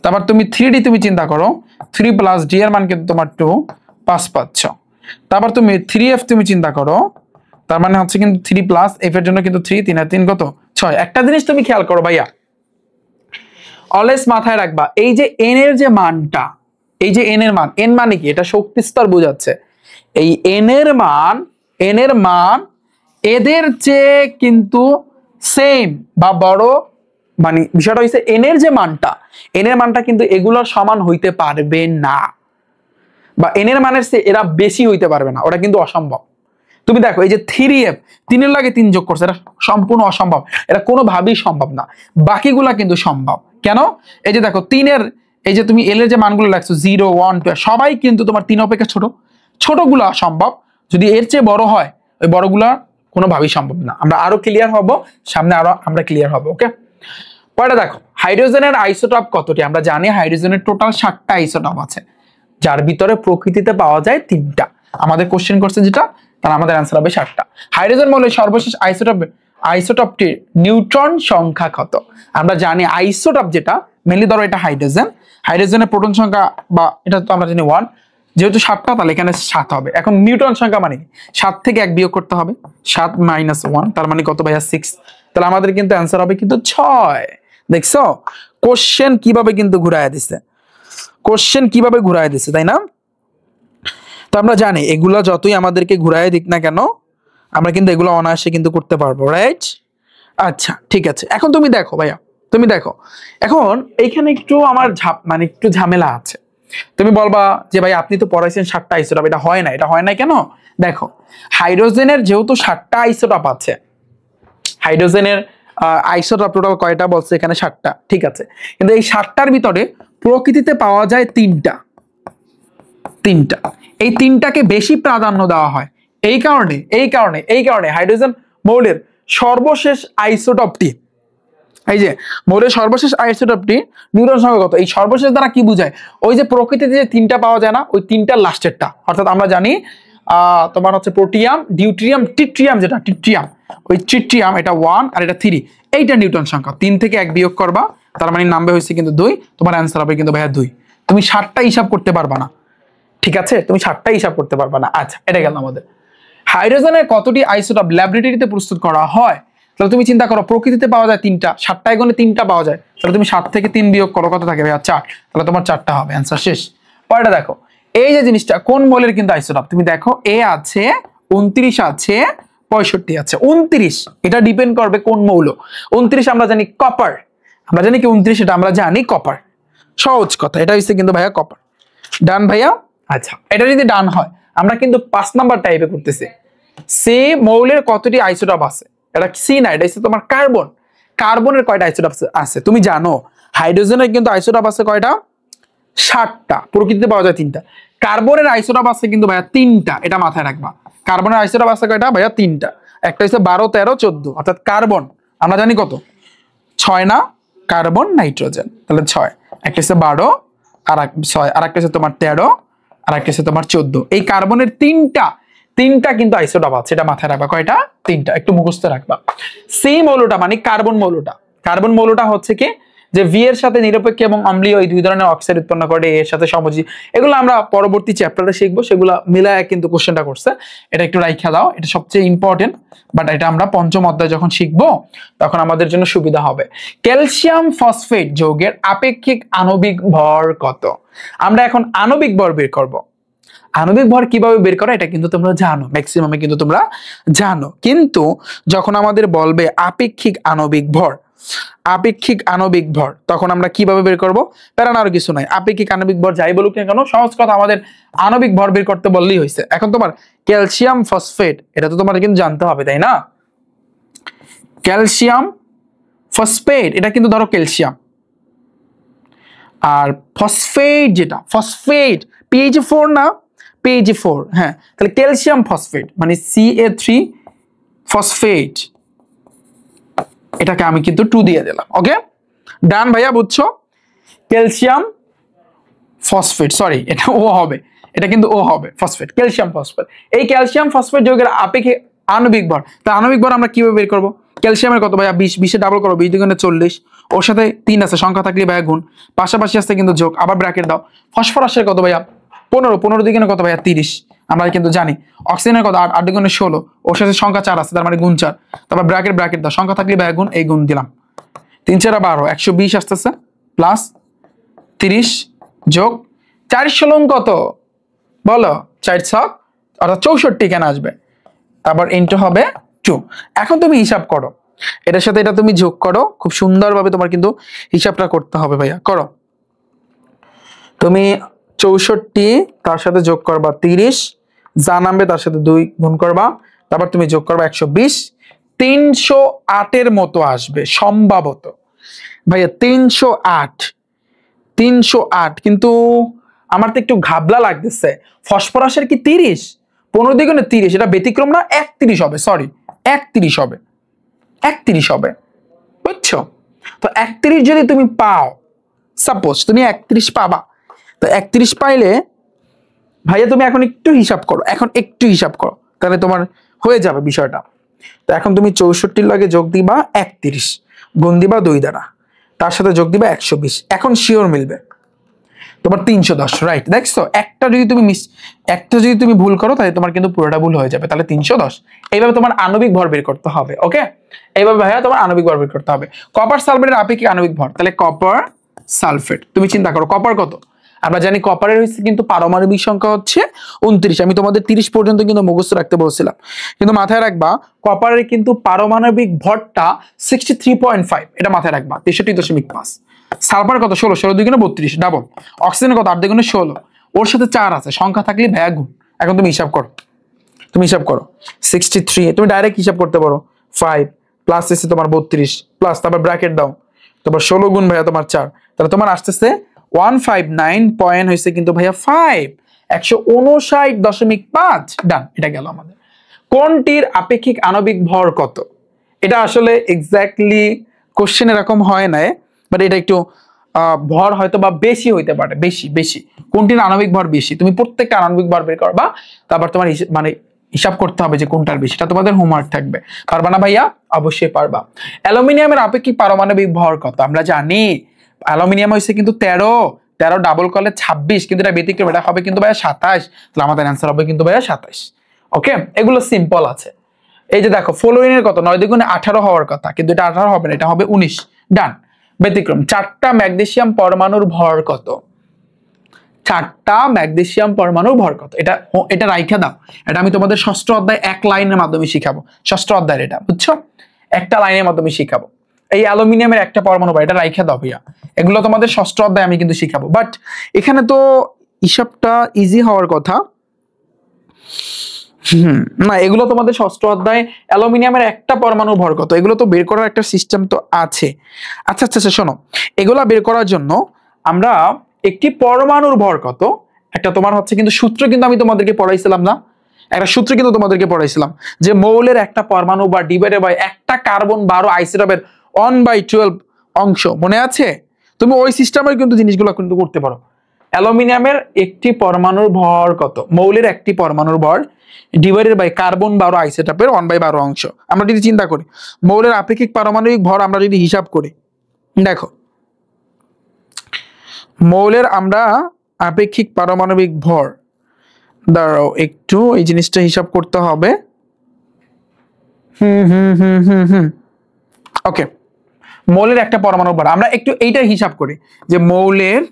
তারপর তুমি 3d তুমি চিন্তা করো, 3 + d এর মান কিন্তু তোমার 2, 5 পাচ্ছ। তারপর তুমি 3f তুমি চিন্তা করো, তার মানে হচ্ছে কিন্তু 3 + f এর জন্য কিন্তু 3, 3 আর 3 কত? 6। একটা জিনিস তুমি খেয়াল করো ভাইয়া, অলওয়েজ মাথায় রাখবা, এই যে n এর যে মানটা, এই যে n এর মান, n মানে কি? এটা শক্তি স্তর বোঝাচ্ছে। এই n এর মান এদের চেয়ে কিন্তু সেম বা বড়, মানে বিষয়টা হচ্ছে n এর মানটা কিন্তু এগুলোর সমান হইতে পারবে না, বা n এর মানের চেয়ে এরা বেশি হইতে পারবে না, ওটা কিন্তু অসম্ভব। তুমি দেখো এই যে 3f 3 এর লাগে 3 যোগ করছে, এটা সম্পূর্ণ অসম্ভব, এটা কোনোভাবেই সম্ভব না। বাকিগুলা কিন্তু সম্ভব। কেন? এই যে দেখো 3 এর, এই যে তুমি l এর যে মানগুলো লাগছো 0 1 2, সবাই কিন্তু তোমার 3 অপেক্ষা ছোট, ছোটগুলো সম্ভব। যদি এর চেয়ে বড় হয়, ওই বড়গুলা কোনোভাবেই সম্ভব না। আমরা আরো ক্লিয়ার হব সামনে, আরো আমরা ক্লিয়ার হব। ওকে, পরেরটা দেখো, হাইড্রোজেনের আইসোটপ কতটি? আমরা জানি হাইড্রোজেনের টোটাল 7টা আইসোটপ আছে, যার ভিতরে প্রকৃতিতে পাওয়া যায় 3টা। আমাদের কোশ্চেন করছে যেটা, তাহলে আমাদের অ্যান্সার হবে 7টা। হাইড্রোজেন মৌলের সর্বশেষ আইসোটপটির নিউট্রন সংখ্যা কত? আমরা জানি আইসোটপ যেটা মেনলি, ধরো এটা হাইড্রোজেনের প্রোটন সংখ্যা, বা এটা তো আমরা জানি 1, যেহেতু 7টা তাহলে এখানে 7 হবে। এখন নিউটন সংখ্যা মানে 7 থেকে 1 বিয়োগ করতে হবে, 7 - 1 তার মানে কত ভাইয়া 6। তাহলে আমাদের কিন্তু অ্যান্সার হবে কিন্তু 6। দেখছো কোশ্চেন কিভাবে কিন্তু ঘুরায় দিছে, কোশ্চেন কিভাবে ঘুরায় দিছে, তাই না? তো আমরা জানি এগুলা যতই আমাদেরকে ঘুরায় দিক না কেন আমরা কিন্তু এগুলো অনায়াসে কিন্তু করতে পারবো, রাইট? আচ্ছা ঠিক আছে, এখন তুমি দেখো ভাইয়া, তুমি দেখো এখন এইখানে একটু আমার মানে একটু ঝামেলা আছে। তুমি বলবা যে ভাই আপনি তো পড়াইছেন 7টা আইসোটপ, এটা হয় না, এটা হয় না কেন? দেখো হাইড্রোজেনের যেহেতু 7টা আইসোটপ আছে, হাইড্রোজেনের আইসোটপ টোটাল কয়টা বলছে এখানে 7টা, ঠিক আছে, কিন্তু এই 7টার ভিতরে প্রকৃতিতে পাওয়া যায় 3টা। এই 3টাকে বেশি প্রাধান্য দেওয়া হয়। এই কারণে হাইড্রোজেন মৌলের সর্বশেষ আইসোটপটি, এই যে মৌলের সর্বশেষ আইসোটপটি নিউটন সংখ্যা কত, এই সর্বশেষ দ্বারা কি বোঝায়? ওই যে প্রকৃতিতে যে 3টা পাওয়া যায় না, ওই 3টার লাস্টেরটা, অর্থাৎ আমরা জানি তোমার হচ্ছে প্রোটিয়াম, ডিউট্রিয়াম, ট্রিটিয়াম, যেটা ট্রিটিয়াম, ওই ট্রিটিয়াম এটা 1 আর এটা 3, এইটা নিউটন সংখ্যা। 3 থেকে 1 বিয়োগ করবা, তার মানে নাম্বার হয়েছে কিন্তু 2, তোমার অ্যান্সার হবে কিন্তু ভাইয়া 2। তুমি 7টা হিসাব করতে পারবা না, ঠিক আছে, তুমি 7টা হিসাব করতে পারবা না। আচ্ছা এটা গেল আমাদের। হাইড্রোজেনের কতটি আইসোটপ ল্যাবরেটরিতে প্রস্তুত করা হয়? তাহলে তুমি চিন্তা করো প্রকৃতিতে পাওয়া যায় 3টা, 7টায় গুণে 3টা পাওয়া যায়, তাহলে তুমি 7 থেকে 3 বিয়োগ করো, কত থাকে ভাইয়া 4, তাহলে তোমার 4টা হবে, অ্যান্সার শেষ। পরেরটা দেখো, এই যে জিনিসটা কোন মৌলের কিন্তু আইসোটপ, তুমি দেখো এ আছে 29 আছে 65 আছে। 29 এটা ডিপেন্ড করবে কোন মৌল। 29 আমরা জানি কপার, আমরা জানি কি 29 এটা আমরা জানি কপার, সহজ কথা, এটা হচ্ছে কিন্তু ভাইয়া কপার। ডান ভাইয়া? আচ্ছা এটা যদি ডান হয় আমরা কিন্তু 5 নাম্বার টাইপে করতেছি। সি মৌলের কতটি আইসোটপ আছে? এটা সি না, এটা হচ্ছে তোমার কার্বন। কার্বনের কয়টা আইসোটপ আছে তুমি জানো? হাইড্রোজেনের কিন্তু আইসোটপ আছে কয়টা? 7টা, প্রকৃতিতে পাওয়া যায় 3টা। কার্বনের আইসোটপ আছে কিন্তু ভাইয়া 3টা, এটা মাথায় রাখবা। কার্বনের আইসোটপ আছে কয়টা ভাইয়া? 3টা। একটা হচ্ছে 12, 13, 14, অর্থাৎ কার্বন আমরা জানি কত 6 না, কার্বন নাইট্রোজেন, তাহলে 6, একটা হচ্ছে 12 আর 6, আর একটা হচ্ছে তোমার 13 আর একটা হচ্ছে তোমার 14। এই কার্বনের 3টা কিন্তু আইসোটপ আছে, এটা মাথায় রাখবা। কয়টা? 3টা, একটু মুখস্থ রাখবা। সি মৌলটা মানে কার্বন মৌলটা হচ্ছে কি যে ভি এর সাথে নিরপেক্ষ এবং অম্লীয় এই দুই ধরনের অক্সাইড উৎপন্ন করে, এর সাথে সমযোজী, এগুলো আমরা পরবর্তী চ্যাপ্টারে শিখবো, সেগুলো মিলায় কিন্তু কোশ্চেনটা করছে, এটা একটু রাইখা দাও, এটা সবচেয়ে ইম্পর্টেন্ট, বাট এটা আমরা পঞ্চম অধ্যায় যখন শিখবো তখন আমাদের জন্য সুবিধা হবে। ক্যালসিয়াম ফসফেট যৌগের আপেক্ষিক আণবিক ভর কত? আমরা এখন আণবিক ভর বের করব। আণবিক ভর কিভাবে বের করা এটা কিন্তু তোমরা জানো, ম্যাক্সিমামে কিন্তু তোমরা জানো, কিন্তু যখন আমাদের বলবে আপেক্ষিক আণবিক ভর, তখন আমরা কিভাবে বের করব? প্যারান আর কিছু নাই, আপেক্ষিক আণবিক ভর যাই বলুক না কেন, সহজ কথা আমাদের আণবিক ভর বের করতে বললেই হয়েছে। এখন তোমার ক্যালসিয়াম ফসফেট এটা তো তোমার কিন্তু জানতে হবে, তাই না? ক্যালসিয়াম ফসফেট এটা কিন্তু ধরো ক্যালসিয়াম, আর ফসফেট যেটা ফসফেট PH4 না, PH4, হ্যাঁ, তাহলে ক্যালসিয়াম ফসফেট মানে Ca3 ফসফেট, এটাকে আমি কিন্তু 2 দিয়ে দিলাম। ওকে ডান ভাইয়া, বুঝছো? ক্যালসিয়াম ফসফেট, সরি এটা ও হবে, এটা কিন্তু ও হবে, ফসফেট, ক্যালসিয়াম ফসফেট। এই ক্যালসিয়াম ফসফেট যৌগের আপেক্ষিক আণবিক ভর, তা আণবিক ভর আমরা কিভাবে বের করব? ক্যালসিয়ামের কত ভাইয়া? 20, 20 এ ডাবল করো, 20 দুগুণে 40, ওর সাথে 3 আছে, সংখ্যা থাকলে ভাইয়া গুণ, পাশাপাশি আসতে কিন্তু যোগ, আবার ব্র্যাকেট দাও। ফসফরাসের কত ভাইয়া? 15, 15 দুগুণে কত ভাইয়া? 30, আমরা কিন্তু জানি। অক্সিজেনের কত? 8, 8 দুগুণে 16, ওর সাথে সংখ্যা 4 আছে, তার মানে গুণ 4, তারপর ব্র্যাকেট দাও, সংখ্যা থাকলে ভাইয়া গুণ, এই গুণ দিলাম, 3 4 12, 120 আসতেছে, প্লাস 30 যোগ 4 16 কত বলো? 4 6 অর্থাৎ 64 কেন আসবে, তারপর ইনটু হবে 2। এখন তুমি হিসাব করো, এটার সাথে এটা তুমি যোগ করো, খুব সুন্দরভাবে তোমার কিন্তু হিসাবটা করতে হবে ভাইয়া। করো তুমি 64 তার সাথে যোগ করবা 30, যা নামবে তার সাথে 2 গুণ করবা, তারপর তুমি যোগ করবা 120, 308 এর মতো আসবে সম্ভবত ভাইয়া, 308, কিন্তু আমার তো একটু ঘাবলা লাগতেছে। ফসফরাসের কি 30? 15 দ্বিগুণে 30, এটা ব্যতিক্রম না, 31 হবে, সরি 31 হবে, 31 হবে, বুঝছো? তো 31 যদি তুমি পাও, সাপোজ তুমি 31 পাবা, তো 31 পাইলে ভাইয়া তুমি এখন একটু হিসাব করো, তাহলে তোমার হয়ে যাবে বিষয়টা। তো এখন তুমি 64 লাগে যোগ দিবা 31, গুণ দিবা 2 দ্বারা, তার সাথে যোগ দিবা 120, এখন শিওর মিলবে। তোমার 310, রাইট। দেখছো একটা যদি তুমি ভুল করো তাহলে তোমার কিন্তু পুরোটা ভুল হয়ে যাবে, তাহলে 310। এইভাবে তোমার আণবিক ভর বের করতে হবে। ওকে, এইভাবে ভাইয়া তোমার আণবিক ভর বের করতে হবে। কপার সালফেটের আপেক্ষিক আণবিক ভর, তাহলে কপার সালফেট, তুমি চিন্তা করো কপার কত। আমরা জানি কপারের হচ্ছে কিন্তু পারমাণবিক সংখ্যা হচ্ছে 29। আমি তোমাদের 30 পর্যন্ত কিন্তু মুখস্থ রাখতে বলছিলাম, কিন্তু মাথায় রাখবা কপারের কিন্তু পারমাণবিক ভরটা 63.5, এটা মাথায় রাখবা, 63.5। সালফার কত? 16, 16 দুগুণে 32, ডাবল। অক্সিজেন কত? 8 দুগুণে 16, ওর সাথে 4 আছে, সংখ্যা থাকলে ভাইয়া গুণ। এখন তুমি হিসাব করো, 63, তুমি ডাইরেক্ট হিসাব করতে পারো, 5 প্লাস এসে তোমার 32 প্লাস তারপর ব্র্যাকেট দাও, তারপর 16 গুণ ভাইয়া তোমার 4, তাহলে তোমার আসতেছে 159 পয়েন্ট হয়েছে কিন্তু ভাইয়া 5, 159.5। ডান, এটা গেল আমাদের। কোনটির আপেক্ষিক আণবিক ভর কত? এটা আসলে এক্স্যাক্টলি কোশ্চেন এরকম হয় না, বাট এটা একটু ভর হয়তো বা বেশি হইতে পারে, বেশি কোনটির আণবিক ভর বেশি, তুমি প্রত্যেকটা আণবিক ভর বের করবা, তারপর তোমার মানে হিসাব করতে হবে যে কোনটার বেশি। এটা তোমাদের হোমওয়ার্ক থাকবে। পারবা না ভাইয়া? অবশ্যই পারবা। অ্যালুমিনিয়ামের আপেক্ষিক পারমাণবিক ভর কত? আমরা জানি অ্যালুমিনিয়াম হয়েছে কিন্তু 13 ডাবল করলে 26, কিন্তু এটা ব্যতিক্রম, এটা হবে কিন্তু ভাইয়া 27, তাহলে আমাদের অ্যান্সার হবে কিন্তু ভাইয়া 27। ওকে, এগুলো সিম্পল আছে। এই যে দেখো ফ্লোরিন এর কত? 9 দুগুণে 18 হওয়ার কথা, কিন্তু এটা 18 হবে না, এটা হবে 19। ডান, ব্যতিক্রম। 4টা ম্যাগনেসিয়াম পরমাণুর ভর কত? 4টা ম্যাগনেসিয়াম পরমাণুর ভর কত? এটা রাইখা দাও, এটা আমি তোমাদের ষষ্ঠ অধ্যায় এক লাইনের মাধ্যমে শিখাবো। ষষ্ঠ অধ্যায়ের এটা, বুঝছো? একটা লাইনের মাধ্যমে শিখাবো। এই অ্যালুমিনিয়ামের একটা পরমাণু ভর, এটা রাইখা দাও ভাইয়া, এগুলো তোমাদের ষষ্ঠ অধ্যায়ে আমি কিন্তু শিখাবো। বাট এখানে তো হিসাবটা ইজি হওয়ার কথা। না, এগুলো তোমাদের ষষ্ঠ অধ্যায়ে অ্যালুমিনিয়ামের একটা পরমাণু ভর কত, এগুলো তো বের করার একটা সিস্টেম তো আছে। আচ্ছা, শোনো, এগুলা বের করার জন্য আমরা একটি পরমাণুর ভর কত, একটা তোমার হচ্ছে কিন্তু সূত্র কিন্তু আমি তোমাদেরকে পড়াইছিলাম না, একটা সূত্র কিন্তু তোমাদেরকে পড়াইছিলাম যে মৌলের একটা পরমাণু বা ডিভাইডেড বাই একটা কার্বন 12 আইসোটোপের 1/12 অংশ, মনে আছে? তুমি ওই সিস্টেমের কিন্তু জিনিসগুলো কিন্তু করতে পারো। অ্যালুমিনিয়ামের একটি পরমাণুর ভর কত? মৌলের একটি পরমাণুর ভর ডিভাইডেড বাই কার্বন 12 আইসোটোপের 1/12 অংশ। আমরা যদি চিন্তা করি মৌলের আপেক্ষিক পারমাণবিক ভর, আমরা যদি হিসাব করি, দেখো মৌলের আমরা আপেক্ষিক পারমাণবিক ভর, দাঁড়াও একটু এই জিনিসটা হিসাব করতে হবে। ওকে, মৌলের একটা পরমাণু ভর, আমরা একটু এইটা হিসাব করি যে মৌলের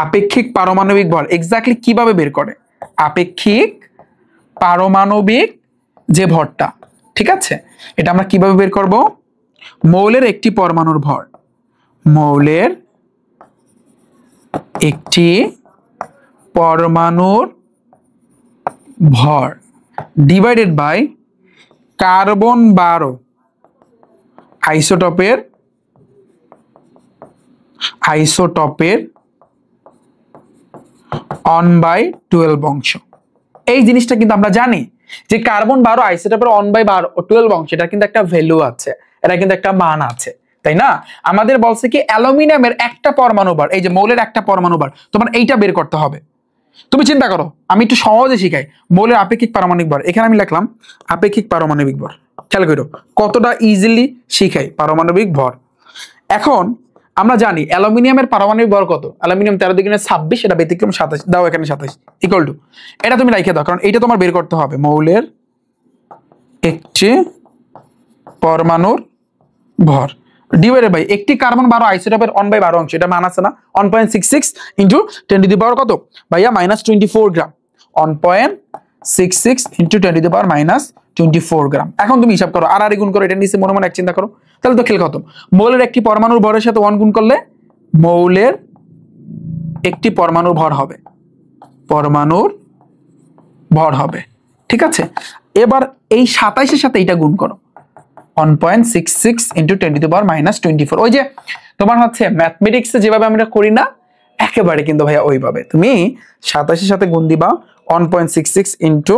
আপেক্ষিক পারমাণবিক ভর এক্স্যাক্টলি কিভাবে বের করে। আপেক্ষিক পারমাণবিক যে ভরটা, ঠিক আছে, এটা আমরা কিভাবে বের করব? মৌলের একটি পরমাণুর ভর, মৌলের একটি পরমাণুর ভর ডিভাইডেড বাই কার্বন 12 আইসোটোপের 1/12 অংশ। এই জিনিসটা কিন্তু আমরা জানি যে কার্বন 12 আইসোটোপের 1/12 অংশ, এটা কিন্তু একটা ভ্যালু আছে, এটা কিন্তু একটা মান আছে, তাই না? আমাদের বলছে কি অ্যালুমিনিয়ামের একটা পরমাণু ভর, এই যে মৌলের একটা পরমাণু ভর, তোমার এইটা বের করতে হবে। তুমি চিন্তা করো, আমি একটু সহজে শিখাই। মৌলের আপেক্ষিক পারমাণবিক ভর, এখানে আমি লিখলাম আপেক্ষিক পারমাণবিক ভর, খেয়াল করো কতটা ইজিলি শিখাই পারমাণবিক ভর। এখন আমরা জানি অ্যালুমিনিয়ামের পারমাণবিক ভর কত? অ্যালুমিনিয়াম 13 দুগুণে 26, এটা ব্যতিক্রম 27, দাও এখানে 27 ইকুয়াল টু, এটা তুমি রাইখে দাও, কারণ এইটা তোমার বের করতে হবে। মৌলের একটি পরমাণুর ভর ডিভাইডেড বাই একটি কার্বন 12 আইসোটোপের 1/12 অংশ, এটা মান আছে না? 1.66 ইন্টু 10 টু দি পাওয়ার কত ভাইয়া? -24 গ্রাম। 1.66 ইন্টু 10 টু দি পাওয়ার -24 গ্রাম। এখন তুমি হিসাব করো, আর গুণ করো, এটা নিচে মনে মনে এক চিন্তা করো, তাহলে তো খেল খতম। মৌলের একটি পরমাণুর ভরের সাথে 1 গুণ করলে মৌলের একটি পরমাণুর ভর হবে, ঠিক আছে? এবার এই 27-এর সাথে এটা গুণ করো, 1.66 ইন্টু 10 টু দি পাওয়ার -24। ওই যে তোমার হচ্ছে ম্যাথমেটিক্সে যেভাবে আমরা করি না, একেবারে কিন্তু ভাইয়া ওইভাবে তুমি 27-এর সাথে গুণ দিবা 1.66 ইন্টু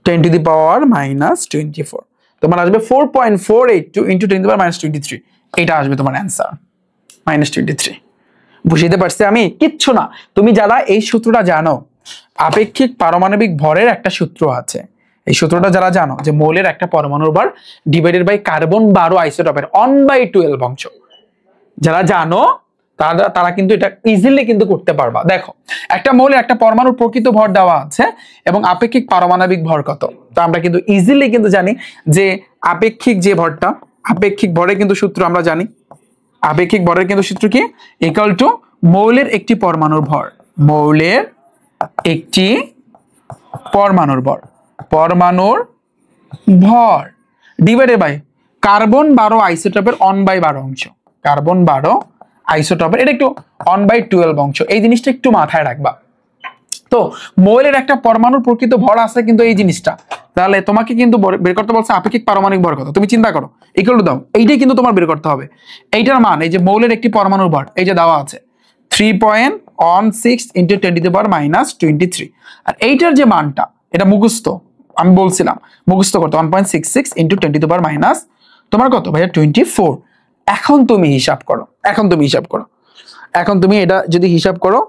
10 টু দি পাওয়ার -24, তোমার আসবে 4.482 ইন্টু 10 টু দি পাওয়ার -23, এটা আসবে তোমার অ্যান্সার -23। বুঝতে পারছি আমি? কিচ্ছু না, তুমি যারা এই সূত্রটা জানো, আপেক্ষিক পারমাণবিক ভরের একটা সূত্র আছে, এই সূত্রটা যারা জানো যে মৌলের একটা পরমাণুর ভর ডিভাইডেড বাই কার্বন 12 আইসোটোপের 1/12 অংশ, যারা জানো তারা তারা কিন্তু এটা ইজিলি কিন্তু করতে পারবা। দেখো একটা মৌলের একটা পরমাণুর প্রকৃত ভর দেওয়া আছে এবং আপেক্ষিক পারমাণবিক ভর কত, তো আমরা কিন্তু ইজিলি কিন্তু জানি যে আপেক্ষিক যে ভরটা, আপেক্ষিক ভরের কিন্তু সূত্র আমরা জানি, আপেক্ষিক ভরের কিন্তু সূত্র কি, ইকুয়াল টু মৌলের একটি পরমাণুর ভর, মৌলের একটি পরমাণুর ভর, পরমাণুর ভর ডিভাইডেড বাই কার্বন 12 আইসোটোপের 1/12 অংশ, কার্বন 12 আইসোটোপের এটা একটু 1/12 অংশ, এই জিনিসটা একটু মাথায় রাখবা। তো মৌলের একটা পরমাণুর প্রকৃত ভর আছে কিন্তু এই জিনিসটা, তাহলে তোমাকে কিন্তু বের করতে বলছে আপেক্ষিক পারমাণবিক ভর কত, তুমি চিন্তা করো ইকুয়াল টু দাও, এইটাই কিন্তু তোমার বের করতে হবে। এইটার মান এই যে মৌলের একটি পরমাণুর ভর এই যে দেওয়া আছে 3.16 × 10⁻23, আর এইটার যে মানটা এটা মুখস্থ, আমি বলছিলাম মুখস্থ করতে 1.66 × 10⁻, তোমার কত ভাইয়া 24। এখন তুমি হিসাব করো, এখন তুমি হিসাব করো, এখন তুমি এটা যদি হিসাব করো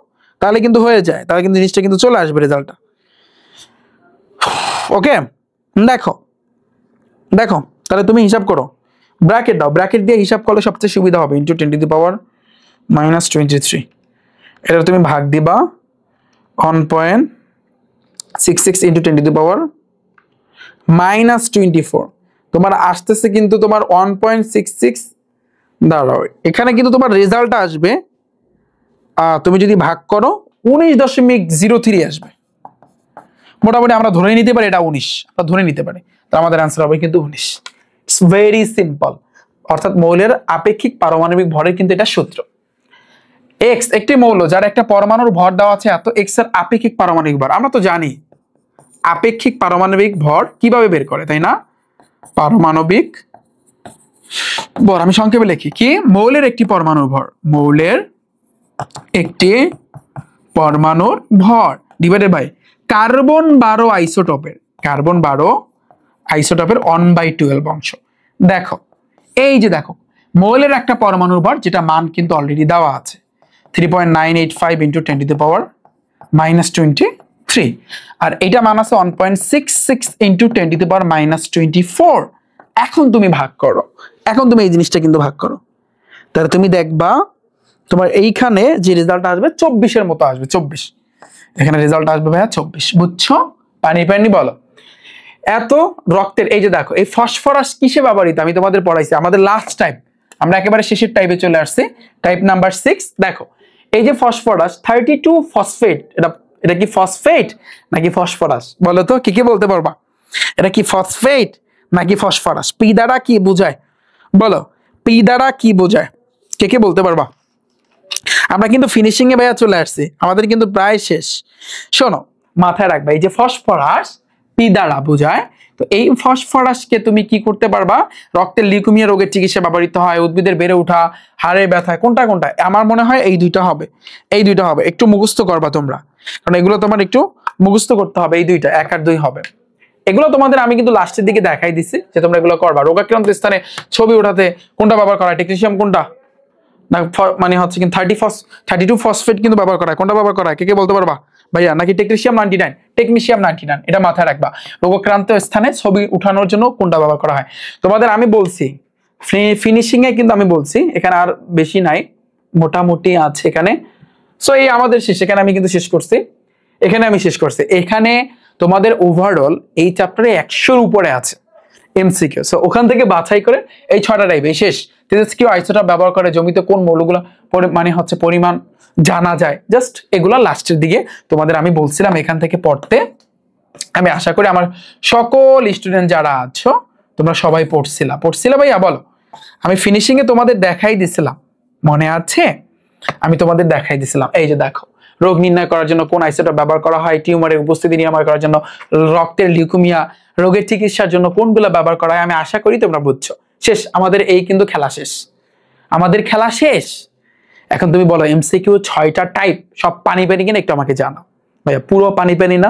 তাহলে কিন্তু হয়ে যায়, তাহলে কিন্তু জিনিসটা কিন্তু চলে আসবে রেজাল্টটা। ওকে দেখো দেখো তাহলে তুমি হিসাব করো, ব্র্যাকেট দাও, ব্র্যাকেট দিয়ে হিসাব করলে সবচেয়ে সুবিধা হবে, × 10⁻23 এটা তুমি ভাগ দিবা 1.66 × 10⁻24, তোমার আসতেছে কিন্তু তোমার 1.66, দাঁড়াও এখানে কিন্তু তোমার রেজাল্টটা আসবে, তুমি যদি ভাগ করো 19.03 আসবে, মোটামুটি আমরা ধরে নিতে পারি এটা 19, আমরা ধরে নিতে পারি, তো আমাদের আনসার হবে কিন্তু 19। ইটস ভেরি সিম্পল, অর্থাৎ মৌলের আপেক্ষিক পারমাণবিক ভরের কিন্তু এটা সূত্র। x একটি মৌল যার একটা পরমাণুর ভর দেওয়া আছে এত, x এর আপেক্ষিক পারমাণবিক ভর আমরা তো জানি, আপেক্ষিক পারমাণবিক ভর কিভাবে বের করে তাই না, পারমাণবিক ভর আমি সংক্ষেপে লিখি কি, মৌলের একটি পরমাণুর ভর, মৌলের একটি পরমাণুর ভর ডিভাইডেড বাই কার্বন 12 আইসোটোপের, কার্বন 12 আইসোটোপের 1/12 অংশ। দেখো এই যে দেখো মৌলের একটা পরমাণুর ভর যেটা মান কিন্তু অলরেডি দেওয়া আছে 3.985 × 10⁻23, আর এইটা মান আছে 1.66 × 10⁻24। এখন তুমি ভাগ করো, এখন তুমি এই জিনিসটা কিন্তু ভাগ করো, তাহলে তুমি দেখবা তোমার এইখানে যে রেজাল্ট আসবে 24-এর মতো আসবে, 24 এখানে রেজাল্ট আসবে ভাইয়া 24, বুঝছো? পানি পানি বলো। এত রক্তের এই যে দেখো এই ফসফরাস কিসে ব্যবহৃত আমি তোমাদের পড়াইছি আমাদের লাস্ট টাইম, আমরা একেবারে শেষের টাইপে চলে আসছি, টাইপ নাম্বার 6। দেখো এই যে ফসফরাস 32 ফসফেট, এটা এটা কি ফসফেট নাকি ফসফরাস বলো তো, কি কি বলতে পারবা, এটা কি ফসফেট নাকি ফসফরাস, পি দ্বারা কি বোঝায় বলো, পি দ্বারা কি বোঝায় কে কে বলতে পারবা? আমরা কিন্তু ফিনিশিং এ ভাইয়া চলে আসছি, আমাদের কিন্তু প্রায় শেষ। শোনো মাথায় রাখবা এই যে ফসফরাস পি দ্বারা বোঝায়, তো এই ফসফরাসকে তুমি কি করতে পারবা, রক্তের লিউকেমিয়া রোগের চিকিৎসা ব্যবহৃত হয়, উদ্ভিদের বেড়ে ওঠা, হাড়ের ব্যথায়, কোনটা কোনটা আমার মনে হয় এই দুইটা হবে, এই দুইটা হবে, একটু মুখস্থ করবা তোমরা, কারণ এগুলো তোমার একটু মুখস্থ করতে হবে, এই দুইটা 1 আর 2 হবে। এগুলো তোমাদের আমি কিন্তু লাস্টের দিকে দেখাই দিচ্ছি যে তোমরা এগুলো করবা। রোগাক্রান্ত স্থানে ছবি ওঠাতে কোনটা ব্যবহার করা হয়, টেকনিশিয়াম কোনটা না, মানে হচ্ছে কিন্তু 32 ফসফেট কিন্তু ব্যবহার করা হয়, কোনটা ব্যবহার করা হয় কে কে বলতে পারবা ভাইয়া, নাকি টেকনিশিয়াম 99, টেকনিশিয়াম 99, এটা মাথায় রাখবা। রোগক্রান্ত স্থানে ছবি উঠানোর জন্য কোনটা ব্যবহার করা হয় তোমাদের আমি বলছি, ফিনিশিং এ কিন্তু আমি বলছি, এখানে আর বেশি নাই, মোটামুটি আছে এখানে। সো এই আমাদের শেষ, এখানে আমি কিন্তু শেষ করছি, এখানে আমি শেষ করছি, এখানে তোমাদের ওভারঅল এই চ্যাপ্টারে 100-এর উপরে আছে এমসিকিউ, সো ওখান থেকে বাছাই করে এই 6টা টাইপে শেষ। তেজস্ক্রিয় আইসোটোপ ব্যবহার করে জমিতে কোন মৌলগুলো মানে হচ্ছে পরিমাণ জানা যায়, জাস্ট এগুলা লাস্টের দিকে তোমাদের আমি বলছিলাম এখান থেকে পড়তে। আমি আশা করি আমার সকল স্টুডেন্ট যারা আছো তোমরা সবাই পড়ছিলা ভাইয়া বলো, আমি ফিনিশিং এ তোমাদের দেখাই দিছিলাম, মনে আছে? আমি তোমাদের দেখাই দিছিলাম, এই যে দেখো রোগ নির্ণয় করার জন্য কোন আইসোটোপ ব্যবহার করা হয়, টিউমারের উপস্থিতি নিরাময় করার জন্য, রক্তের লিউকেমিয়া রোগের চিকিৎসার জন্য কোনগুলো ব্যবহার করা হয়, আমি আশা করি তোমরা বুঝছো। শেষ, আমাদের এই কিন্তু খেলা শেষ, আমাদের খেলা শেষ। এখন তুমি বলো এমসিকিউ 6টা টাইপ সব পানি পানি কিনা একটু আমাকে জানাও ভাইয়া, পুরো পানি পানি না?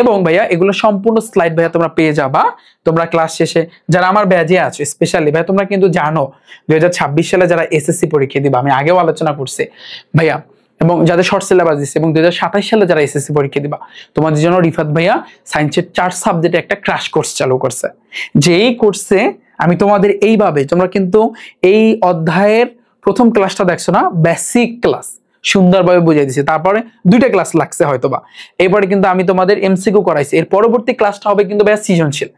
এবং ভাইয়া এগুলো সম্পূর্ণ স্লাইড ভাইয়া তোমরা পেয়ে যাবা তোমরা ক্লাস শেষে, যারা আমার ব্যাচে আছো স্পেশালি ভাইয়া তোমরা কিন্তু জানো 2026 সালে যারা এসএসসি পরীক্ষা দিবা, আমি আগেও আলোচনা করছি ভাইয়া, এবং যাদের শর্ট সিলেবাস দিচ্ছে, এবং 2027 সালে যারা এসএসসি পরীক্ষা দিবা তোমাদের জন্য রিফাত ভাইয়া সায়েন্সের 4 সাবজেক্টে একটা ক্র্যাশ কোর্স চালু করছে, যেই কোর্সে আমি তোমাদের এইভাবে তোমরা কিন্তু এই অধ্যায়ের প্রথম ক্লাসটা দেখছো না, বেসিক ক্লাস সুন্দরভাবে বুঝিয়ে দিয়েছি, তারপরে দুইটা ক্লাস লাগছে হয়তোবা, এরপরে কিন্তু আমি তোমাদের এমসিকিউ করাইছি, এর পরবর্তী ক্লাসটা হবে কিন্তু ভাইয়া সৃজনশীল,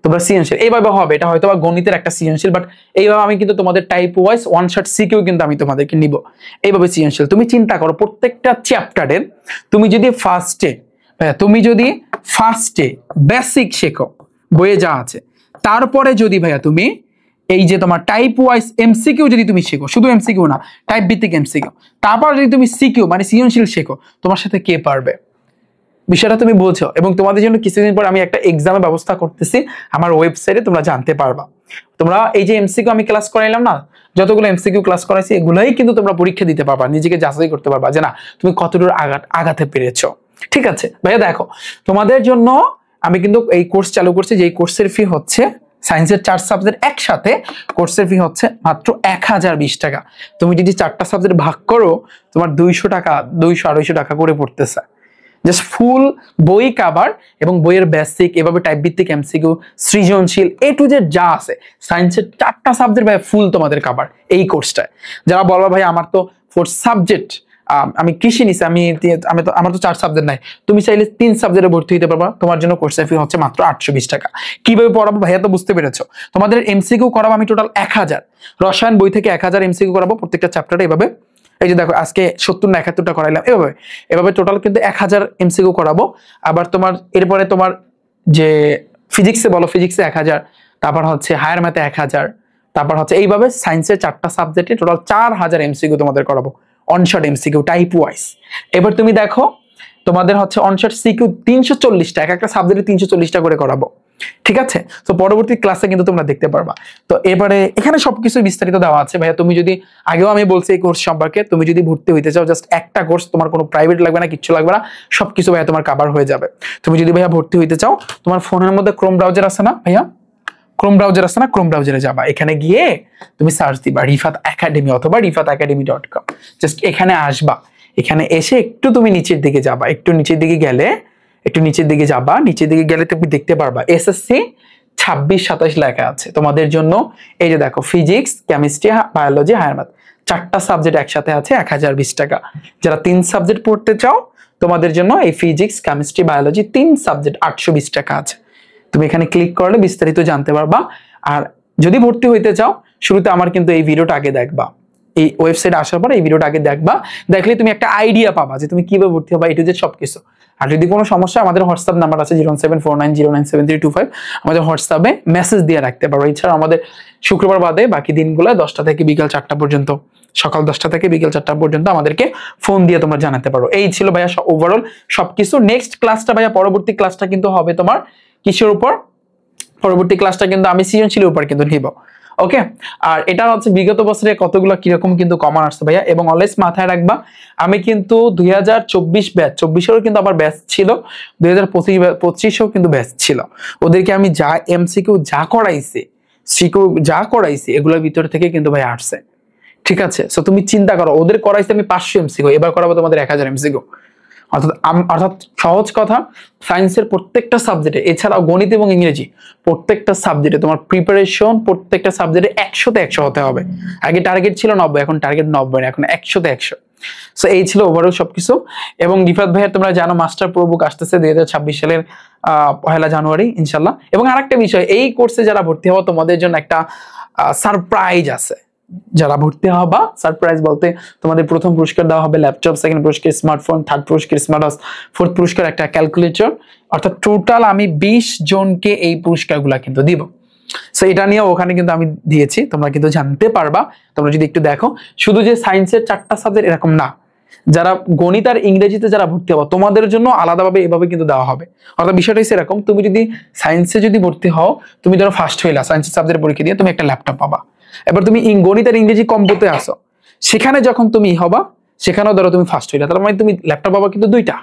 তোমরা সৃজনশীল এইভাবে হবে, এটা হয়তো বা গণিতের একটা সৃজনশীল, বাট এইভাবে আমি কিন্তু তোমাদের type wise one shot CQ কিন্তু আমি তোমাদেরকে নিব এইভাবে সৃজনশীল। তুমি চিন্তা করো প্রত্যেকটা চ্যাপ্টারের তুমি যদি ফার্স্টে বেসিক শেখো বইয়ে যা আছে, তারপরে যদি ভাইয়া তুমি এই যে তোমার টাইপ ওয়াইজ এমসিকিউ যদি তুমি শেখো, শুধু এমসিকিউ না টাইপ ভিত্তিক এমসিকিউ, তারপর যদি তুমি সিকিউ মানে সৃজনশীল শেখো, তোমার সাথে কে পারবে? বিষয়টা তুমি বলছো। এবং তোমাদের জন্য কিছুদিন পর আমি একটা এক্সামের ব্যবস্থা করতেছি, আমার ওয়েবসাইটে তোমরা জানতে পারবা। তোমরা এই যে এমসিকিউ আমি ক্লাস করাইলাম না, যতগুলো এমসিকিউ ক্লাস করাইছি এগুলোই কিন্তু তোমরা পরীক্ষা দিতে পারবা, নিজেকে যাচাই করতে পারবা যে না তুমি কতদূর আগাতে পেরেছো। ঠিক আছে ভাইয়া, দেখো তোমাদের জন্য আমি কিন্তু এই কোর্স চালু করছি, যে কোর্সের ফি হচ্ছে সায়েন্সের 4 সাবজেক্ট একসাথে কোর্সের ফি হচ্ছে মাত্র 1020 টাকা। তুমি যদি 4টা সাবজেক্ট ভাগ করো তোমার 200 টাকা 200-250 টাকা করে পড়তেছে, জাস্ট ফুল বই কাভার এবং বইয়ের বেসিক, এভাবে টাইপ ভিত্তিক এমসিকিউ, সৃজনশীল এ টু জেড যা আছে সায়েন্সের 4টা সাবজেক্ট ভাই ফুল তোমাদের কাভার এই কোর্সটায়। যারা বলবা ভাই আমার তো 4 সাবজেক্ট, আমি কৃষি নিছি, আমার তো 4 সাবজেক্ট নাই, তুমি চাইলে 3 সাবজেক্টে ভর্তি হতে পারবা, তোমার জন্য কোর্সের ফি হচ্ছে মাত্র 820 টাকা। কিভাবে পড়াবো ভাইয়া তো বুঝতে পেরেছো। তোমাদের এমসিকিউ করাবো আমি টোটাল 1000, রসায়ন বই থেকে 1000 এমসিকিউ করাবো প্রত্যেকটা চ্যাপ্টারে। এভাবে এই যে দেখো আজকে 70 না 71টা করাইলাম, এভাবে টোটাল কিন্তু 1000 এমসিকিউ করাবো। আবার তোমার এরপরে তোমার যে ফিজিক্সে বলো, ফিজিক্সে 1000, তারপর হচ্ছে হায়ার ম্যাথে 1000, তারপর হচ্ছে এইভাবে সায়েন্সের 4টা সাবজেক্টে টোটাল 4000 এমসিকিউ তোমাদের করাবো অনশট এমসিকিউ টাইপ ওয়াইজ। এবার তুমি দেখো তোমাদের হচ্ছে অনশট সিকিউ 340টা, একটা সাবজেক্টে 340টা করে করাবো। ঠিক আছে, তো পরবর্তী ক্লাসে কিন্তু তোমরা দেখতে পারবা। তো এবারে এখানে সবকিছু বিস্তারিত দেওয়া আছে ভাইয়া। তুমি যদি আগেও আমি বলছি এই কোর্স সম্পর্কে, তুমি যদি ভর্তি হইতে চাও জাস্ট একটা কোর্স, তোমার কোনো প্রাইভেট লাগবে না, কিচ্ছু লাগবে না, সবকিছু ভাইয়া তোমার কভার হয়ে যাবে। তুমি যদি ভাইয়া ভর্তি হইতে চাও, তোমার ফোনের মধ্যে ক্রোম ব্রাউজার আছে না ভাইয়া, ক্রোম ব্রাউজারে যাবা, এখানে গিয়ে তুমি সার্চ দিবা রিফাত একাডেমি অথবা rifatacademy.com, জাস্ট এখানে আসবা, এখানে এসে একটু তুমি নিচের দিকে যাবা, একটু নিচের দিকে গেলে তুমি দেখতে পারবা এসএসসি 26-27 লেখা আছে তোমাদের জন্য। এই যে দেখো physics, chemistry, biology, higher math 4টা সাবজেক্ট একসাথে আছে 1020 টাকা। যারা 3 সাবজেক্ট পড়তে চাও তোমাদের জন্য এই ফিজিক্স, কেমিস্ট্রি, বায়োলজি 3 সাবজেক্ট 820 টাকা আছে। তুমি এখানে ক্লিক করলে বিস্তারিত জানতে পারবা। আর যদি ভর্তি হইতে চাও শুরুতে আমার কিন্তু এই ভিডিওটা আগে দেখবা, এই ওয়েবসাইটে আসার পর এই ভিডিওটা আগে দেখবা, দেখলে তুমি একটা আইডিয়া পাবা যে তুমি কিভাবে ভর্তি হবা, এই টু জেড সবকিছু। আর যদি কোনো সমস্যা আমাদের হোয়াটসঅ্যাপ নাম্বার আছে 07490973225, আমাদের হোয়াটসঅ্যাপে মেসেজ দিয়ে রাখতে পারো। এছাড়া আমাদের শুক্রবার বাদে বাকি দিনগুলো 10টা থেকে বিকাল 4টা পর্যন্ত, সকাল 10টা থেকে বিকাল 4টা পর্যন্ত আমাদেরকে ফোন দিয়ে তোমরা জানাতে পারো। এই ছিল ভাইয়া ওভারঅল সবকিছু। নেক্সট ক্লাসটা ভাইয়া, পরবর্তী ক্লাসটা কিন্তু হবে তোমার কিসের উপর, পরবর্তী ক্লাসটা কিন্তু আমি সৃজনশীলের উপর কিন্তু নিব। ওকে, আর এটা হচ্ছে বিগত বছরে কতগুলো কিরকম কিন্তু কমন আসছে ভাইয়া। এবং অলওয়েজ মাথায় রাখবা আমি কিন্তু 2024 ব্যাচ, 24এরও কিন্তু আবার ব্যাচ ছিল, 2025-25এও কিন্তু ব্যাচ ছিল। ওদেরকে আমি যা এমসিকিউ যা করাইছি এগুলোর ভিতর থেকে কিন্তু ভাই আসছে। ঠিক আছে, সো তুমি চিন্তা করো ওদের করাইছে আমি 500 এমসিকিউ, এবার করাবো তোমাদের 1000 এমসিকিউ। অর্থাৎ সহজ কথা, সায়েন্সের প্রত্যেকটা সাবজেক্টে, এছাড়াও গণিত এবং ইংরেজি প্রত্যেকটা সাবজেক্টে তোমার প্রিপারেশন প্রত্যেকটা সাবজেক্টে 100তে 100 হতে হবে। আগে টার্গেট ছিল 90, এখন টার্গেট 90 না, এখন 100তে 100। সো এই ছিল ওভারঅল সবকিছু। এবং রিফাত ভাইয়ের তোমরা জানো মাস্টার প্রো বুক আসতেছে 2026 সালের 1 জানুয়ারি ইনশাল্লাহ। এবং আরেকটা বিষয়, এই কোর্সে যারা ভর্তি হওয়া তোমাদের জন্য একটা সারপ্রাইজ আছে। যারা ভর্তি হবা, সারপ্রাইজ বলতে তোমাদের প্রথম পুরস্কার দেওয়া হবে ল্যাপটপ, সেকেন্ড পুরস্কার স্মার্টফোন, থার্ড পুরস্কার স্মার্ট ওয়াচ, ফোর্থ পুরস্কার একটা ক্যালকুলেটর। অর্থাৎ টোটাল আমি 20 জনকে এই পুরস্কারগুলো কিন্তু দিব। সো এটা নিয়ে ওখানে কিন্তু আমি দিয়েছি, তোমরা কিন্তু জানতে পারবা। তোমরা যদি একটু দেখো, শুধু যে সায়েন্সের 4টা সাবজেক্ট এরকম না, যারা গণিত আর ইংরেজিতে যারা ভর্তি হবো তোমাদের জন্য আলাদাভাবে এভাবে কিন্তু দেওয়া হবে। অর্থাৎ বিষয়টা হচ্ছে এরকম, তুমি যদি সায়েন্সে যদি ভর্তি হও, তুমি ধরো ফার্স্ট হইলা সায়েন্সের সাবজেক্ট পরীক্ষা দিয়ে, তুমি একটা ল্যাপটপ পাবা। এবার তুমি গণিত আর ইংরেজি কম্বোতে আসো, সেখানে যখন তুমি হবা সেখানেও ধরো তুমি ফার্স্ট হইলা, তার মানে তুমি ল্যাপটপ পাবা কিন্তু 2টা।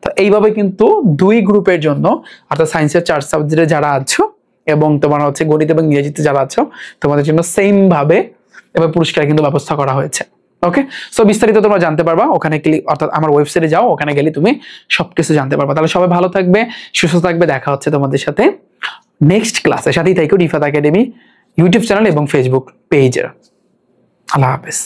তো এইভাবে কিন্তু 2 গ্রুপের জন্য, অর্থাৎ সায়েন্সের 4 সাবজেক্টে যারা আছো এবং তোমার হচ্ছে গণিত এবং ইংরেজিতে যারা আছো তোমাদের জন্য সেম ভাবে এবার পুরস্কার কিন্তু ব্যবস্থা করা হয়েছে। ওকে, সো বিস্তারিত তোমরা জানতে পারবা ওখানে ক্লিক, অর্থাৎ আমার ওয়েবসাইটে যাও, ওখানে গেলে তুমি সবকিছু জানতে পারবা। তাহলে সবাই ভালো থাকবে, সুস্থ থাকবে, দেখা হচ্ছে তোমাদের সাথে নেক্সট ক্লাসে। সাথেই থাকো রিফাত একাডেমি ইউটিউব চ্যানেল এবং ফেসবুক পেজে। আল্লাহ হাফেজ।